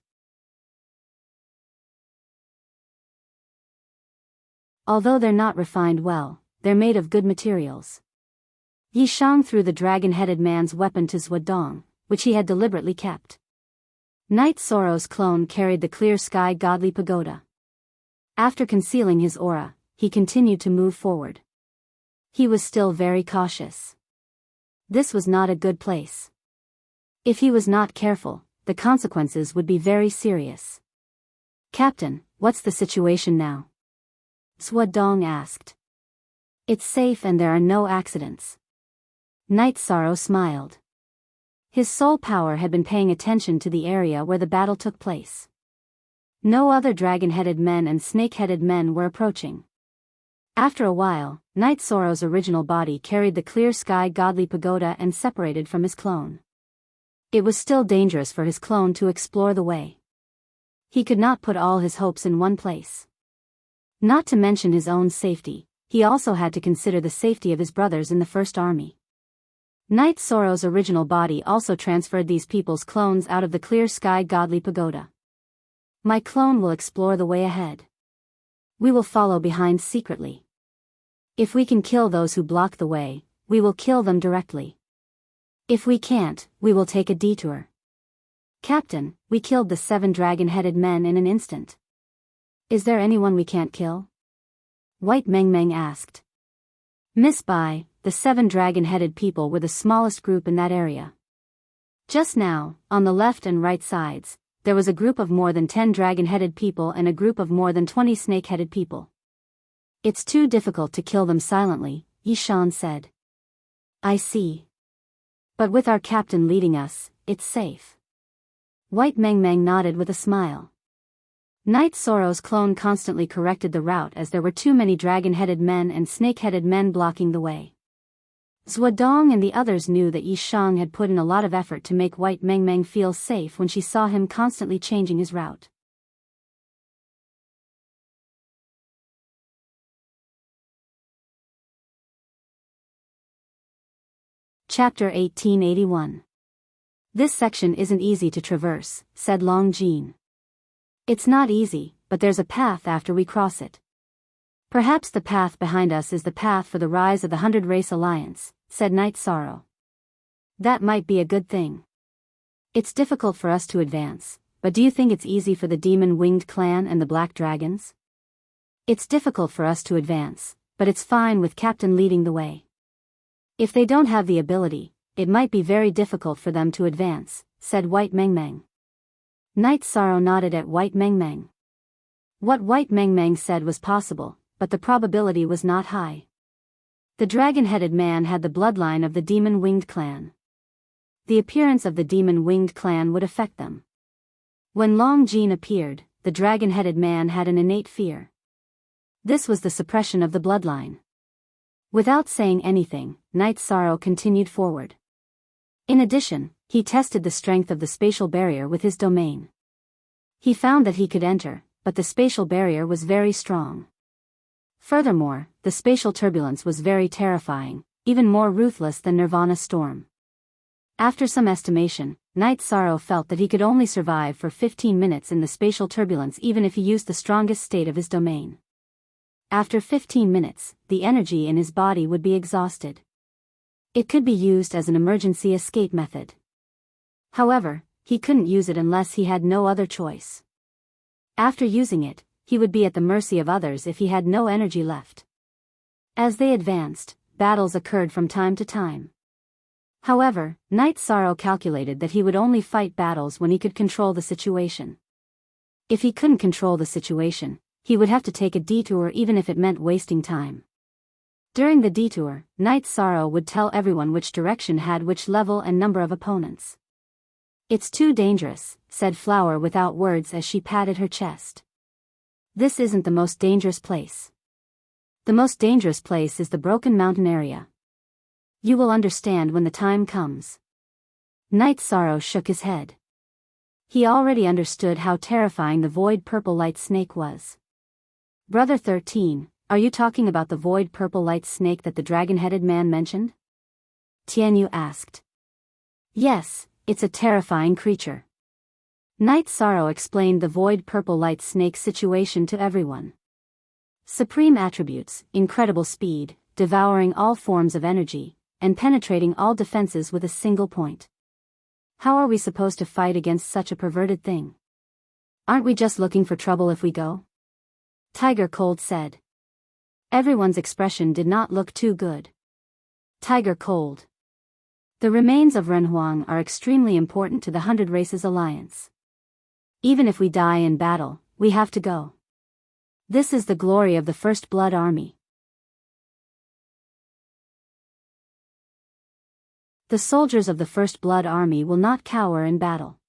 Although they're not refined well, they're made of good materials. Yi Shang threw the dragon-headed man's weapon to Swadong, which he had deliberately kept. Night Sorrow's clone carried the Clear Sky Godly Pagoda. After concealing his aura, he continued to move forward. He was still very cautious. This was not a good place. If he was not careful, the consequences would be very serious. Captain, what's the situation now? Swadong asked. It's safe and there are no accidents. Night Sorrow smiled. His soul power had been paying attention to the area where the battle took place. No other dragon-headed men and snake-headed men were approaching. After a while, Night Sorrow's original body carried the Clear Sky Godly Pagoda and separated from his clone. It was still dangerous for his clone to explore the way. He could not put all his hopes in one place. Not to mention his own safety, he also had to consider the safety of his brothers in the First Army. Night Sorrow's original body also transferred these people's clones out of the Clear Sky Godly Pagoda. My clone will explore the way ahead. We will follow behind secretly. If we can kill those who block the way, we will kill them directly. If we can't, we will take a detour. Captain, we killed the 7 dragon-headed men in an instant. Is there anyone we can't kill? White Meng Meng asked. Miss Bai, the 7 dragon-headed people were the smallest group in that area. Just now, on the left and right sides, there was a group of more than 10 dragon-headed people and a group of more than 20 snake-headed people. It's too difficult to kill them silently, Yi Shan said. I see. But with our captain leading us, it's safe. White Meng Meng nodded with a smile. Knight Sorrow's clone constantly corrected the route as there were too many dragon-headed men and snake-headed men blocking the way. Zhuodong and the others knew that Yi Shang had put in a lot of effort to make White Meng Meng feel safe when she saw him constantly changing his route. Chapter 1881. This section isn't easy to traverse, said Long Jin. It's not easy, but there's a path after we cross it. Perhaps the path behind us is the path for the rise of the 100 Race Alliance, said Night Sorrow. That might be a good thing. It's difficult for us to advance, but do you think it's easy for the Demon-Winged Clan and the Black Dragons? It's difficult for us to advance, but it's fine with Captain leading the way. If they don't have the ability, it might be very difficult for them to advance, said White Meng Meng. Night Sorrow nodded at White Meng Meng. What White Meng Meng said was possible, but the probability was not high. The dragon-headed man had the bloodline of the Demon-Winged Clan. The appearance of the Demon-Winged Clan would affect them. When Long Jin appeared, the dragon-headed man had an innate fear. This was the suppression of the bloodline. Without saying anything, Night Sorrow continued forward. In addition, he tested the strength of the spatial barrier with his domain. He found that he could enter, but the spatial barrier was very strong. Furthermore, the spatial turbulence was very terrifying, even more ruthless than Nirvana Storm. After some estimation, Night Sorrow felt that he could only survive for 15 minutes in the spatial turbulence even if he used the strongest state of his domain. After 15 minutes, the energy in his body would be exhausted. It could be used as an emergency escape method. However, he couldn't use it unless he had no other choice. After using it, he would be at the mercy of others if he had no energy left. As they advanced, battles occurred from time to time. However, Night Sorrow calculated that he would only fight battles when he could control the situation. If he couldn't control the situation, he would have to take a detour even if it meant wasting time. During the detour, Night Sorrow would tell everyone which direction had which level and number of opponents. It's too dangerous, said Flower without words as she patted her chest. This isn't the most dangerous place. The most dangerous place is the Broken Mountain area. You will understand when the time comes. Night Sorrow shook his head. He already understood how terrifying the Void Purple Light Snake was. Brother 13, are you talking about the Void Purple Light Snake that the dragon-headed man mentioned? Tianyu asked. Yes, it's a terrifying creature. Night Sorrow explained the Void Purple Light Snake's situation to everyone. Supreme attributes, incredible speed, devouring all forms of energy, and penetrating all defenses with a single point. How are we supposed to fight against such a perverted thing? Aren't we just looking for trouble if we go? Tiger Cold said. Everyone's expression did not look too good. Tiger Cold. The remains of Renhuang are extremely important to the 100 Races Alliance. Even if we die in battle, we have to go. This is the glory of the First Blood Army. The soldiers of the First Blood Army will not cower in battle.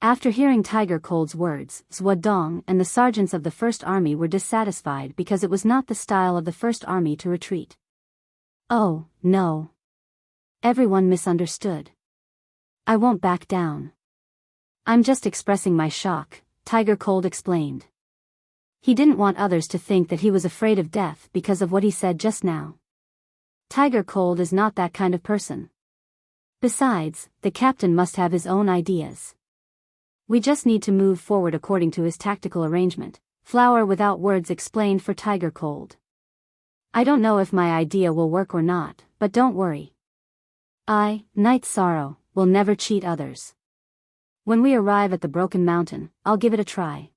After hearing Tiger Cold's words, Zhuodong and the sergeants of the First Army were dissatisfied because it was not the style of the First Army to retreat. Oh, no. Everyone misunderstood. I won't back down. I'm just expressing my shock, Tiger Cold explained. He didn't want others to think that he was afraid of death because of what he said just now. Tiger Cold is not that kind of person. Besides, the captain must have his own ideas. We just need to move forward according to his tactical arrangement, Flower without words explained for Tiger Cold. I don't know if my idea will work or not, but don't worry. I, Night Sorrow, will never cheat others. When we arrive at the Broken Mountain, I'll give it a try.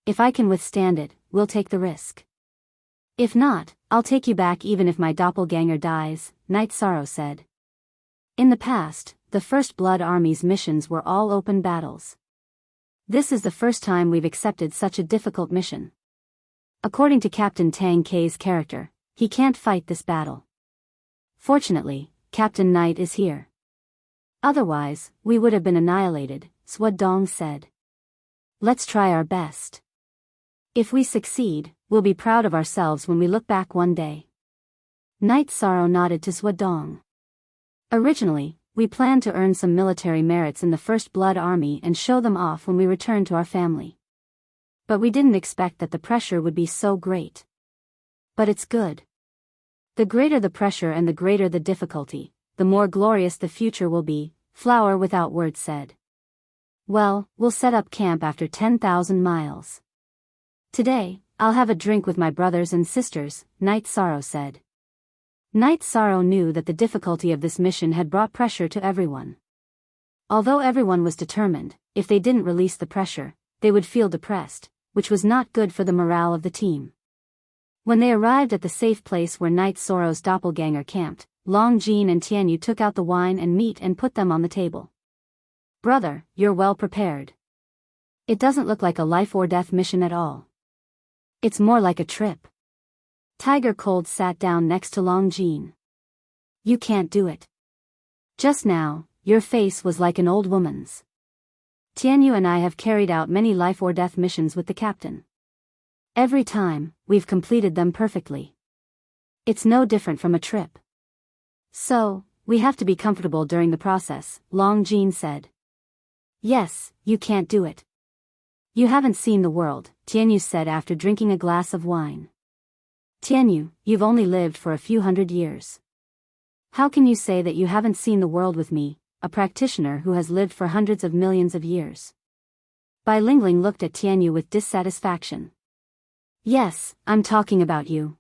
If I can withstand it, we'll take the risk. If not, I'll take you back even if my doppelganger dies, Night Sorrow said. In the past, the First Blood Army's missions were all open battles. This is the first time we've accepted such a difficult mission. According to Captain Tang Kei's character, he can't fight this battle. Fortunately, Captain Knight is here. Otherwise, we would have been annihilated, Swadong said. Let's try our best. If we succeed, we'll be proud of ourselves when we look back one day. Knight Sorrow nodded to Swadong. Originally, we planned to earn some military merits in the First Blood Army and show them off when we returned to our family. But we didn't expect that the pressure would be so great. But it's good. The greater the pressure and the greater the difficulty, the more glorious the future will be, Flower Without Words said. Well, we'll set up camp after 10,000 miles. Today, I'll have a drink with my brothers and sisters, Knight Sorrow said. Knight Sorrow knew that the difficulty of this mission had brought pressure to everyone. Although everyone was determined, if they didn't release the pressure, they would feel depressed, which was not good for the morale of the team. When they arrived at the safe place where Knight Sorrow's doppelganger camped, Long Jean and Tianyu took out the wine and meat and put them on the table. Brother, you're well prepared. It doesn't look like a life-or-death mission at all. It's more like a trip. Tiger Cold sat down next to Long Jean. You can't do it. Just now, your face was like an old woman's. Tianyu and I have carried out many life-or-death missions with the captain. Every time, we've completed them perfectly. It's no different from a trip. So, we have to be comfortable during the process, Long Jean said. Yes, you can't do it. You haven't seen the world, Tianyu said after drinking a glass of wine. Tianyu, you've only lived for a few hundred years. How can you say that you haven't seen the world with me, a practitioner who has lived for hundreds of millions of years? Bai Lingling looked at Tianyu with dissatisfaction. Yes, I'm talking about you.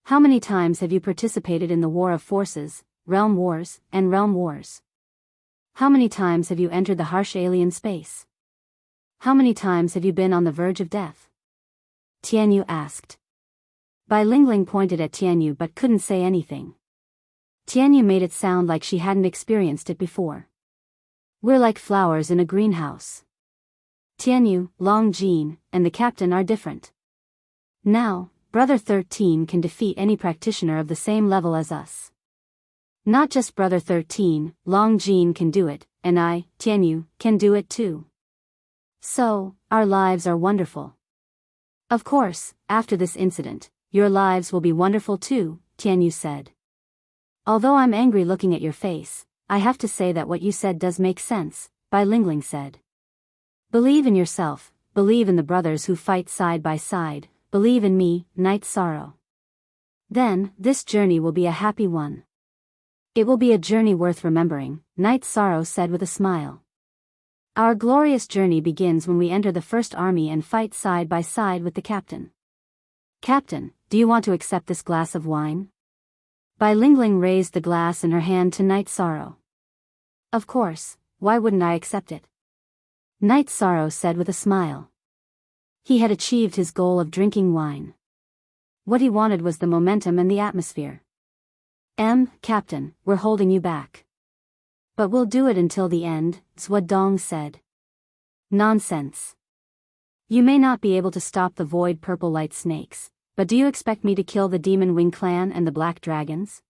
How many times have you participated in the War of Forces, Realm Wars, and Realm Wars? How many times have you entered the harsh alien space? How many times have you been on the verge of death? Tianyu asked. Bai Lingling pointed at Tianyu but couldn't say anything. Tianyu made it sound like she hadn't experienced it before. We're like flowers in a greenhouse. Tianyu, Long Jean, and the captain are different. Now, Brother 13 can defeat any practitioner of the same level as us. Not just Brother 13, Long Jean can do it, and I, Tianyu, can do it too. So, our lives are wonderful. Of course, after this incident, your lives will be wonderful too, Tianyu said. Although I'm angry looking at your face, I have to say that what you said does make sense, Bai Lingling said. Believe in yourself, believe in the brothers who fight side by side, believe in me, Knight Sorrow. Then, this journey will be a happy one. It will be a journey worth remembering, Knight Sorrow said with a smile. Our glorious journey begins when we enter the First Army and fight side by side with the captain. Captain, do you want to accept this glass of wine? Bai Lingling raised the glass in her hand to Knight Sorrow. Of course, why wouldn't I accept it? Knight Sorrow said with a smile. He had achieved his goal of drinking wine. What he wanted was the momentum and the atmosphere. Captain, we're holding you back. But we'll do it until the end, Swadong said. Nonsense. You may not be able to stop the void purple light snakes, but do you expect me to kill the Demon Wing clan and the Black Dragons?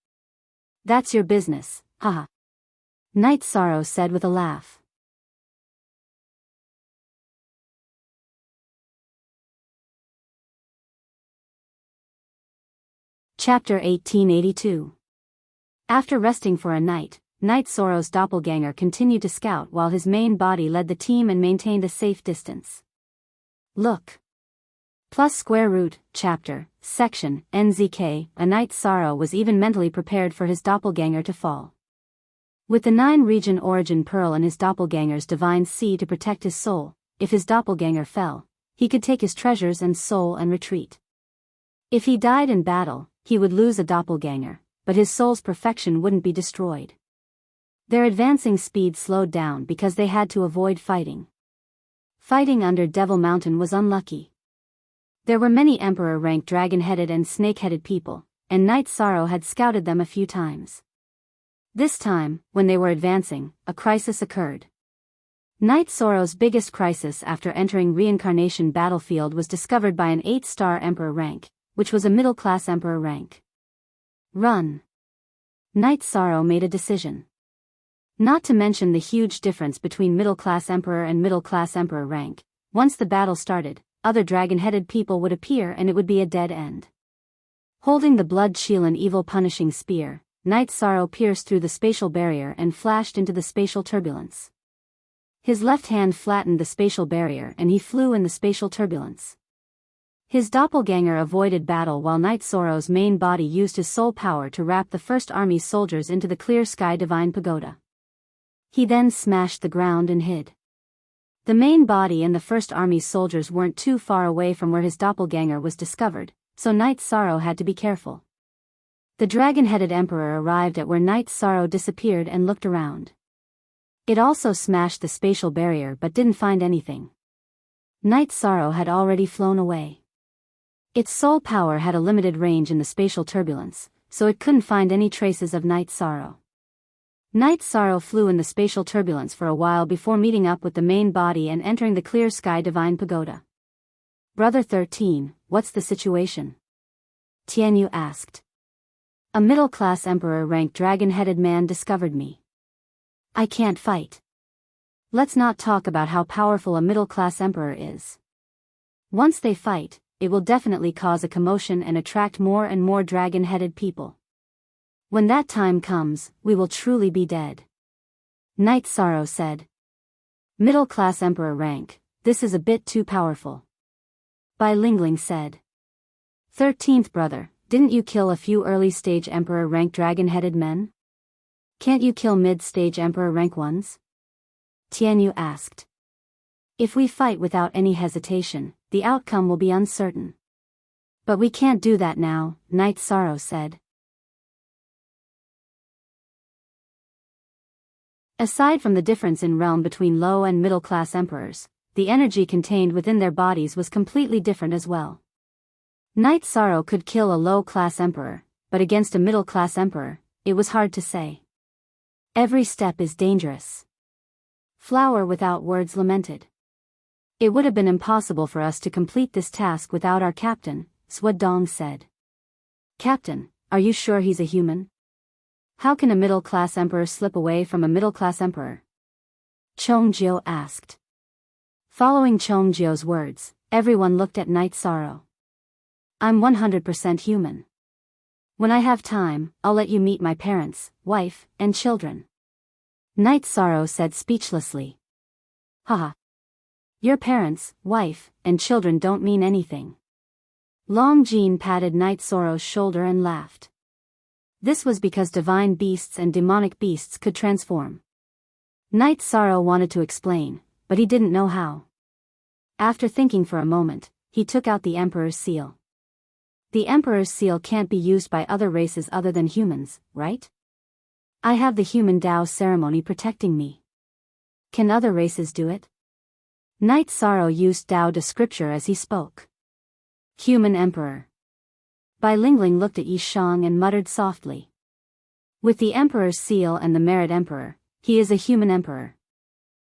That's your business, haha. Knight Sorrow said with a laugh. Chapter 1882. After resting for a night, Knight Sorrow's doppelganger continued to scout while his main body led the team and maintained a safe distance. Look. Plus square root, chapter, section, NZK, a Knight Sorrow was even mentally prepared for his doppelganger to fall. With the 9-region origin pearl and his doppelganger's divine seed to protect his soul, if his doppelganger fell, he could take his treasures and soul and retreat. If he died in battle, he would lose a doppelganger, but his soul's perfection wouldn't be destroyed. Their advancing speed slowed down because they had to avoid fighting. Fighting under Devil Mountain was unlucky. There were many Emperor-ranked dragon-headed and snake-headed people, and Knight Sorrow had scouted them a few times. This time, when they were advancing, a crisis occurred. Knight Sorrow's biggest crisis after entering Reincarnation Battlefield was discovered by an 8-star Emperor rank, which was a middle-class Emperor rank. Run. Night Sorrow made a decision. Not to mention the huge difference between middle-class emperor and middle-class emperor rank. Once the battle started, other dragon-headed people would appear and it would be a dead end. Holding the blood-Shielan evil punishing spear, Night Sorrow pierced through the spatial barrier and flashed into the spatial turbulence. His left hand flattened the spatial barrier and he flew in the spatial turbulence. His doppelganger avoided battle while Night Sorrow's main body used his soul power to wrap the First Army's soldiers into the clear sky divine pagoda. He then smashed the ground and hid. The main body and the First Army's soldiers weren't too far away from where his doppelganger was discovered, so Night Sorrow had to be careful. The dragon-headed emperor arrived at where Night Sorrow disappeared and looked around. It also smashed the spatial barrier but didn't find anything. Night Sorrow had already flown away. Its soul power had a limited range in the spatial turbulence, so it couldn't find any traces of Night Sorrow. Night Sorrow flew in the spatial turbulence for a while before meeting up with the main body and entering the clear sky divine pagoda. Brother 13, what's the situation? Tianyu asked. A middle-class emperor-ranked dragon-headed man discovered me. I can't fight. Let's not talk about how powerful a middle-class emperor is. Once they fight, it will definitely cause a commotion and attract more and more dragon-headed people. When that time comes, we will truly be dead. Night Sorrow said. Middle-class emperor rank, this is a bit too powerful. Bai Lingling said. 13th brother, didn't you kill a few early-stage emperor rank dragon-headed men? Can't you kill mid-stage emperor rank ones? Tianyu asked. If we fight without any hesitation, the outcome will be uncertain. But we can't do that now, Night Sorrow said. Aside from the difference in realm between low and middle-class emperors, the energy contained within their bodies was completely different as well. Night Sorrow could kill a low-class emperor, but against a middle-class emperor, it was hard to say. Every step is dangerous. Flower without words lamented. It would have been impossible for us to complete this task without our captain, Swadong said. Captain, are you sure he's a human? How can a middle-class emperor slip away from a middle-class emperor? Chongjiu asked. Following Chongjiu's words, everyone looked at Night Sorrow. I'm 100% human. When I have time, I'll let you meet my parents, wife, and children. Night Sorrow said speechlessly. Haha. Your parents, wife, and children don't mean anything. Long Jean patted Night Sorrow's shoulder and laughed. This was because divine beasts and demonic beasts could transform. Night Sorrow wanted to explain, but he didn't know how. After thinking for a moment, he took out the Emperor's seal. The Emperor's seal can't be used by other races other than humans, right? I have the human Tao ceremony protecting me. Can other races do it? Night Sorrow used Tao de scripture as he spoke. Human Emperor. Bai Lingling looked at Yi Shang and muttered softly. With the Emperor's seal and the Merit Emperor, he is a human emperor.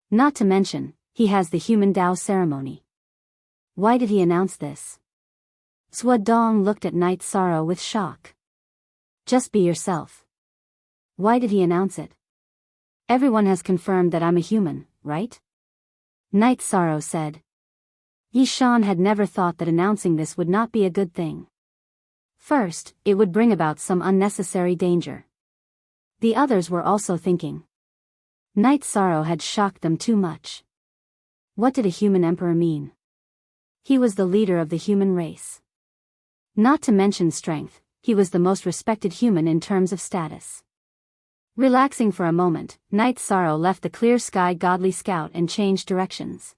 Not to mention, he has the human Tao ceremony. Why did he announce this? Swadong looked at Night Sorrow with shock. Just be yourself. Why did he announce it? Everyone has confirmed that I'm a human, right? Night Sorrow said. Yi Shan had never thought that announcing this would not be a good thing. First, it would bring about some unnecessary danger. The others were also thinking. Night Sorrow had shocked them too much. What did a human emperor mean? He was the leader of the human race. Not to mention strength, he was the most respected human in terms of status. Relaxing for a moment, Night Sorrow left the clear sky godly scout and changed directions.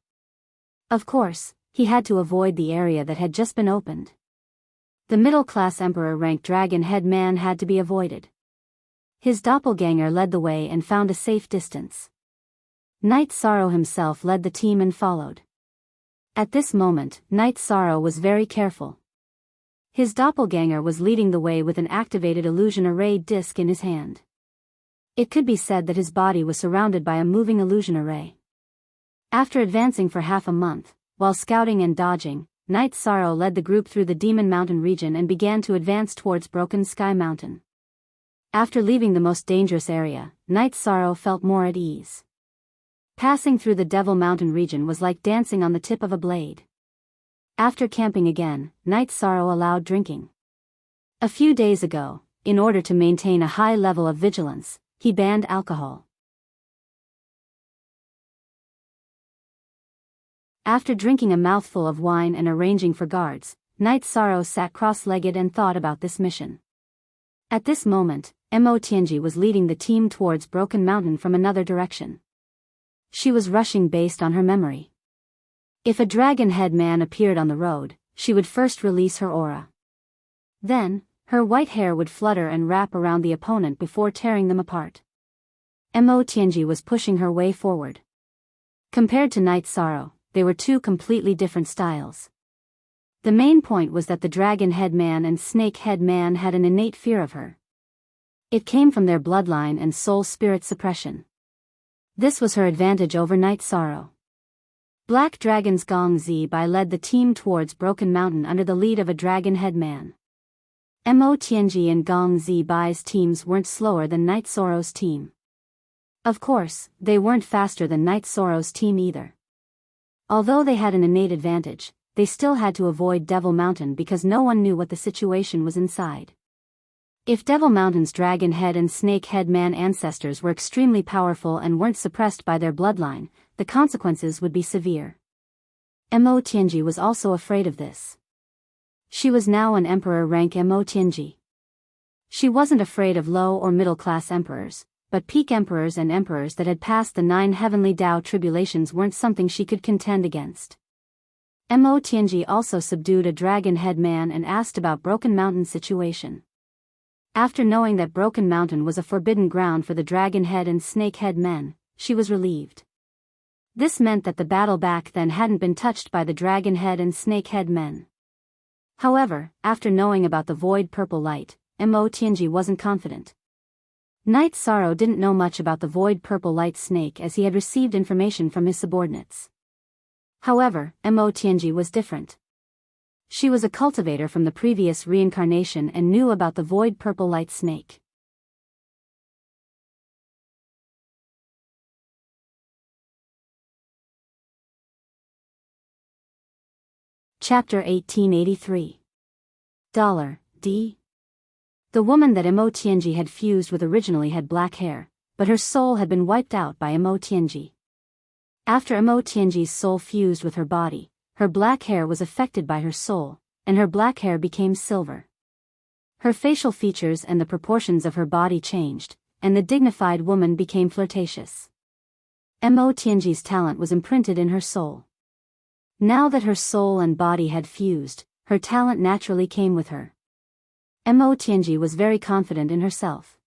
Of course, he had to avoid the area that had just been opened. The middle-class emperor-ranked dragon head man had to be avoided. His doppelganger led the way and found a safe distance. Night Sorrow himself led the team and followed. At this moment, Night Sorrow was very careful. His doppelganger was leading the way with an activated illusion array disc in his hand. It could be said that his body was surrounded by a moving illusion array. After advancing for half a month, while scouting and dodging, Night Sorrow led the group through the Demon Mountain region and began to advance towards Broken Sky Mountain. After leaving the most dangerous area, Night Sorrow felt more at ease. Passing through the Devil Mountain region was like dancing on the tip of a blade. After camping again, Night Sorrow allowed drinking. A few days ago, in order to maintain a high level of vigilance, he banned alcohol. After drinking a mouthful of wine and arranging for guards, Night Sorrow sat cross-legged and thought about this mission. At this moment, Mo Tianji was leading the team towards Broken Mountain from another direction. She was rushing based on her memory. If a dragon head man appeared on the road, she would first release her aura. Then, her white hair would flutter and wrap around the opponent before tearing them apart. Mo Tianji was pushing her way forward. Compared to Night Sorrow, they were two completely different styles. The main point was that the dragon head man and snake head man had an innate fear of her. It came from their bloodline and soul spirit suppression. This was her advantage over Night Sorrow. Black Dragon's Gong Zibai led the team towards Broken Mountain under the lead of a dragon head man. Mo Tianji and Gong Zibai's teams weren't slower than Night Sorrow's team. Of course, they weren't faster than Night Sorrow's team either. Although they had an innate advantage, they still had to avoid Devil Mountain because no one knew what the situation was inside. If Devil Mountain's dragon head and snake head man ancestors were extremely powerful and weren't suppressed by their bloodline, the consequences would be severe. Mo Tianji was also afraid of this. She was now an emperor rank Mo Tianji. She wasn't afraid of low or middle class emperors, but peak emperors and emperors that had passed the 9 heavenly Tao tribulations weren't something she could contend against. Mo Tianji also subdued a dragon head man and asked about Broken Mountain's situation. After knowing that Broken Mountain was a forbidden ground for the dragon head and snake head men, she was relieved. This meant that the battle back then hadn't been touched by the dragon head and snake head men. However, after knowing about the void purple light, Mo Tianji wasn't confident. Night Sorrow didn't know much about the void purple light snake as he had received information from his subordinates. However, Mo Tianji was different. She was a cultivator from the previous reincarnation and knew about the void purple light snake. Chapter 1883. $D. The woman that Mo Tianji had fused with originally had black hair, but her soul had been wiped out by Mo Tianji. After Mo Tianji's soul fused with her body, her black hair was affected by her soul, and her black hair became silver. Her facial features and the proportions of her body changed, and the dignified woman became flirtatious. Mo Tianji's talent was imprinted in her soul. Now that her soul and body had fused, her talent naturally came with her. Mo Tianji was very confident in herself.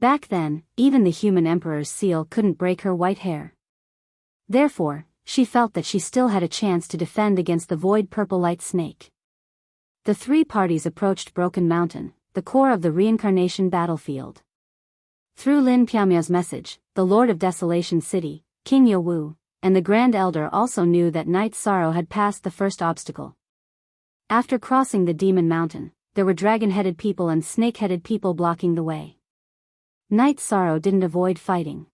Back then, even the human emperor's seal couldn't break her white hair. Therefore, she felt that she still had a chance to defend against the void purple light snake. The three parties approached Broken Mountain, the core of the reincarnation battlefield. Through Lin Piamia's message, the Lord of Desolation City, King Yowu, and the Grand Elder also knew that Night Sorrow had passed the first obstacle. After crossing the Demon Mountain, there were dragon-headed people and snake-headed people blocking the way. Night Sorrow didn't avoid fighting.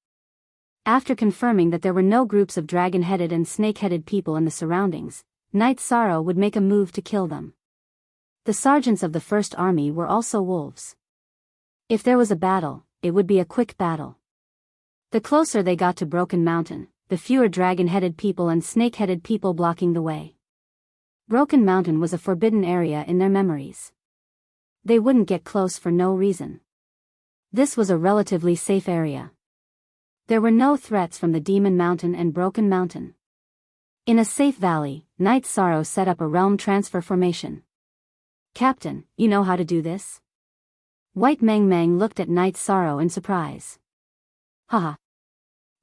After confirming that there were no groups of dragon-headed and snake-headed people in the surroundings, Night Sorrow would make a move to kill them. The sergeants of the First Army were also wolves. If there was a battle, it would be a quick battle. The closer they got to Broken Mountain, the fewer dragon-headed people and snake-headed people blocking the way. Broken Mountain was a forbidden area in their memories. They wouldn't get close for no reason. This was a relatively safe area. There were no threats from the Demon Mountain and Broken Mountain. In a safe valley, Night Sorrow set up a realm transfer formation. "Captain, you know how to do this?" White Meng Meng looked at Night Sorrow in surprise. "Haha.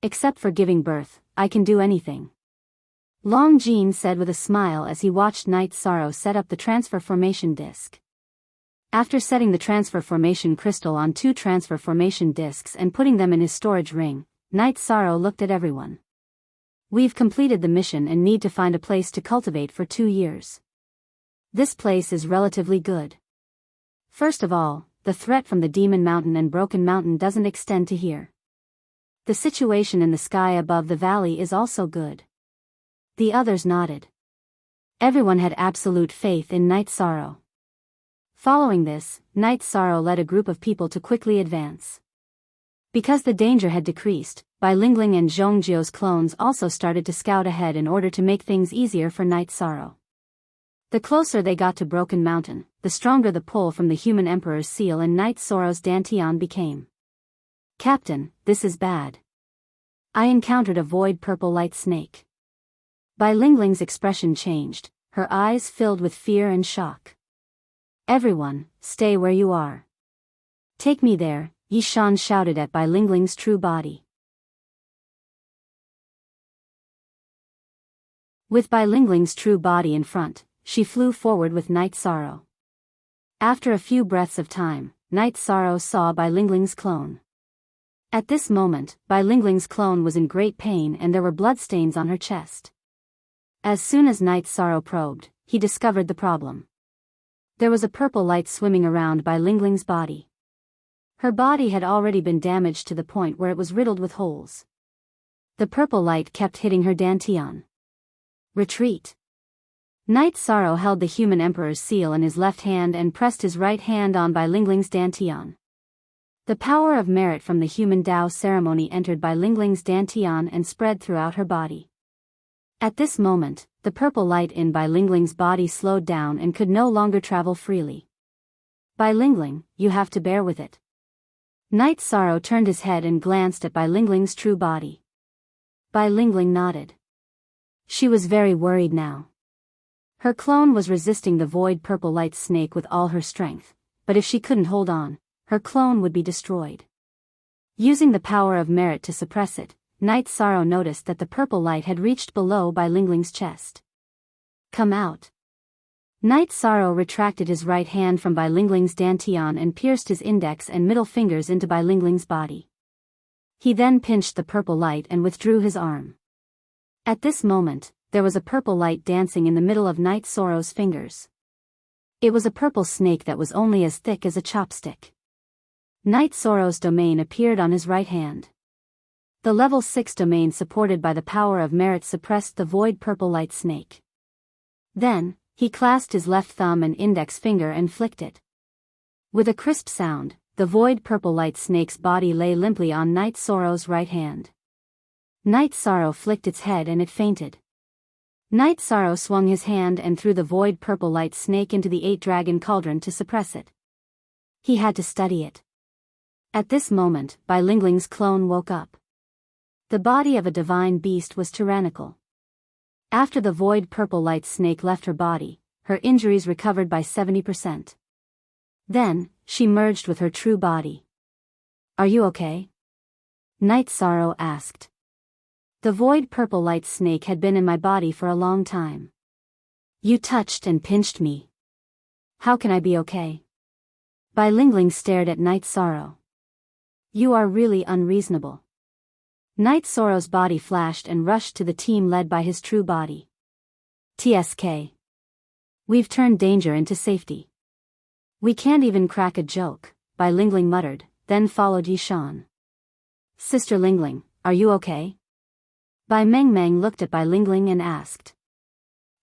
Except for giving birth, I can do anything." Long Jean said with a smile as he watched Night Sorrow set up the transfer formation disc. After setting the transfer formation crystal on 2 transfer formation discs and putting them in his storage ring, Night Sorrow looked at everyone. "We've completed the mission and need to find a place to cultivate for 2 years. This place is relatively good. First of all, the threat from the Demon Mountain and Broken Mountain doesn't extend to here. The situation in the sky above the valley is also good. The others nodded. Everyone had absolute faith in Night Sorrow. Following this, Night Sorrow led a group of people to quickly advance. Because the danger had decreased, Bai Lingling and Zhongjiu's clones also started to scout ahead in order to make things easier for Night Sorrow. The closer they got to Broken Mountain, the stronger the pull from the human Emperor's seal and Night Sorrow's Dantian became. "Captain, this is bad. I encountered a void purple light snake." Bai Lingling's expression changed, her eyes filled with fear and shock. "Everyone, stay where you are. Take me there," Yishan shouted at Bai Lingling's true body. With Bai Lingling's true body in front, she flew forward with Night Sorrow. After a few breaths of time, Night Sorrow saw Bai Lingling's clone. At this moment, Bai Lingling's clone was in great pain and there were bloodstains on her chest. As soon as Night Sorrow probed, he discovered the problem. There was a purple light swimming around Bai Lingling's body. Her body had already been damaged to the point where it was riddled with holes. The purple light kept hitting her Dantian. "Retreat." Night Sorrow held the human Emperor's seal in his left hand and pressed his right hand on Bai Lingling's Dantian. The power of merit from the human Tao ceremony entered Bai Lingling's Dantian and spread throughout her body. At this moment, the purple light in Bai Lingling's body slowed down and could no longer travel freely. "Bai Lingling, you have to bear with it." Night Sorrow turned his head and glanced at Bai Lingling's true body. Bai Lingling nodded. She was very worried now. Her clone was resisting the void purple light snake with all her strength, but if she couldn't hold on, her clone would be destroyed. Using the power of merit to suppress it, Night Sorrow noticed that the purple light had reached below Bai Lingling's chest. "Come out." Night Sorrow retracted his right hand from Bai Lingling's Dantian and pierced his index and middle fingers into Bai Lingling's body. He then pinched the purple light and withdrew his arm. At this moment, there was a purple light dancing in the middle of Night Sorrow's fingers. It was a purple snake that was only as thick as a chopstick. Night Sorrow's domain appeared on his right hand. The level 6 domain supported by the power of merit suppressed the void purple light snake. Then, he clasped his left thumb and index finger and flicked it. With a crisp sound, the void purple light snake's body lay limply on Night Sorrow's right hand. Night Sorrow flicked its head and it fainted. Night Sorrow swung his hand and threw the void purple light snake into the 8-dragon cauldron to suppress it. He had to study it. At this moment, Bai Lingling's clone woke up. The body of a divine beast was tyrannical. After the void purple light snake left her body, her injuries recovered by 70%. Then, she merged with her true body. "Are you okay?" Night Sorrow asked. "The void purple light snake had been in my body for a long time. You touched and pinched me. How can I be okay?" Bai Lingling stared at Night Sorrow. "You are really unreasonable." Night Sorrow's body flashed and rushed to the team led by his true body. "TSK. We've turned danger into safety. We can't even crack a joke," Bai Lingling muttered, then followed Yishan. "Sister Lingling, are you okay?" Bai Mengmeng looked at Bai Lingling and asked.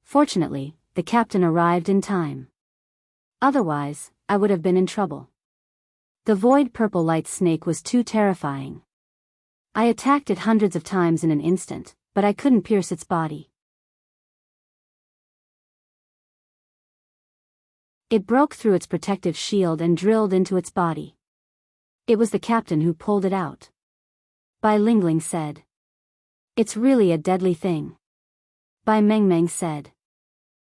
Fortunately, the captain arrived in time. Otherwise, I would have been in trouble. The void purple light snake was too terrifying. I attacked it hundreds of times in an instant, but I couldn't pierce its body. It broke through its protective shield and drilled into its body. It was the captain who pulled it out. Bai Lingling said. "It's really a deadly thing." Bai Mengmeng said.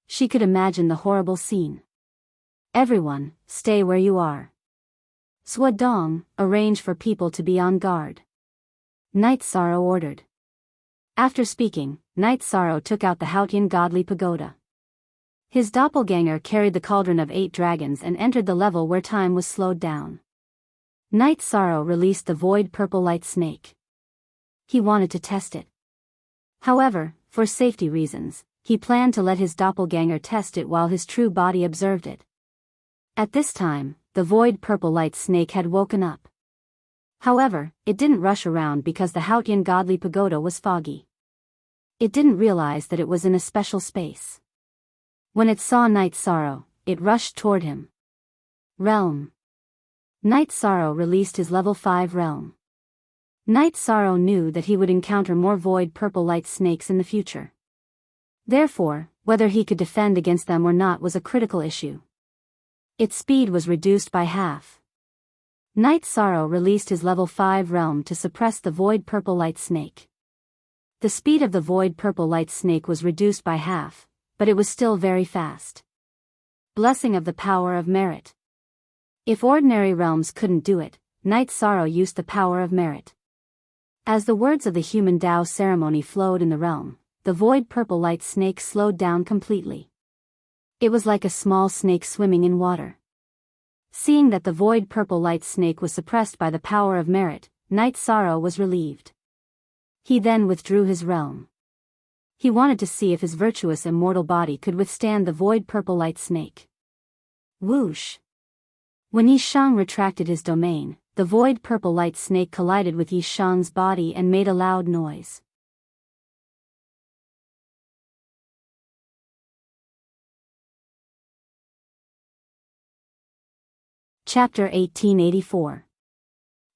She could imagine the horrible scene. "Everyone, stay where you are. Swadong, arrange for people to be on guard." Night Sorrow ordered. After speaking, Night Sorrow took out the Haotian godly pagoda. His doppelganger carried the cauldron of 8 dragons and entered the level where time was slowed down. Night Sorrow released the void purple light snake. He wanted to test it. However, for safety reasons, he planned to let his doppelganger test it while his true body observed it. At this time, the void purple light snake had woken up. However, it didn't rush around because the Hautian godly pagoda was foggy. It didn't realize that it was in a special space. When it saw Night Sorrow, it rushed toward him. Realm. Night Sorrow released his level 5 realm. Night Sorrow knew that he would encounter more void purple light snakes in the future. Therefore, whether he could defend against them or not was a critical issue. Its speed was reduced by half. Night Sorrow released his level 5 realm to suppress the void purple light snake. The speed of the void purple light snake was reduced by half, but it was still very fast. Blessing of the power of merit. If ordinary realms couldn't do it, Night Sorrow used the power of merit. As the words of the human Tao ceremony flowed in the realm, the void purple light snake slowed down completely. It was like a small snake swimming in water. Seeing that the void purple light snake was suppressed by the power of merit, Night Sorrow was relieved. He then withdrew his realm. He wanted to see if his virtuous immortal body could withstand the void purple light snake. Whoosh! When Yishang retracted his domain, the void purple light snake collided with Yishang's body and made a loud noise. Chapter 1884.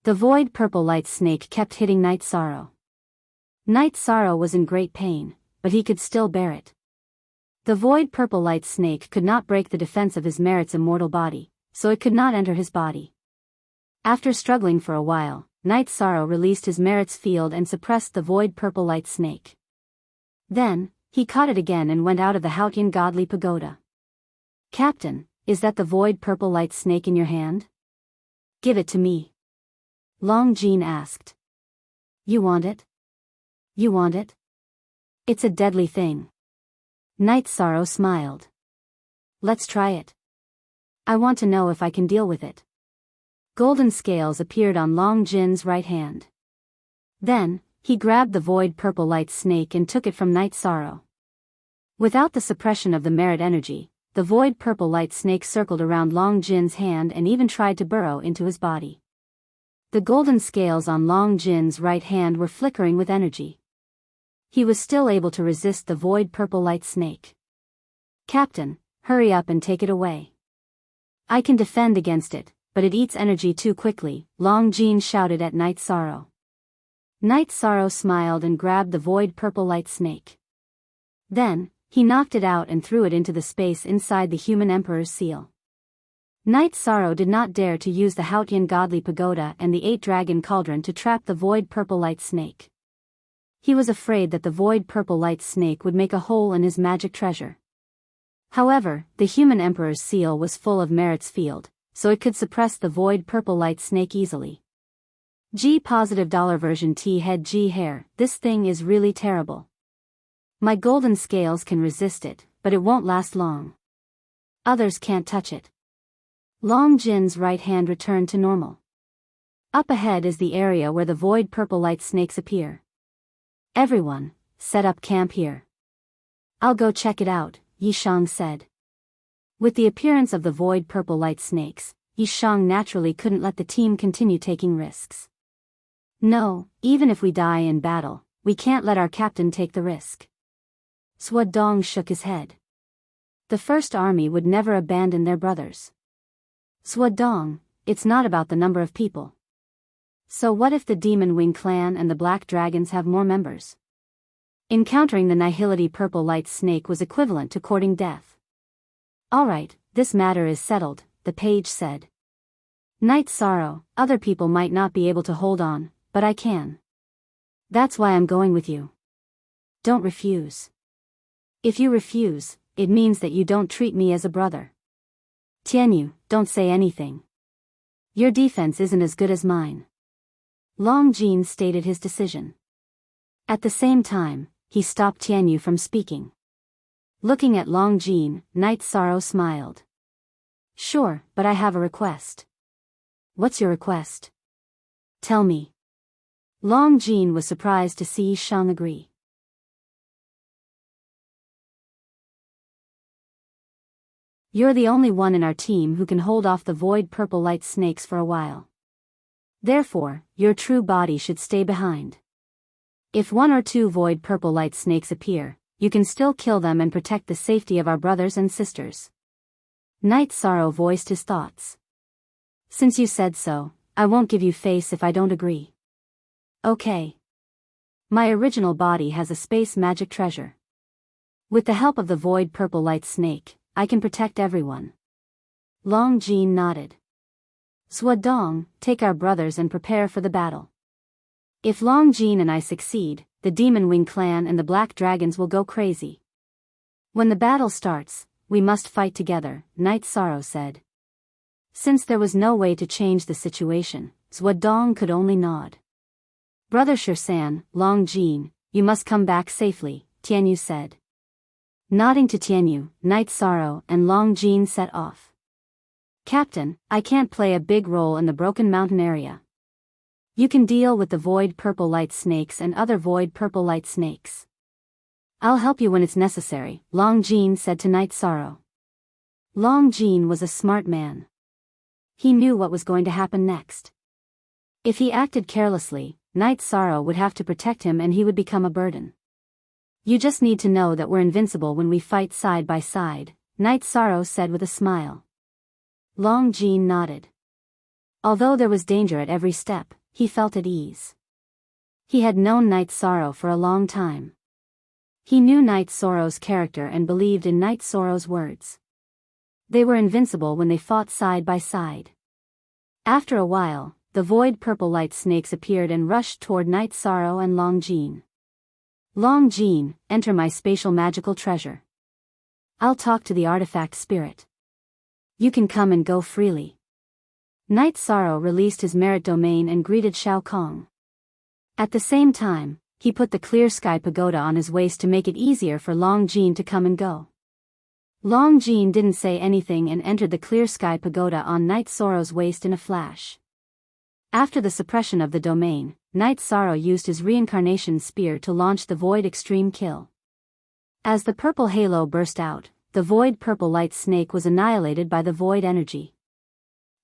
The void purple light snake kept hitting Night Sorrow. Night Sorrow was in great pain, but he could still bear it. The void purple light snake could not break the defense of his merit's immortal body, so it could not enter his body. After struggling for a while, Night Sorrow released his merit's field and suppressed the void purple light snake. Then, he caught it again and went out of the Hautian godly pagoda. Captain, is that the void purple light snake in your hand? Give it to me. Long Jean asked. You want it? You want it? It's a deadly thing. Night Sorrow smiled. Let's try it. I want to know if I can deal with it. Golden scales appeared on Long Jin's right hand. Then, he grabbed the void purple light snake and took it from Night Sorrow. Without the suppression of the merit energy, the void purple light snake circled around Long Jin's hand and even tried to burrow into his body. The golden scales on Long Jin's right hand were flickering with energy. He was still able to resist the void purple light snake. Captain, hurry up and take it away. I can defend against it, but it eats energy too quickly, Long Jin shouted at Night Sorrow. Night Sorrow smiled and grabbed the void purple light snake. Then, he knocked it out and threw it into the space inside the human emperor's seal. Night Sorrow did not dare to use the Hautian godly pagoda and the 8-dragon cauldron to trap the void purple light snake. He was afraid that the void purple light snake would make a hole in his magic treasure. However, the human emperor's seal was full of merit's field, so it could suppress the void purple light snake easily. $$ version T head G hair, this thing is really terrible. My golden scales can resist it, but it won't last long. Others can't touch it. Long Jin's right hand returned to normal. Up ahead is the area where the void purple light snakes appear. Everyone, set up camp here. I'll go check it out, Yishang said. With the appearance of the void purple light snakes, Yishang naturally couldn't let the team continue taking risks. No, even if we die in battle, we can't let our captain take the risk. Swadong shook his head. The First Army would never abandon their brothers. Swadong, it's not about the number of people. So what if the Demon Wing clan and the Black Dragons have more members? Encountering the Nihility purple light snake was equivalent to courting death. Alright, this matter is settled, the page said. Night Sorrow, other people might not be able to hold on, but I can. That's why I'm going with you. Don't refuse. If you refuse, it means that you don't treat me as a brother. Tianyu, don't say anything. Your defense isn't as good as mine. Long Jin stated his decision. At the same time, he stopped Tianyu from speaking. Looking at Long Jin, Night Sorrow smiled. Sure, but I have a request. What's your request? Tell me. Long Jin was surprised to see Shang agree. You're the only one in our team who can hold off the void purple light snakes for a while. Therefore, your true body should stay behind. If 1 or 2 void purple light snakes appear, you can still kill them and protect the safety of our brothers and sisters. Night Sorrow voiced his thoughts. Since you said so, I won't give you face if I don't agree. Okay. My original body has a space magic treasure. With the help of the void purple light snake, I can protect everyone. Long Jean nodded. Swadong, take our brothers and prepare for the battle. If Long Jean and I succeed, the Demon Wing clan and the Black Dragons will go crazy. When the battle starts, we must fight together, Night Sorrow said. Since there was no way to change the situation, Swadong could only nod. Brother Shirsan, Long Jean, you must come back safely, Tianyu said. Nodding to Tianyu, Night Sorrow and Long Jean set off. Captain, I can't play a big role in the Broken Mountain area. You can deal with the void purple light snakes and other void purple light snakes. I'll help you when it's necessary, Long Jean said to Night Sorrow. Long Jean was a smart man. He knew what was going to happen next. If he acted carelessly, Night Sorrow would have to protect him and he would become a burden. You just need to know that we're invincible when we fight side by side, Night Sorrow said with a smile. Long Jean nodded. Although there was danger at every step, he felt at ease. He had known Night Sorrow for a long time. He knew Night Sorrow's character and believed in Night Sorrow's words. They were invincible when they fought side by side. After a while, the void purple light snakes appeared and rushed toward Night Sorrow and Long Jean. Long Jean, enter my spatial magical treasure. I'll talk to the artifact spirit. You can come and go freely. Night Sorrow released his merit domain and greeted Shao Kong. At the same time, he put the clear sky pagoda on his waist to make it easier for Long Jean to come and go. Long Jean didn't say anything and entered the clear sky pagoda on Night Sorrow's waist in a flash. After the suppression of the domain, Night Sorrow used his reincarnation spear to launch the void extreme kill. As the purple halo burst out, the void purple light snake was annihilated by the void energy.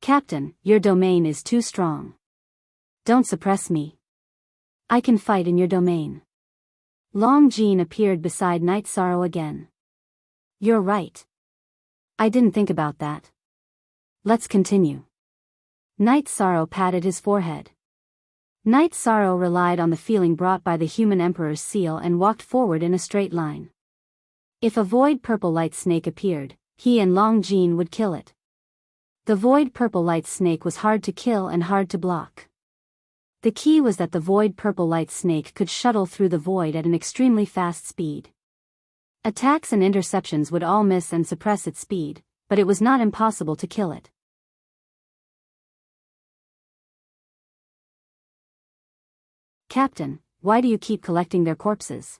Captain, your domain is too strong. Don't suppress me. I can fight in your domain. Long Jean appeared beside Night Sorrow again. You're right. I didn't think about that. Let's continue. Night Sorrow patted his forehead. Night Sorrow relied on the feeling brought by the human emperor's seal and walked forward in a straight line. If a void purple light snake appeared, he and Long Jean would kill it. The void purple light snake was hard to kill and hard to block. The key was that the void purple light snake could shuttle through the void at an extremely fast speed. Attacks and interceptions would all miss and suppress its speed, but it was not impossible to kill it. Captain, why do you keep collecting their corpses?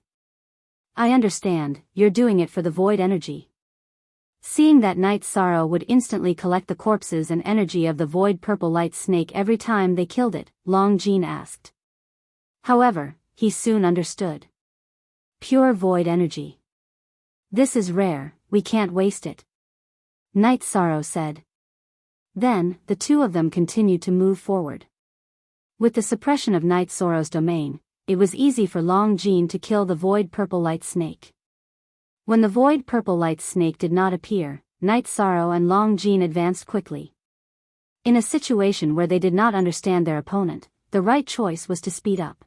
I understand, you're doing it for the void energy. Seeing that Night Sorrow would instantly collect the corpses and energy of the void purple light snake every time they killed it, Long Jean asked. However, he soon understood. Pure void energy. This is rare, we can't waste it. Night Sorrow said. Then, the two of them continued to move forward. With the suppression of Night Sorrow's domain, it was easy for Long Jean to kill the void purple light snake. When the void purple light snake did not appear, Night Sorrow and Long Jean advanced quickly. In a situation where they did not understand their opponent, the right choice was to speed up.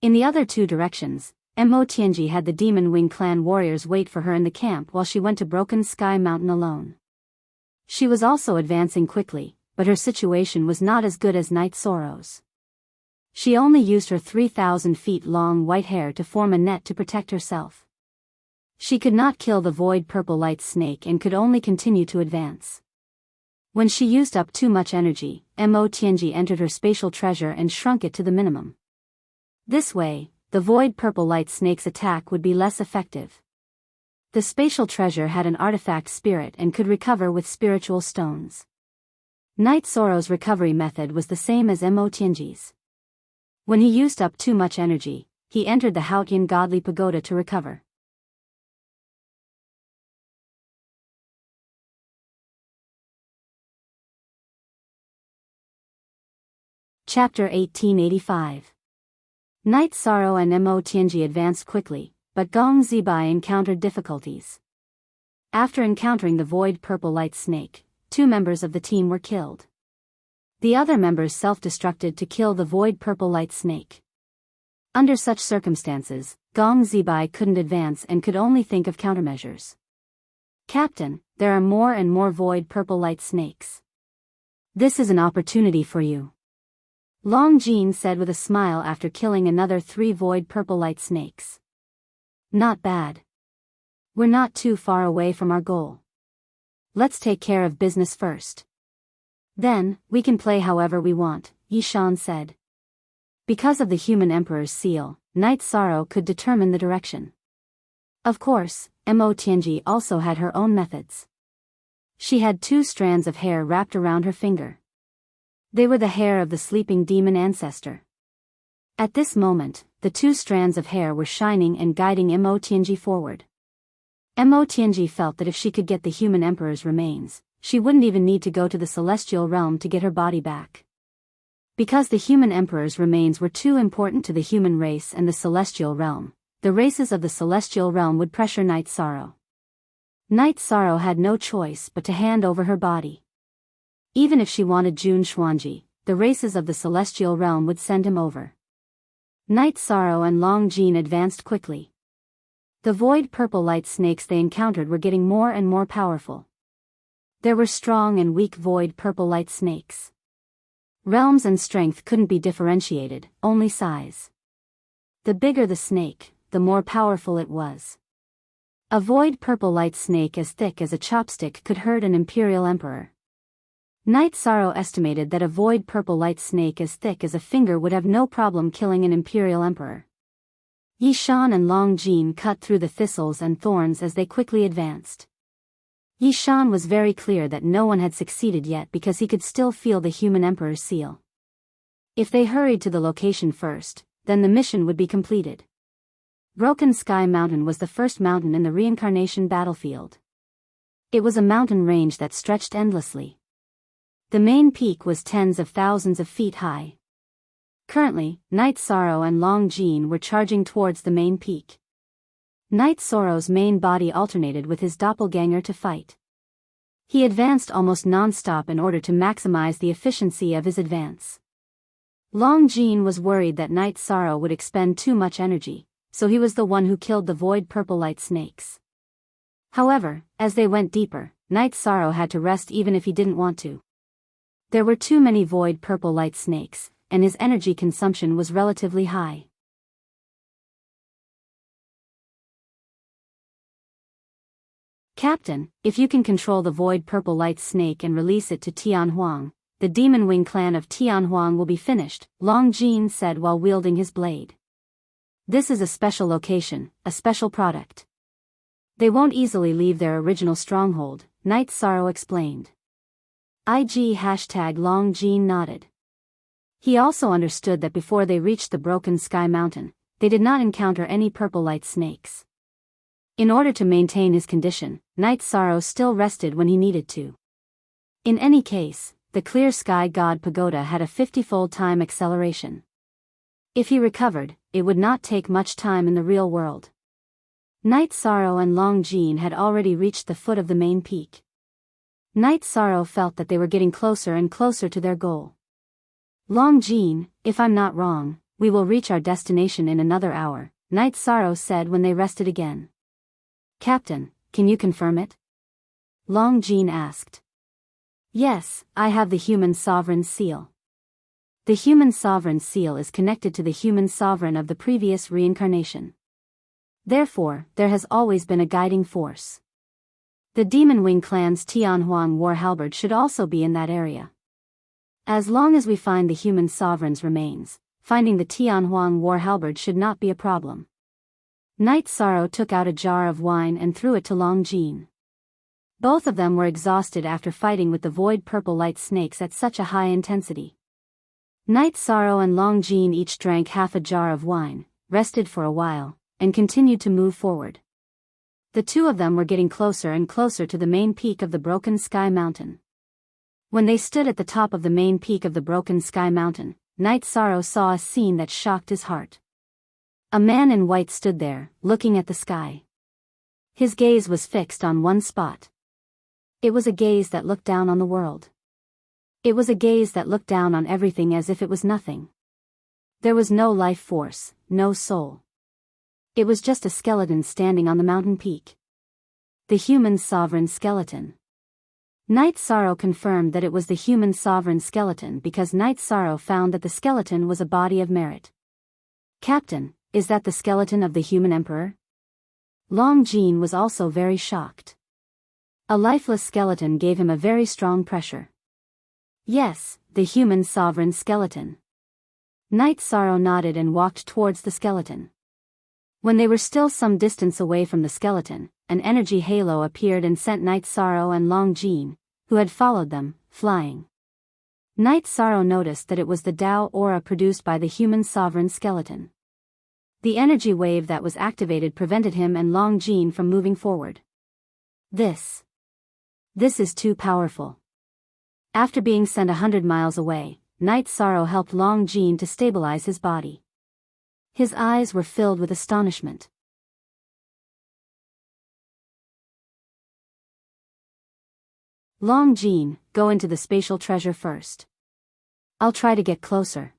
In the other two directions, Mo Tianji had the Demon Wing clan warriors wait for her in the camp while she went to Broken Sky Mountain alone. She was also advancing quickly, but her situation was not as good as Night Sorrow's. She only used her 3,000 feet long white hair to form a net to protect herself. She could not kill the void purple light snake and could only continue to advance. When she used up too much energy, Mo Tianji entered her spatial treasure and shrunk it to the minimum. This way, the void purple light snake's attack would be less effective. The spatial treasure had an artifact spirit and could recover with spiritual stones. Night Sorrow's recovery method was the same as Mo Tianji's. When he used up too much energy, he entered the Haotian godly pagoda to recover. Chapter 1885. Night Sorrow and Mo Tianji advanced quickly, but Gong Zibai encountered difficulties. After encountering the void purple light snake, 2 members of the team were killed. The other members self-destructed to kill the void purple light snake. Under such circumstances, Gong Zibai couldn't advance and could only think of countermeasures. Captain, there are more and more void purple light snakes. This is an opportunity for you. Long Jin said with a smile after killing another 3 void purple light snakes. Not bad. We're not too far away from our goal. Let's take care of business first. Then, we can play however we want, Yishan said. Because of the human emperor's seal, Night Sorrow could determine the direction. Of course, Mo Tianji also had her own methods. She had 2 strands of hair wrapped around her finger. They were the hair of the sleeping demon ancestor. At this moment, the 2 strands of hair were shining and guiding Mo Tianji forward. Mo Tianji felt that if she could get the human emperor's remains, she wouldn't even need to go to the celestial realm to get her body back. Because the human emperor's remains were too important to the human race and the celestial realm, the races of the celestial realm would pressure Night Sorrow. Night Sorrow had no choice but to hand over her body. Even if she wanted Jun Xuanji, the races of the celestial realm would send him over. Night Sorrow and Long Jin advanced quickly. The void purple light snakes they encountered were getting more and more powerful. There were strong and weak void purple light snakes. Realms and strength couldn't be differentiated, only size. The bigger the snake, the more powerful it was. A void purple light snake as thick as a chopstick could hurt an imperial emperor. Night Sorrow estimated that a void purple light snake as thick as a finger would have no problem killing an imperial emperor. Yishan and Long Jin cut through the thistles and thorns as they quickly advanced. Yishan was very clear that no one had succeeded yet because he could still feel the human emperor's seal. If they hurried to the location first, then the mission would be completed. Broken Sky Mountain was the first mountain in the reincarnation battlefield. It was a mountain range that stretched endlessly. The main peak was tens of thousands of feet high. Currently, Night Sorrow and Long Jin were charging towards the main peak. Night Sorrow's main body alternated with his doppelganger to fight. He advanced almost non-stop in order to maximize the efficiency of his advance. Long Jin was worried that Night Sorrow would expend too much energy, so he was the one who killed the void purple light snakes. However, as they went deeper, Night Sorrow had to rest even if he didn't want to. There were too many void purple light snakes, and his energy consumption was relatively high. Captain, if you can control the void purple light snake and release it to Tianhuang, the Demon Wing clan of Tianhuang will be finished, Long Jin said while wielding his blade. This is a special location, a special product. They won't easily leave their original stronghold, Night Sorrow explained. Long Jin nodded. He also understood that before they reached the Broken Sky Mountain, they did not encounter any purple light snakes. In order to maintain his condition, Night Sorrow still rested when he needed to. In any case, the Clear Sky God Pagoda had a 50-fold time acceleration. If he recovered, it would not take much time in the real world. Night Sorrow and Long Jin had already reached the foot of the main peak. Night Sorrow felt that they were getting closer and closer to their goal. Long Jin, if I'm not wrong, we will reach our destination in another hour, Night Sorrow said when they rested again. Captain, can you confirm it? Long Jin asked. Yes, I have the human sovereign's seal. The human sovereign's seal is connected to the human sovereign of the previous reincarnation. Therefore, there has always been a guiding force. The Demon Wing clan's Tianhuang war halberd should also be in that area. As long as we find the human sovereign's remains, finding the Tianhuang war halberd should not be a problem. Night Sorrow took out a jar of wine and threw it to Long Jin. Both of them were exhausted after fighting with the void purple light snakes at such a high intensity. Night Sorrow and Long Jin each drank half a jar of wine, rested for a while, and continued to move forward. The two of them were getting closer and closer to the main peak of the Broken Sky Mountain. When they stood at the top of the main peak of the Broken Sky Mountain, Night Sorrow saw a scene that shocked his heart. A man in white stood there, looking at the sky. His gaze was fixed on one spot. It was a gaze that looked down on the world. It was a gaze that looked down on everything as if it was nothing. There was no life force, no soul. It was just a skeleton standing on the mountain peak. The human sovereign skeleton. Night Sorrow confirmed that it was the human sovereign skeleton because Night Sorrow found that the skeleton was a body of merit. "Captain, is that the skeleton of the human emperor?" Long Jean was also very shocked. A lifeless skeleton gave him a very strong pressure. "Yes, the human sovereign skeleton." Night Sorrow nodded and walked towards the skeleton. When they were still some distance away from the skeleton, an energy halo appeared and sent Night Sorrow and Long Jean, who had followed them, flying. Night Sorrow noticed that it was the Tao aura produced by the human sovereign skeleton. The energy wave that was activated prevented him and Long Jean from moving forward. This is too powerful. After being sent 100 miles away, Night Sorrow helped Long Jean to stabilize his body. His eyes were filled with astonishment. "Long Jean, go into the spatial treasure first. I'll try to get closer,"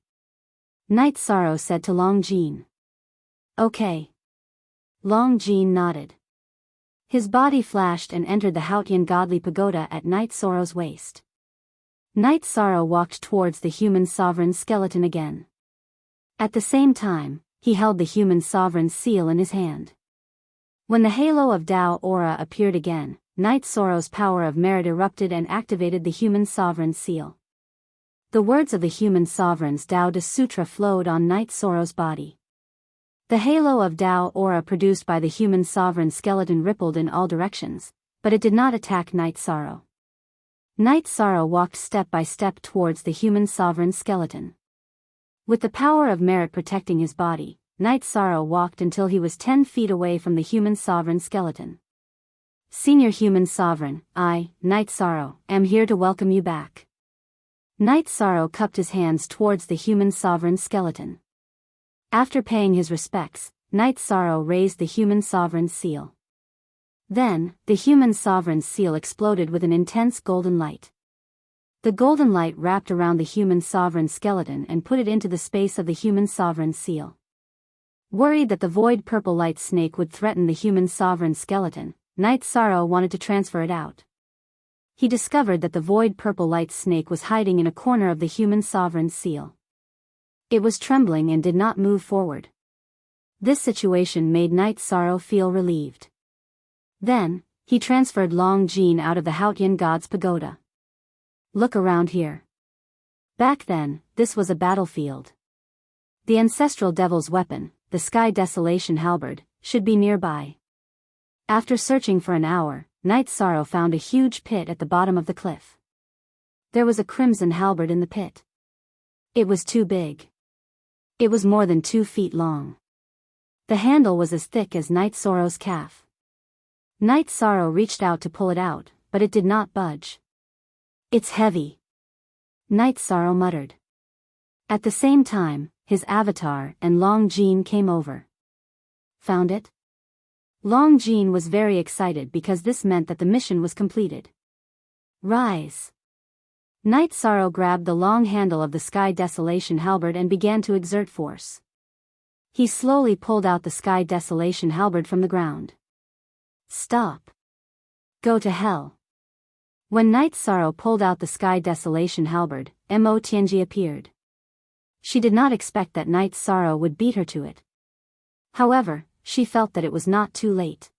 Night Sorrow said to Long Jean. "Okay." Long Jean nodded. His body flashed and entered the Hautian godly pagoda at Night Sorrow's waist. Night Sorrow walked towards the human sovereign skeleton again. At the same time, he held the human sovereign seal in his hand. When the halo of Tao aura appeared again, Night Sorrow's power of merit erupted and activated the human sovereign seal. The words of the human sovereign's Tao De Sutra flowed on Night Sorrow's body. The halo of Tao aura produced by the human sovereign skeleton rippled in all directions, but it did not attack Night Sorrow. Night Sorrow walked step by step towards the human sovereign skeleton. With the power of merit protecting his body, Night Sorrow walked until he was 10 feet away from the human sovereign skeleton. "Senior Human Sovereign, I, Night Sorrow, am here to welcome you back." Night Sorrow cupped his hands towards the human sovereign skeleton. After paying his respects, Night Sorrow raised the human sovereign seal. Then, the human sovereign seal exploded with an intense golden light. The golden light wrapped around the human sovereign skeleton and put it into the space of the human sovereign seal. Worried that the void purple light snake would threaten the human sovereign skeleton, Night Sorrow wanted to transfer it out. He discovered that the void purple light snake was hiding in a corner of the human sovereign seal. It was trembling and did not move forward. This situation made Night Sorrow feel relieved. Then, he transferred Long Jean out of the Hautian god's pagoda. "Look around here." Back then, this was a battlefield. The ancestral devil's weapon, the Sky Desolation halberd, should be nearby. After searching for an hour, Night Sorrow found a huge pit at the bottom of the cliff. There was a crimson halberd in the pit. It was too big. It was more than 2 feet long. The handle was as thick as Night Sorrow's calf. Night Sorrow reached out to pull it out, but it did not budge. "It's heavy," Night Sorrow muttered. At the same time, his avatar and Long Jean came over. "Found it?" Long Jean was very excited because this meant that the mission was completed. "Rise." Night Sorrow grabbed the long handle of the Sky Desolation halberd and began to exert force. He slowly pulled out the Sky Desolation halberd from the ground. "Stop. Go to hell." When Night Sorrow pulled out the Sky Desolation halberd, Mo Tianji appeared. She did not expect that Night Sorrow would beat her to it. However, she felt that it was not too late.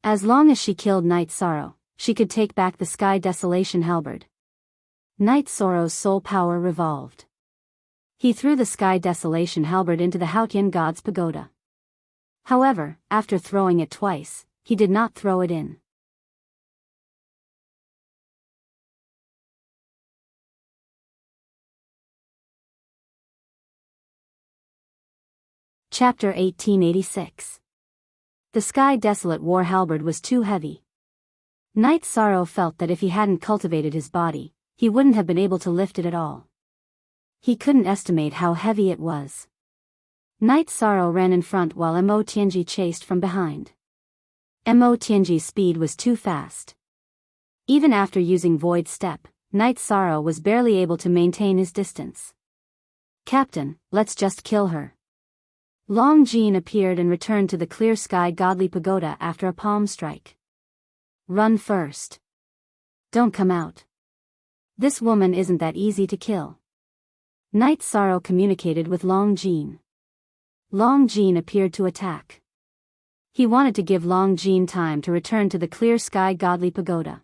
As long as she killed Night Sorrow, she could take back the Sky Desolation halberd. Night Sorrow's soul power revolved. He threw the Sky Desolation halberd into the Hautian god's pagoda. However, after throwing it twice, he did not throw it in. Chapter 1886. The Sky Desolate War halberd was too heavy. Night Sorrow felt that if he hadn't cultivated his body, he wouldn't have been able to lift it at all. He couldn't estimate how heavy it was. Night Sorrow ran in front while Mo Tianji chased from behind. Mo Tianji's speed was too fast. Even after using Void Step, Night Sorrow was barely able to maintain his distance. "Captain, let's just kill her." Long Jin appeared and returned to the clear sky godly pagoda after a palm strike. "Run first. Don't come out. This woman isn't that easy to kill." Night Sorrow communicated with Long Jin. Long Jin appeared to attack. He wanted to give Long Jin time to return to the clear sky godly pagoda.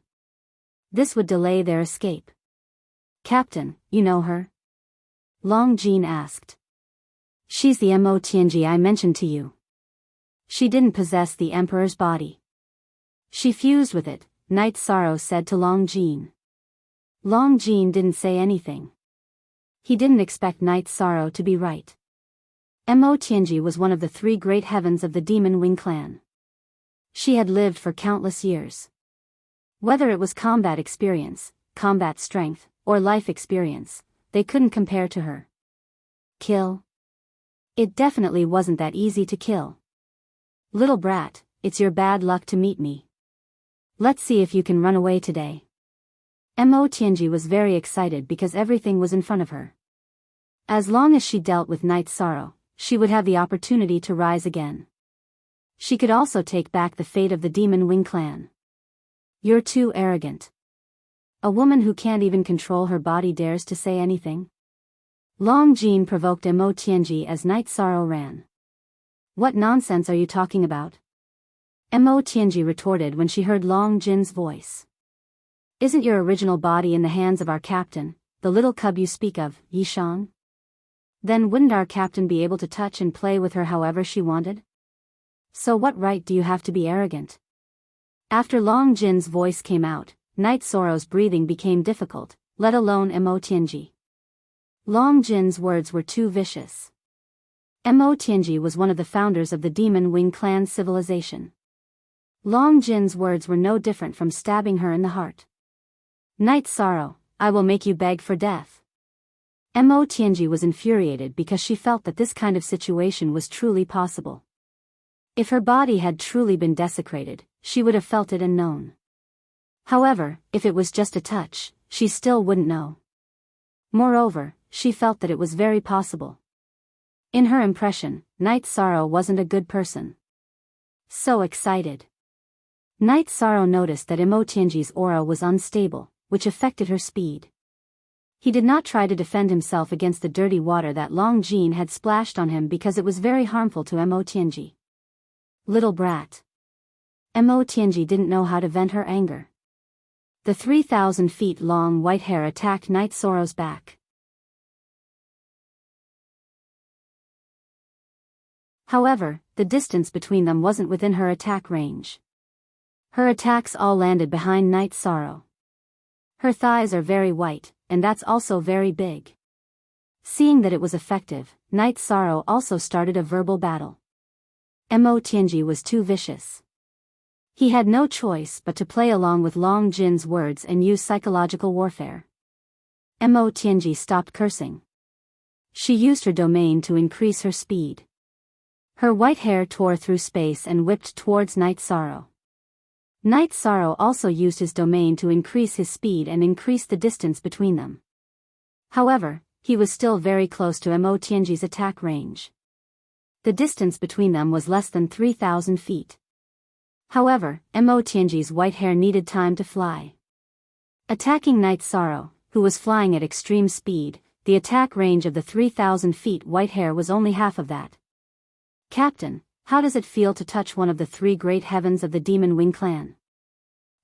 This would delay their escape. "Captain, you know her?" Long Jin asked. "She's the Mo Tianji I mentioned to you. She didn't possess the Emperor's body. She fused with it," Night Sorrow said to Long Jin. Long Jin didn't say anything. He didn't expect Night Sorrow to be right. Mo Tianji was one of the three great heavens of the Demon Wing clan. She had lived for countless years. Whether it was combat experience, combat strength, or life experience, they couldn't compare to her. Kill? It definitely wasn't that easy to kill. "Little brat, it's your bad luck to meet me. Let's see if you can run away today." Mo Tianji was very excited because everything was in front of her. As long as she dealt with Night Sorrow, she would have the opportunity to rise again. She could also take back the fate of the Demon Wing clan. "You're too arrogant. A woman who can't even control her body dares to say anything?" Long Jin provoked Mo Tianji as Night Sorrow ran. "What nonsense are you talking about?" Mo Tianji retorted when she heard Long Jin's voice. "Isn't your original body in the hands of our captain, the little cub you speak of, Yishang? Then wouldn't our captain be able to touch and play with her however she wanted? So what right do you have to be arrogant?" After Long Jin's voice came out, Night Sorrow's breathing became difficult, let alone Mo Tianji. Long Jin's words were too vicious. Mo Tianji was one of the founders of the Demon Wing clan civilization. Long Jin's words were no different from stabbing her in the heart. "Night Sorrow, I will make you beg for death." Mo Tianji was infuriated because she felt that this kind of situation was truly possible. If her body had truly been desecrated, she would have felt it and known. However, if it was just a touch, she still wouldn't know. Moreover, she felt that it was very possible. In her impression, Night Sorrow wasn't a good person. So excited. Night Sorrow noticed that Mo Tianji's aura was unstable, which affected her speed. He did not try to defend himself against the dirty water that Long Jin had splashed on him because it was very harmful to Mo Tianji. "Little brat." Mo Tianji didn't know how to vent her anger. The 3,000 feet long white hair attacked Night Sorrow's back. However, the distance between them wasn't within her attack range. Her attacks all landed behind Night Sorrow. Her thighs are very white, and that's also very big. Seeing that it was effective, Night Sorrow also started a verbal battle. Mo Tianji was too vicious. He had no choice but to play along with Long Jin's words and use psychological warfare. Mo Tianji stopped cursing. She used her domain to increase her speed. Her white hair tore through space and whipped towards Night Sorrow. Night Sorrow also used his domain to increase his speed and increase the distance between them. However, he was still very close to Mo Tianji's attack range. The distance between them was less than 3,000 feet. However, Mo Tianji's white hair needed time to fly. Attacking Night Sorrow, who was flying at extreme speed, the attack range of the 3,000 feet white hair was only half of that. "Captain, how does it feel to touch one of the three great heavens of the Demon Wing clan?"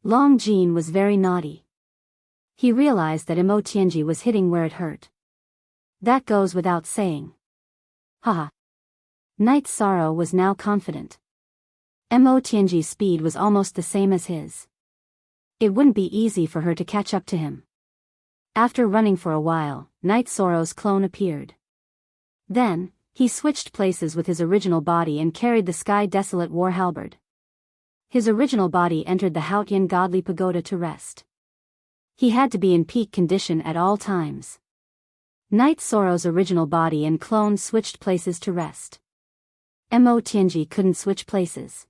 Long Jin was very naughty. He realized that Mo Tianji was hitting where it hurt. "That goes without saying." Haha. Night Sorrow was now confident. Mo Tianji's speed was almost the same as his. It wouldn't be easy for her to catch up to him. After running for a while, Night Sorrow's clone appeared. Then, he switched places with his original body and carried the Sky Desolate War Halberd. His original body entered the Haotian Godly Pagoda to rest. He had to be in peak condition at all times. Night Sorrow's original body and clone switched places to rest. Mo Tianji couldn't switch places.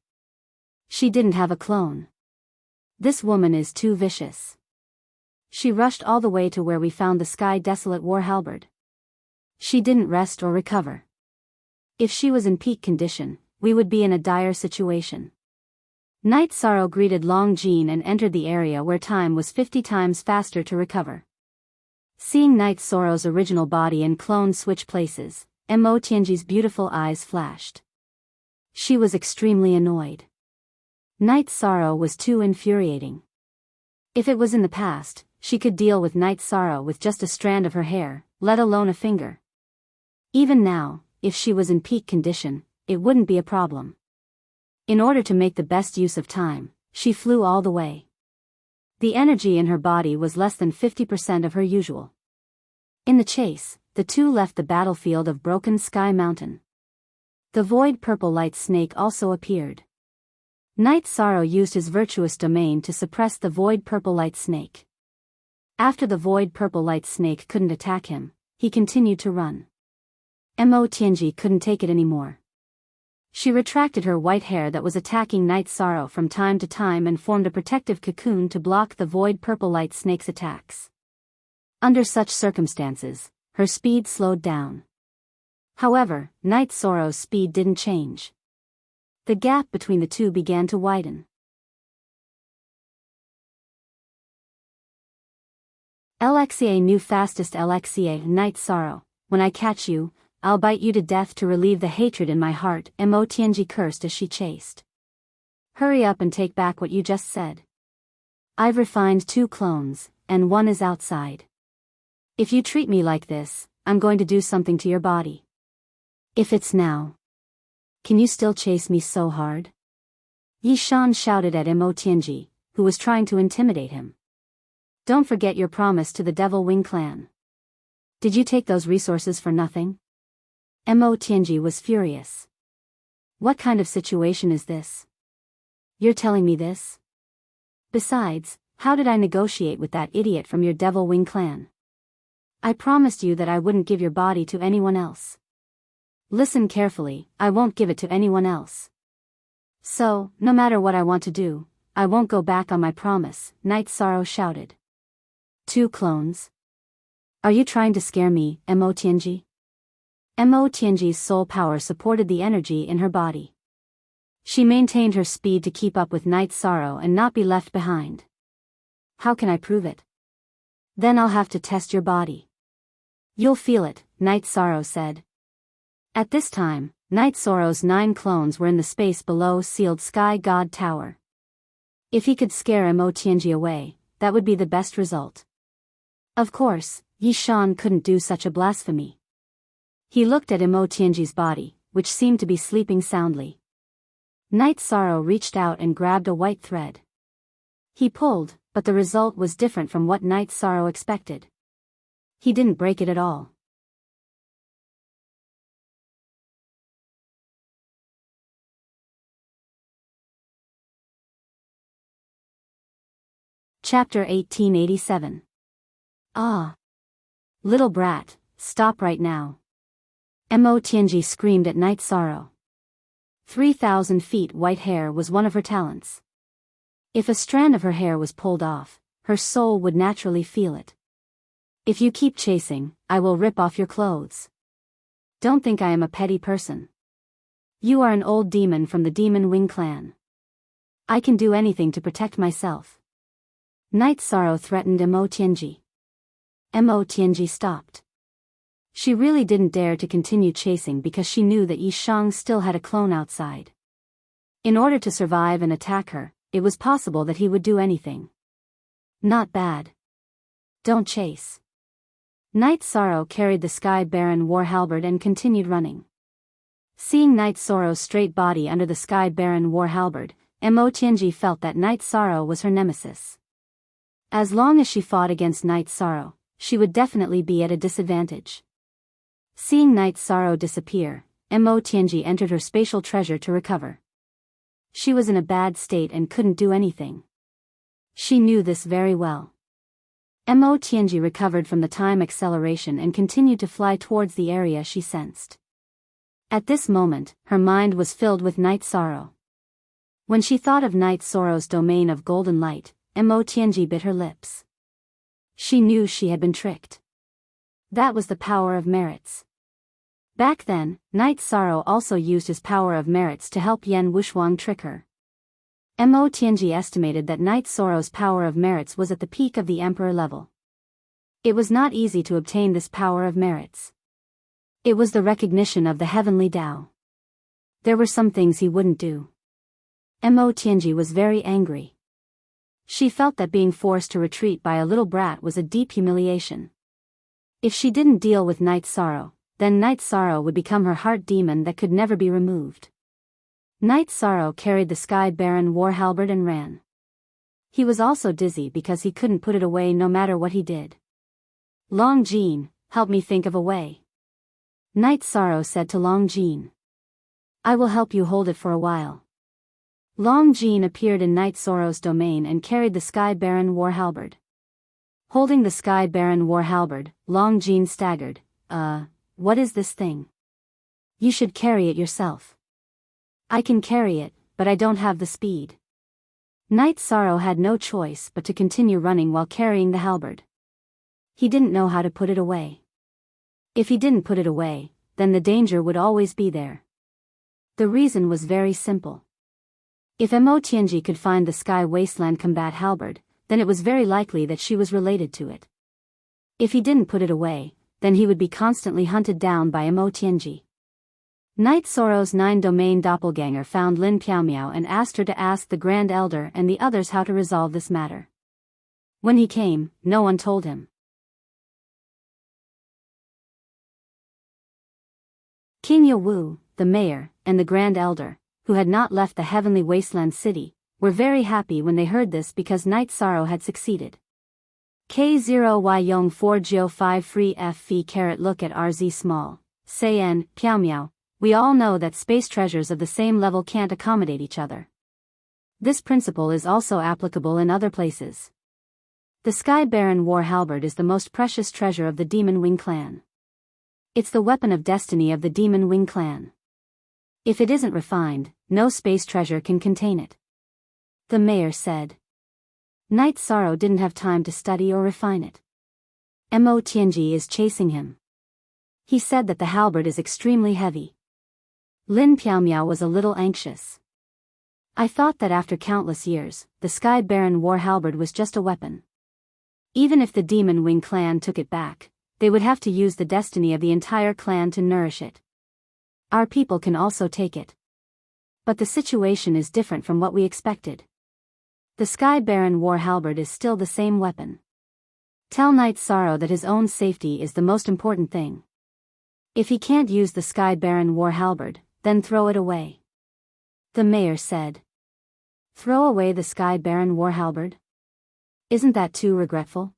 She didn't have a clone. This woman is too vicious. She rushed all the way to where we found the Sky Desolate war halberd. She didn't rest or recover. If she was in peak condition, we would be in a dire situation. Night Sorrow greeted Long Jean and entered the area where time was 50 times faster to recover. Seeing Night Sorrow's original body and clone switch places, Mo Tianji's beautiful eyes flashed. She was extremely annoyed. Night Sorrow was too infuriating. If it was in the past, she could deal with Night Sorrow with just a strand of her hair, let alone a finger. Even now, if she was in peak condition, it wouldn't be a problem. In order to make the best use of time, she flew all the way. The energy in her body was less than 50% of her usual. In the chase, the two left the battlefield of Broken Sky Mountain. The void purple light snake also appeared. Night Sorrow used his virtuous domain to suppress the void purple light snake. After the void purple light snake couldn't attack him, he continued to run. Mo Tianji couldn't take it anymore. She retracted her white hair that was attacking Night Sorrow from time to time and formed a protective cocoon to block the void purple light snake's attacks. Under such circumstances, her speed slowed down. However, Night Sorrow's speed didn't change. The gap between the two began to widen. Alexia knew fastest. Alexia, Night Sorrow, when I catch you, I'll bite you to death to relieve the hatred in my heart, Mo Tianji cursed as she chased. Hurry up and take back what you just said. I've refined 2 clones, and one is outside. If you treat me like this, I'm going to do something to your body. If it's now. Can you still chase me so hard? Yi Shan shouted at Mo Tianji, who was trying to intimidate him. Don't forget your promise to the Devil Wing clan. Did you take those resources for nothing? Mo Tianji was furious. What kind of situation is this? You're telling me this? Besides, how did I negotiate with that idiot from your Devil Wing clan? I promised you that I wouldn't give your body to anyone else. Listen carefully, I won't give it to anyone else. So, no matter what I want to do, I won't go back on my promise, Night Sorrow shouted. 2 clones? Are you trying to scare me, Mo Tianji? Mo Tianji's soul power supported the energy in her body. She maintained her speed to keep up with Night Sorrow and not be left behind. How can I prove it? Then I'll have to test your body. You'll feel it, Night Sorrow said. At this time, Night Sorrow's 9 clones were in the space below sealed Sky God Tower. If he could scare Mo Tianji away, that would be the best result. Of course, Yi Shan couldn't do such a blasphemy. He looked at Mo Tianji's body, which seemed to be sleeping soundly. Night Sorrow reached out and grabbed a white thread. He pulled, but the result was different from what Night Sorrow expected. He didn't break it at all. Chapter 1887. Ah! Little brat, stop right now. Mo Tianji screamed at Night Sorrow. 3,000 feet white hair was one of her talents. If a strand of her hair was pulled off, her soul would naturally feel it. If you keep chasing, I will rip off your clothes. Don't think I am a petty person. You are an old demon from the Demon Wing clan. I can do anything to protect myself. Night Sorrow threatened Mo Tianji. Mo Tianji stopped. She really didn't dare to continue chasing because she knew that Yi Shang still had a clone outside. In order to survive and attack her, it was possible that he would do anything. Not bad. Don't chase. Night Sorrow carried the Sky Baron war halberd and continued running. Seeing Night Sorrow's straight body under the Sky Baron war halberd, Mo Tianji felt that Night Sorrow was her nemesis. As long as she fought against Night Sorrow, she would definitely be at a disadvantage. Seeing Night Sorrow disappear, Mo Tianji entered her spatial treasure to recover. She was in a bad state and couldn't do anything. She knew this very well. Mo Tianji recovered from the time acceleration and continued to fly towards the area she sensed. At this moment, her mind was filled with night sorrow. When she thought of night sorrow's domain of golden light, Mo Tianji bit her lips. She knew she had been tricked. That was the power of merits. Back then, Night Sorrow also used his power of merits to help Yan Wushuang trick her. Mo Tianji estimated that Night Sorrow's power of merits was at the peak of the emperor level. It was not easy to obtain this power of merits. It was the recognition of the heavenly Tao. There were some things he wouldn't do. Mo Tianji was very angry. She felt that being forced to retreat by a little brat was a deep humiliation. If she didn't deal with Night Sorrow, then Night Sorrow would become her heart demon that could never be removed. Night Sorrow carried the Sky Baron war halberd and ran. He was also dizzy because he couldn't put it away no matter what he did. Long Jean, help me think of a way. Night Sorrow said to Long Jean. I will help you hold it for a while. Long Jean appeared in Night Sorrow's domain and carried the Sky Baron war halberd. Holding the Sky Baron war halberd, Long Jean staggered. What is this thing? You should carry it yourself. I can carry it, but I don't have the speed. Night Sorrow had no choice but to continue running while carrying the halberd. He didn't know how to put it away. If he didn't put it away, then the danger would always be there. The reason was very simple. If Mo Tianji could find the Sky Wasteland combat halberd, then it was very likely that she was related to it. If he didn't put it away, then he would be constantly hunted down by Mo Tianji. Night Sorrow's 9-domain doppelganger found Lin Piaomiao and asked her to ask the Grand Elder and the others how to resolve this matter. When he came, no one told him. King Yawu, the mayor, and the Grand Elder, who had not left the heavenly wasteland city, were very happy when they heard this because Night Sorrow had succeeded. K0Y Yong 4 Geo 5 Free F Phi caret look at RZ small, say N, Piaomiao, we all know that space treasures of the same level can't accommodate each other. This principle is also applicable in other places. The Sky Baron war halberd is the most precious treasure of the Demon Wing clan. It's the weapon of destiny of the Demon Wing clan. If it isn't refined, no space treasure can contain it. The mayor said. Night Sorrow didn't have time to study or refine it. Mo Tianji is chasing him. He said that the halberd is extremely heavy. Lin Piaomiao was a little anxious. I thought that after countless years, the Sky Baron war halberd was just a weapon. Even if the Demon Wing clan took it back, they would have to use the destiny of the entire clan to nourish it. Our people can also take it. But the situation is different from what we expected. The Sky Baron war halberd is still the same weapon. Tell Night Sorrow that his own safety is the most important thing. If he can't use the Sky Baron war halberd, then throw it away. The mayor said. Throw away the Sky Baron war halberd? Isn't that too regretful?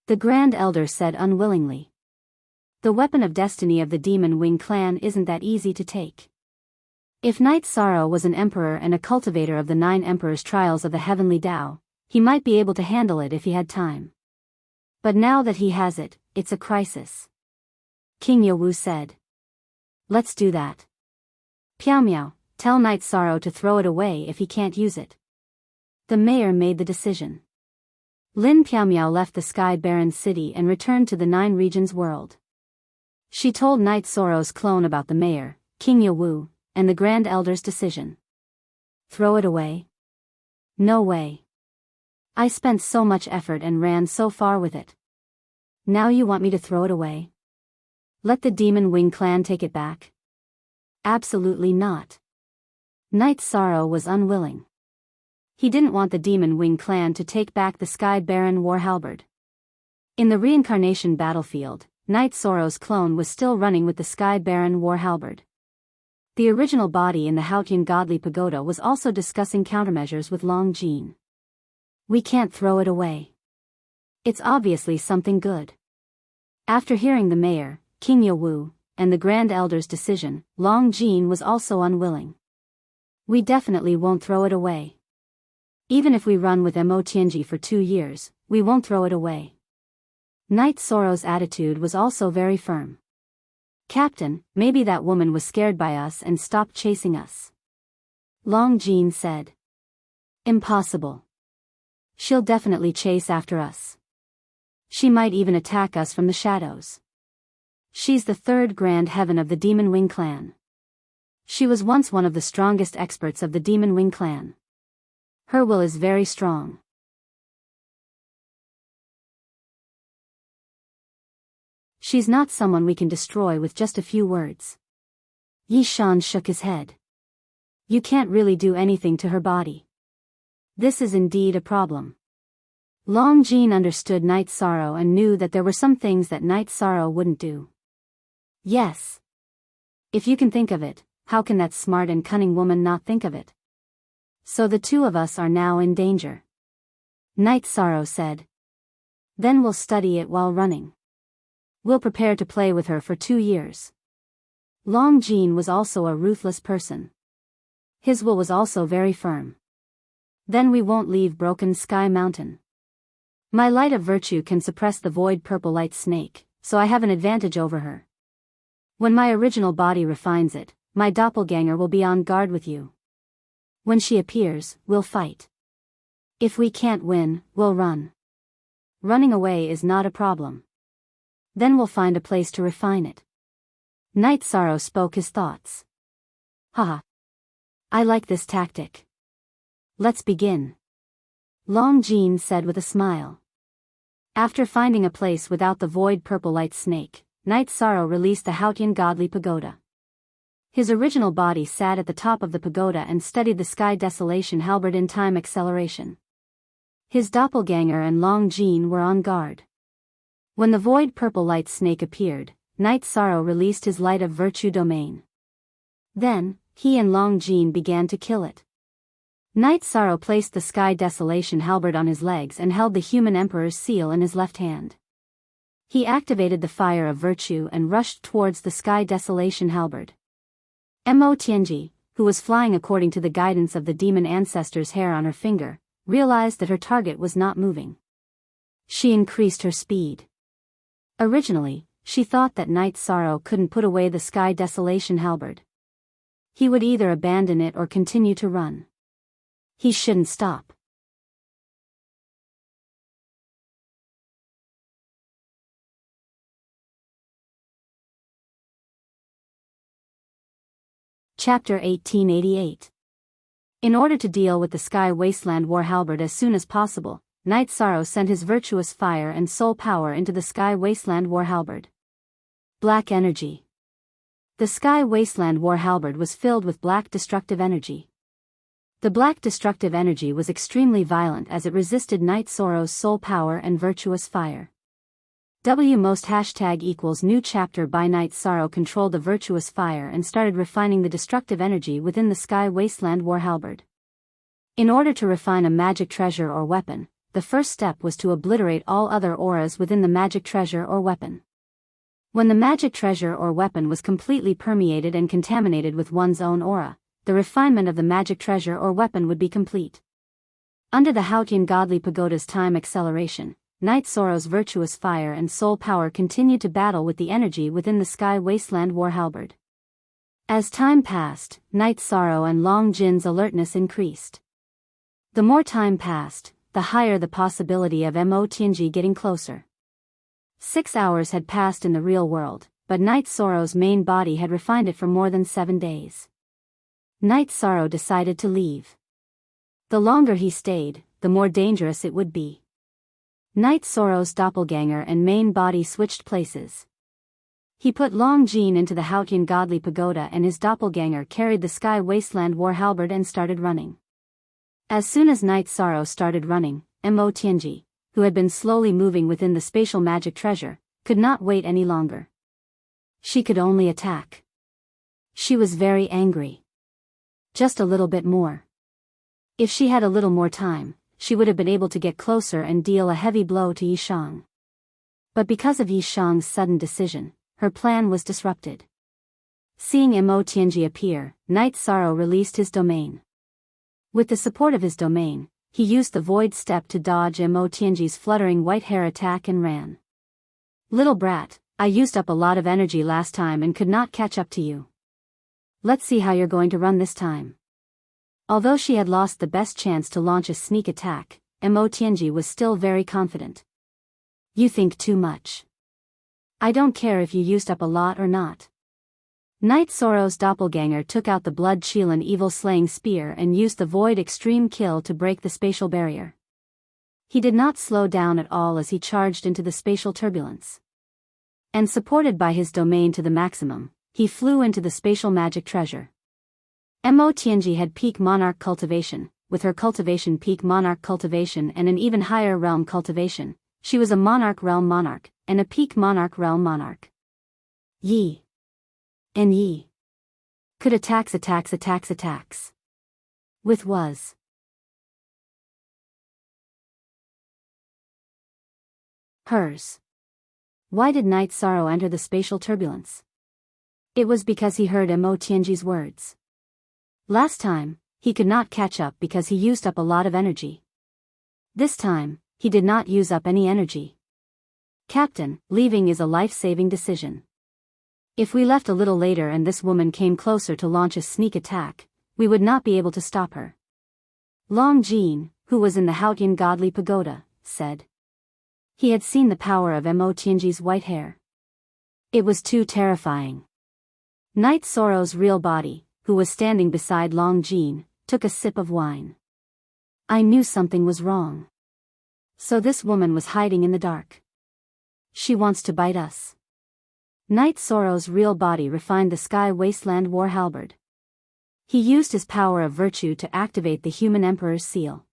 The Grand Elder said unwillingly. The weapon of destiny of the Demon Wing clan isn't that easy to take. If Night Sorrow was an emperor and a cultivator of the 9 emperors' trials of the heavenly Tao, he might be able to handle it if he had time. But now that he has it, it's a crisis. King Yawu said. Let's do that. Piaomiao, tell Night Sorrow to throw it away if he can't use it. The mayor made the decision. Lin Piaomiao left the Sky Baron city and returned to the 9 regions world. She told Night Sorrow's clone about the mayor, King Yawu, and the Grand Elder's decision. Throw it away? No way. I spent so much effort and ran so far with it. Now you want me to throw it away? Let the Demon Wing clan take it back? Absolutely not. Night Sorrow was unwilling. He didn't want the Demon Wing clan to take back the Sky Baron war halberd. In the reincarnation battlefield, Night Sorrow's clone was still running with the Sky Baron war halberd. The original body in the Haotian Godly Pagoda was also discussing countermeasures with Long Jean. We can't throw it away. It's obviously something good. After hearing the mayor, King Yawu, and the Grand Elder's decision, Long Jean was also unwilling. We definitely won't throw it away. Even if we run with Mo Tianji for 2 years, we won't throw it away. Night Sorrow's attitude was also very firm. "Captain, maybe that woman was scared by us and stopped chasing us." Long Jean said. "Impossible. She'll definitely chase after us. She might even attack us from the shadows. She's the third Grand Heaven of the Demon Wing clan. She was once one of the strongest experts of the Demon Wing clan. Her will is very strong. She's not someone we can destroy with just a few words." Yi Shan shook his head. "You can't really do anything to her body. This is indeed a problem." Long Jean understood Night Sorrow and knew that there were some things that Night Sorrow wouldn't do. Yes. If you can think of it, how can that smart and cunning woman not think of it? "So the two of us are now in danger," Night Sorrow said. "Then we'll study it while running. We'll prepare to play with her for 2 years." Long Jean was also a ruthless person. His will was also very firm. "Then we won't leave Broken Sky Mountain. My light of virtue can suppress the void purple light snake, so I have an advantage over her. When my original body refines it, my doppelganger will be on guard with you. When she appears, we'll fight. If we can't win, we'll run. Running away is not a problem. Then we'll find a place to refine it." Night Sorrow spoke his thoughts. "Haha. I like this tactic. Let's begin," Long Jean said with a smile. After finding a place without the void purple light snake, Night Sorrow released the Hautian Godly Pagoda. His original body sat at the top of the pagoda and studied the Sky Desolation halberd in time acceleration. His doppelganger and Long Jean were on guard. When the void purple light snake appeared, Night Sorrow released his light of virtue domain. Then, he and Long Jean began to kill it. Night Sorrow placed the Sky Desolation halberd on his legs and held the Human Emperor's seal in his left hand. He activated the fire of virtue and rushed towards the Sky Desolation halberd. Mo Tianji, who was flying according to the guidance of the demon ancestor's hair on her finger, realized that her target was not moving. She increased her speed. Originally, she thought that Night Sorrow couldn't put away the Sky Desolation halberd. He would either abandon it or continue to run. He shouldn't stop. Chapter 1888. In order to deal with the Sky Wasteland War halberd as soon as possible, Night Sorrow sent his virtuous fire and soul power into the Sky Wasteland War halberd. Black energy. The Sky Wasteland War halberd was filled with black destructive energy. The black destructive energy was extremely violent as it resisted Night Sorrow's soul power and virtuous fire. Most #= new chapter by Night Sorrow controlled the virtuous fire and started refining the destructive energy within the Sky Wasteland War halberd. In order to refine a magic treasure or weapon, the first step was to obliterate all other auras within the magic treasure or weapon. When the magic treasure or weapon was completely permeated and contaminated with one's own aura, the refinement of the magic treasure or weapon would be complete. Under the Hautian Godly Pagoda's time acceleration, Night Sorrow's virtuous fire and soul power continued to battle with the energy within the Sky Wasteland War halberd. As time passed, Night Sorrow and Long Jin's alertness increased. The more time passed, the higher the possibility of Mo Tianji getting closer. 6 hours had passed in the real world, but Night Sorrow's main body had refined it for more than 7 days. Night Sorrow decided to leave. The longer he stayed, the more dangerous it would be. Night Sorrow's doppelganger and main body switched places. He put Long Jean into the Hautian Godly Pagoda and his doppelganger carried the Sky Wasteland War halberd and started running. As soon as Night Sorrow started running, Mo Tianji, who had been slowly moving within the spatial magic treasure, could not wait any longer. She could only attack. She was very angry. Just a little bit more. If she had a little more time, she would have been able to get closer and deal a heavy blow to Yi Shang. But because of Yi Shang's sudden decision, her plan was disrupted. Seeing Mo Tianji appear, Night Sorrow released his domain. With the support of his domain, he used the void step to dodge Mo Tianji's fluttering white hair attack and ran. Little brat, I used up a lot of energy last time and could not catch up to you. Let's see how you're going to run this time. Although she had lost the best chance to launch a sneak attack, Mo Tianji was still very confident. You think too much. I don't care if you used up a lot or not. Knight Soro's doppelganger took out the Blood Chilan evil slaying spear and used the Void Extreme Kill to break the spatial barrier. He did not slow down at all as he charged into the spatial turbulence. And supported by his domain to the maximum, he flew into the spatial magic treasure. Mo Tianji had peak monarch cultivation, with her cultivation peak monarch cultivation and an even higher realm cultivation. She was a monarch realm monarch, and a peak monarch realm monarch. Yi. And Yi. Could attacks. With was. Hers. Why did Knight Sorrow enter the spatial turbulence? It was because he heard Mo Tianji's words. Last time, he could not catch up because he used up a lot of energy. This time, he did not use up any energy. Captain, leaving is a life-saving decision. If we left a little later and this woman came closer to launch a sneak attack, we would not be able to stop her. Long Jin, who was in the Haotian godly pagoda, said. He had seen the power of Mo Tianji's white hair. It was too terrifying. Knight Sorrow's real body, who was standing beside Long Jin, took a sip of wine. I knew something was wrong. So this woman was hiding in the dark. She wants to bite us. Knight Sorrow's real body refined the Sky Wasteland War Halberd. He used his power of virtue to activate the human emperor's seal.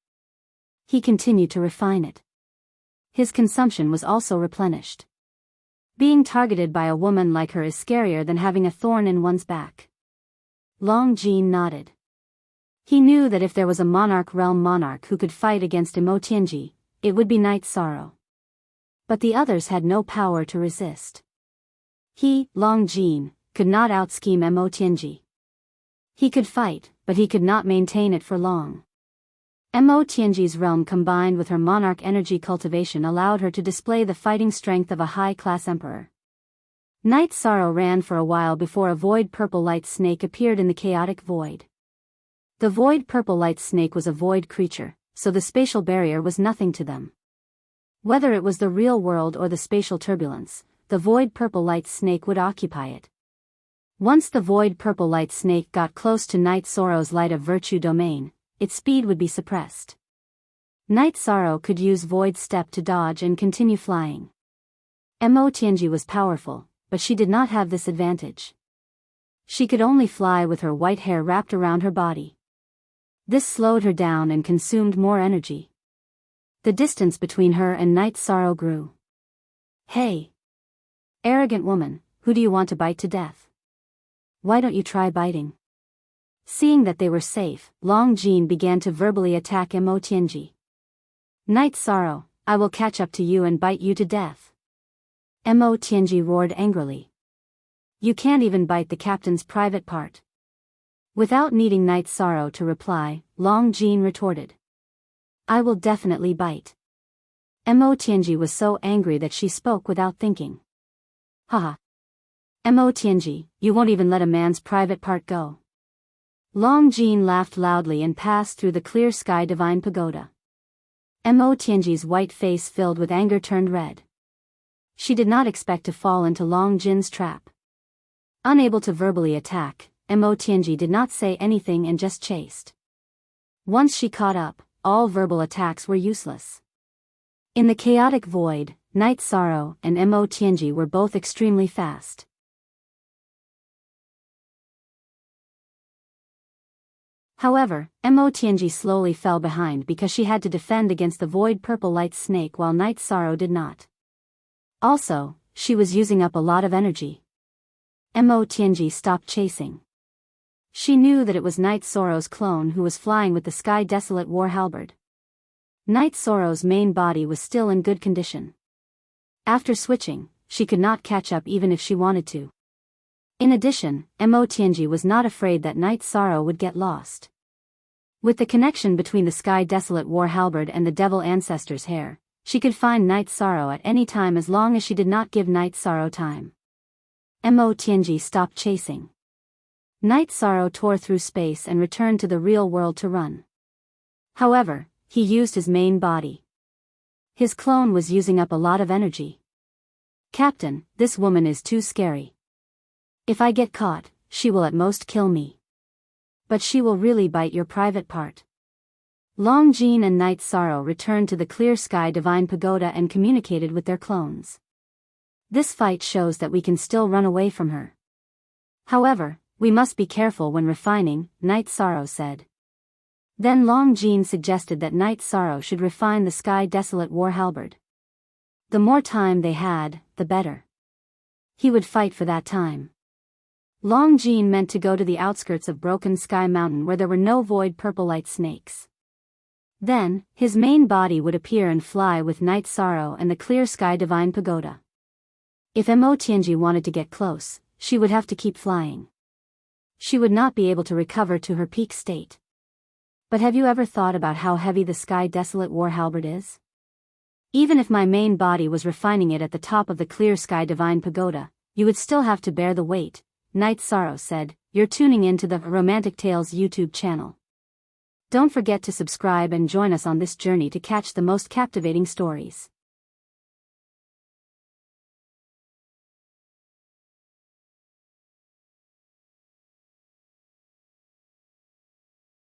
He continued to refine it. His consumption was also replenished. Being targeted by a woman like her is scarier than having a thorn in one's back. Long Jin nodded. He knew that if there was a monarch realm monarch who could fight against Mo Tianji, it would be Knight Sorrow. But the others had no power to resist. He, Long Jin, could not out-scheme Mo Tianji. He could fight, but he could not maintain it for long. Mo Tianji's realm combined with her monarch energy cultivation allowed her to display the fighting strength of a high-class emperor. Knight Sorrow ran for a while before a void purple light snake appeared in the chaotic void. The void purple light snake was a void creature, so the spatial barrier was nothing to them. Whether it was the real world or the spatial turbulence, the void purple light snake would occupy it. Once the void purple light snake got close to Knight Sorrow's light of virtue domain, its speed would be suppressed. Knight Sorrow could use void step to dodge and continue flying. Mo Tianji was powerful, but she did not have this advantage. She could only fly with her white hair wrapped around her body. This slowed her down and consumed more energy. The distance between her and Knight Sorrow grew. Hey! Arrogant woman, who do you want to bite to death? Why don't you try biting? Seeing that they were safe, Long Jin began to verbally attack Mo Tianji. Knight Sorrow, I will catch up to you and bite you to death. Mo Tianji roared angrily. You can't even bite the captain's private part. Without needing Knight Sorrow to reply, Long Jin retorted. I will definitely bite. Mo Tianji was so angry that she spoke without thinking. Haha. Mo Tianji, you won't even let a man's private part go. Long Jin laughed loudly and passed through the clear sky divine pagoda. Mo Tianji's white face filled with anger turned red. She did not expect to fall into Long Jin's trap. Unable to verbally attack, Mo Tianji did not say anything and just chased. Once she caught up, all verbal attacks were useless. In the chaotic void, Knight Sorrow and Mo Tianji were both extremely fast. However, Mo Tianji slowly fell behind because she had to defend against the void purple light snake while Knight Sorrow did not. Also, she was using up a lot of energy. Mo Tianji stopped chasing. She knew that it was Knight Sorrow's clone who was flying with the Sky Desolate War Halberd. Knight Sorrow's main body was still in good condition. After switching, she could not catch up even if she wanted to. In addition, Mo Tianji was not afraid that Knight Sorrow would get lost. With the connection between the Sky Desolate War Halberd and the Devil Ancestor's hair, She could find Night Sorrow at any time as long as she did not give Night Sorrow time. Mo Tianji stopped chasing. Night Sorrow tore through space and returned to the real world to run. However, he used his main body. His clone was using up a lot of energy. Captain, this woman is too scary. If I get caught, she will at most kill me. But she will really bite your private part. Long Jean and Night Sorrow returned to the Clear Sky Divine Pagoda and communicated with their clones. This fight shows that we can still run away from her. However, we must be careful when refining, Night Sorrow said. Then Long Jean suggested that Night Sorrow should refine the Sky Desolate War Halberd. The more time they had, the better. He would fight for that time. Long Jean meant to go to the outskirts of Broken Sky Mountain where there were no void purple light snakes. Then, his main body would appear and fly with Night Sorrow and the Clear Sky Divine Pagoda. If Mo Tianji wanted to get close, she would have to keep flying. She would not be able to recover to her peak state. But have you ever thought about how heavy the Sky Desolate War Halberd is? Even if my main body was refining it at the top of the Clear Sky Divine Pagoda, you would still have to bear the weight, Night Sorrow said. You're tuning in to the Romantic Tales YouTube channel. Don't forget to subscribe and join us on this journey to catch the most captivating stories.